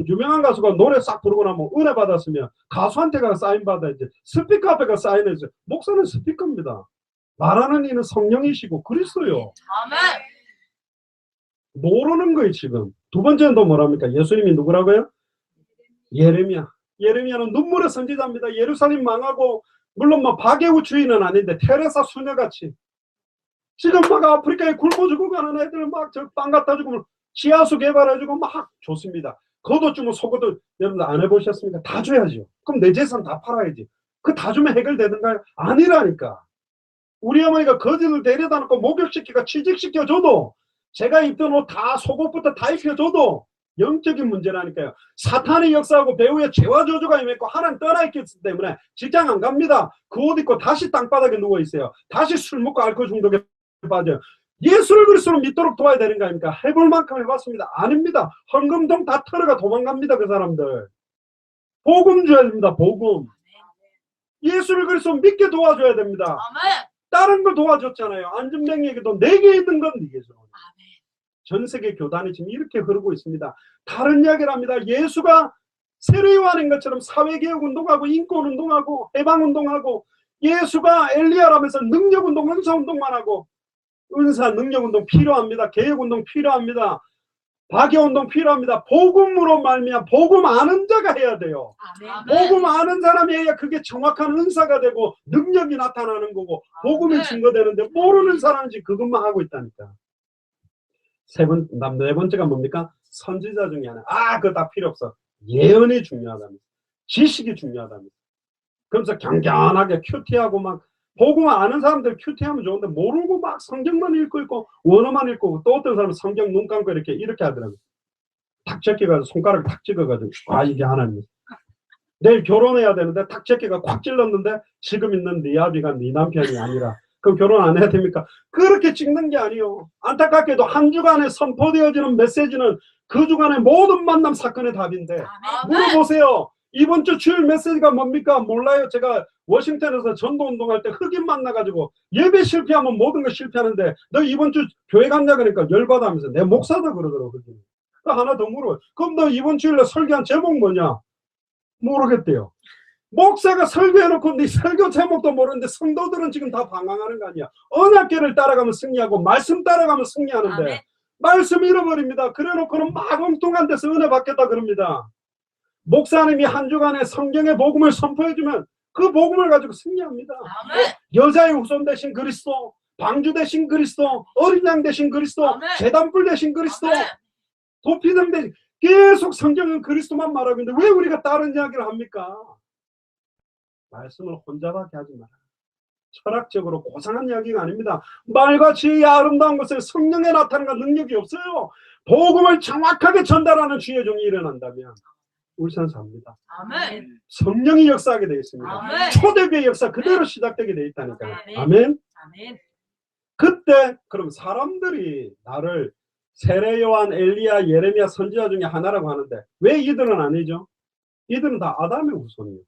유명한 가수가 노래 싹 부르고 나면 은혜 받았으면 가수한테 가 사인 받아야지. 스피커 앞에 가 사인해서 목사는 스피커입니다. 말하는 이는 성령이시고 그리스도요. 아멘. 모르는 거예요 지금. 두 번째는 또 뭐랍니까? 예수님이 누구라고요? 예레미야. 예레미야는 눈물의 선지자입니다. 예루살렘 망하고 물론 뭐 박예우 주인은 아닌데 테레사 수녀같이 지금 막 아프리카에 굶어 죽어가는 애들 막 저 빵 갖다 주고 지하수 개발해주고 막 좋습니다. 겉옷 주면 속옷도 여러분들 안 해보셨습니까? 다 줘야죠. 그럼 내 재산 다 팔아야지. 그 다 주면 해결되는가요? 아니라니까. 우리 어머니가 거지를 데려다 놓고 목욕시키고 취직시켜줘도 제가 입던 옷 다 속옷부터 다 입혀줘도 영적인 문제라니까요. 사탄의 역사하고 배후에 죄와 저주가 임했고 하나님 떠나있기 때문에 직장 안 갑니다. 그 옷 입고 다시 땅바닥에 누워있어요. 다시 술 먹고 알코올 중독에 빠져요. 예수를 그리스도로 믿도록 도와야 되는 거 아닙니까? 해볼 만큼 해봤습니다. 아닙니다. 헌금동 다 털어가 도망갑니다. 그 사람들. 복음 줘야 됩니다. 복음. 예수를 그리스도 믿게 도와줘야 됩니다. 다른 걸 도와줬잖아요. 안전뱅이에게도 내게 있는 건 네게 줘. 전 세계 교단이 지금 이렇게 흐르고 있습니다. 다른 이야기를 합니다. 예수가 세례요한인 것처럼 사회개혁운동하고 인권운동하고 해방운동하고 예수가 엘리야라면서 능력운동, 은사운동만 하고 은사, 능력운동 필요합니다. 개혁운동 필요합니다. 박애운동 필요합니다. 복음으로 말미암아 복음 아는 자가 해야 돼요. 아멘. 복음 아는 사람이 해야 그게 정확한 은사가 되고 능력이 나타나는 거고 복음이 증거되는데 모르는 사람이 그것만 하고 있다니까. 네 번째가 뭡니까? 선지자 중에 하나. 그거 다 필요 없어. 예언이 중요하답니다. 지식이 중요하답니다. 그러면서 경건하게 큐티하고 막 복음 아는 사람들 큐티하면 좋은데 모르고 막 성경만 읽고 있고 원어만 읽고 또 어떤 사람은 성경 눈 감고 이렇게 하더라고요. 탁 제끼가 손가락 탁 찍어가지고 이게 하나님. 내일 결혼해야 되는데 탁 제끼가 콱 찔렀는데 지금 있는 네 아비가 네 남편이 아니라 그럼 결혼 안 해야 됩니까? 그렇게 찍는 게 아니요. 안타깝게도 한 주간에 선포되어지는 메시지는 그 주간의 모든 만남 사건의 답인데 물어보세요. 이번 주 주일 메시지가 뭡니까? 몰라요. 제가 워싱턴에서 전도운동할 때 흑인 만나가지고 예배 실패하면 모든 거 실패하는데 너 이번 주 교회 갔냐 그러니까 열받아하면서 내 목사다 그러더라고. 흑인. 하나 더 물어요. 그럼 너 이번 주일에 설교한 제목 뭐냐? 모르겠대요. 목사가 설교해놓고 네 설교 제목도 모르는데 성도들은 지금 다 방황하는 거 아니야. 언약궤를 따라가면 승리하고 말씀 따라가면 승리하는데 아멘. 말씀 잃어버립니다. 그래놓고는 막 엉뚱한 데서 은혜 받겠다 그럽니다. 목사님이 한 주간에 성경의 복음을 선포해주면 그 복음을 가지고 승리합니다. 여자의 후손 대신 그리스도, 방주 대신 그리스도, 어린 양 대신 그리스도, 제단불 대신 그리스도, 도피등 대신 계속 성경은 그리스도만 말하고 있는데 왜 우리가 다른 이야기를 합니까? 말씀을 혼자밖에 하지 마라. 철학적으로 고상한 이야기가 아닙니다. 말과 지혜의 아름다운 것을 성령에 나타내는 능력이 없어요. 복음을 정확하게 전달하는 주의 종이 일어난다면 울산 삽니다. 아멘. 성령이 역사하게 되어 있습니다. 아멘. 초대교회 역사 그대로 시작되게 되어 있다니까요. 아멘. 아멘. 그때 그럼 사람들이 나를 세례 요한, 엘리야, 예레미야 선지자 중에 하나라고 하는데 왜 이들은 아니죠? 이들은 다 아담의 후손이에요.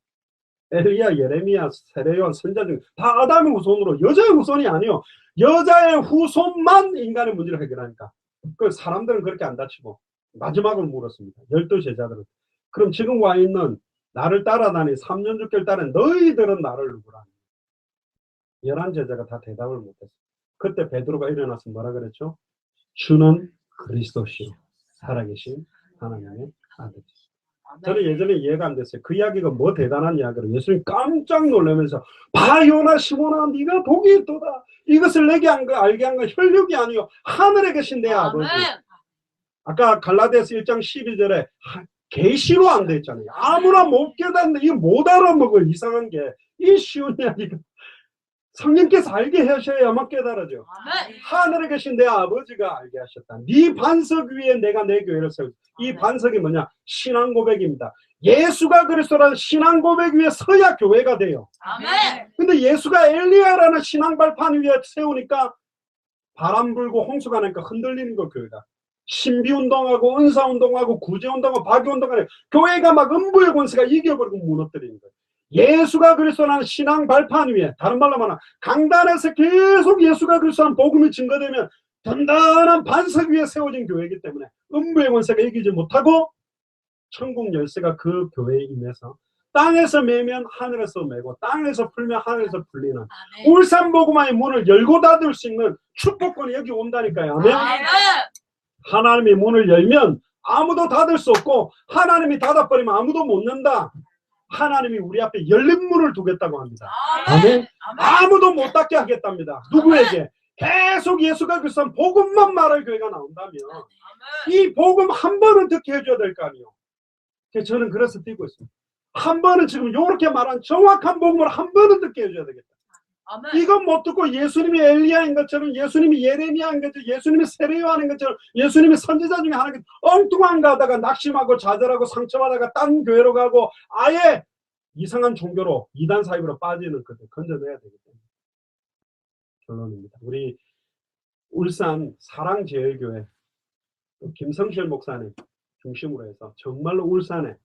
엘리야, 예레미야, 세례 요한 선지자 중에 다 아담의 후손으로 여자의 후손이 아니에요. 여자의 후손만 인간의 문제를 해결하니까. 그 사람들은 그렇게 안 다치고 마지막으로 물었습니다. 12 제자들은 그럼 지금 와 있는 나를 따라다니 3년 6개월 따른 너희들은 나를 누구라? 11 제자가 다 대답을 못했어요. 그때 베드로가 일어나서 뭐라 그랬죠? 주는 그리스도시요 살아계신 하나님의 아들이시죠. 저는 예전에 이해가 안 됐어요. 그 이야기가 뭐 대단한 이야기로 예수님 깜짝 놀라면서 바요나 시몬아 네가 복이 있도다. 이것을 내게 한 거 알게 한 건 혈육이 아니요 하늘에 계신 내 아버지. 아까 갈라디아서 1장 12절에 계시로 안 돼 있잖아요. 아무나 못 깨닫는 이거 못 알아먹을 이상한 게 이 쉬운 이야기가 성령께서 알게 하셔야만 깨달아져. 하늘에 계신 내 아버지가 알게 하셨다. 네 반석 위에 내가 내 교회를 세우고 이 반석이 뭐냐? 신앙 고백입니다. 예수가 그리스도라는 신앙 고백 위에 서야 교회가 돼요. 아멘. 근데 예수가 엘리야라는 신앙 발판 위에 세우니까 바람 불고 홍수가 나니까 흔들리는 거 교회가. 신비운동하고 은사운동하고 구제운동하고 박유운동하고 교회가 막 음부의 권세가 이겨버리고 무너뜨리는 거예요. 예수가 그리스도라는 신앙 발판 위에 다른 말로 말하면 강단에서 계속 예수가 그리스도라는 복음이 증거되면 단단한 반석 위에 세워진 교회이기 때문에 음부의 권세가 이기지 못하고 천국 열쇠가 그 교회에 임해서 땅에서 매면 하늘에서 매고 땅에서 풀면 하늘에서 풀리는 울산 복음화의 문을 열고 닫을 수 있는 축복권이 여기 온다니까요. 아멘. 하나님이 문을 열면 아무도 닫을 수 없고 하나님이 닫아버리면 아무도 못 연다. 하나님이 우리 앞에 열린 문을 두겠다고 합니다. 아멘. 아무도 못 닫게 하겠답니다. 누구에게? 계속 예수가 그리스도 복음만 말할 교회가 나온다면 이 복음 한 번은 듣게 해줘야 될 거 아니에요. 저는 그래서 뛰고 있습니다. 한 번은 지금 이렇게 말한 정확한 복음을 한 번은 듣게 해줘야 되겠다. 아멘. 이건 못 듣고 예수님이 엘리야인 것처럼 예수님이 예레미야인 것처럼 예수님이 세례요한인 것처럼 예수님이 선지자 중에 하나님 엉뚱한 거 하다가 낙심하고 좌절하고 상처받다가 딴 교회로 가고 아예 이상한 종교로 이단 사입으로 빠지는 것을 건져내야 되기 때문에 결론입니다. 우리 울산 사랑제일교회 김성실 목사님 중심으로 해서 정말로 울산에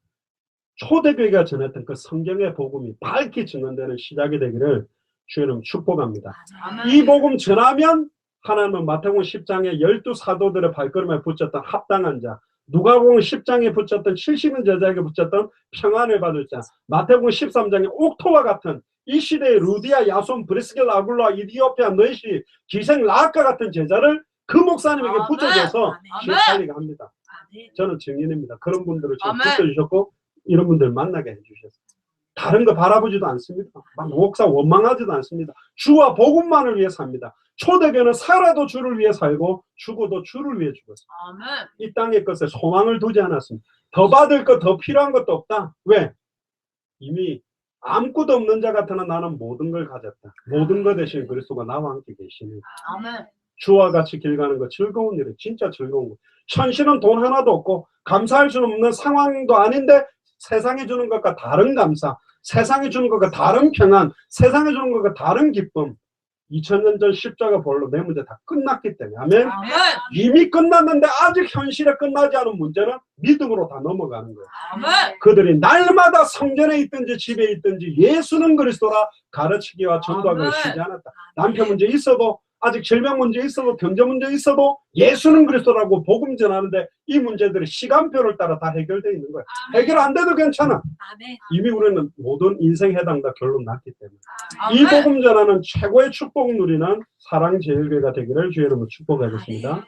초대교회가 전했던 그 성경의 복음이 밝히 증언되는 시작이 되기를 주님 축복합니다. 아멘. 이 복음 전하면 하나님은 마태복음 10장에 12 사도들의 발걸음에 붙였던 합당한 자, 누가복음 10장에 붙였던 70인 제자에게 붙였던 평안을 받을 자, 마태복음 13장에 옥토와 같은 이 시대의 루디아, 야손, 브리스겔, 아굴라, 이디오피아, 너이시, 기생, 라아카 같은 제자를 그 목사님에게 붙여줘서 시살리게 합니다. 저는 증인입니다. 그런 분들을 지금 붙여주셨고 이런 분들 만나게 해주셨어요. 다른 거 바라보지도 않습니다. 막 목사 원망하지도 않습니다. 주와 복음만을 위해 삽니다. 초대교는 살아도 주를 위해 살고 죽어도 주를 위해 죽었어요. 아멘. 이 땅의 것에 소망을 두지 않았습니다. 더 받을 것, 더 필요한 것도 없다. 왜? 이미 아무것도 없는 자 같으나 나는 모든 걸 가졌다. 모든 것 대신 그리스도가 나와 함께 계시니. 아멘. 주와 같이 길 가는 거 즐거운 일이에요. 진짜 즐거운 거. 현실은 돈 하나도 없고 감사할 수 없는 상황도 아닌데 세상에 주는 것과 다른 감사, 세상에 주는 것과 다른 평안, 세상에 주는 것과 다른 기쁨. 2000년 전 십자가 볼로 내 문제 다 끝났기 때문에. 아멘. 아멘. 이미 끝났는데 아직 현실에 끝나지 않은 문제는 믿음으로 다 넘어가는 거예요. 아멘. 그들이 날마다 성전에 있든지 집에 있든지 예수는 그리스도라 가르치기와 전도하기를 아멘. 쉬지 않았다. 남편 문제 있어도, 아직 질병 문제 있어도, 경제 문제 있어도 예수는 그리스도라고 복음 전하는데 이 문제들이 시간표를 따라 다 해결되어 있는 거예요. 해결 안 돼도 괜찮아. 아멘. 이미 우리는 모든 인생 해당 다 결론 났기 때문에. 아멘. 이 복음 전하는 최고의 축복 누리는 사랑제일교회가 되기를 주의 이름으로 축복하겠습니다.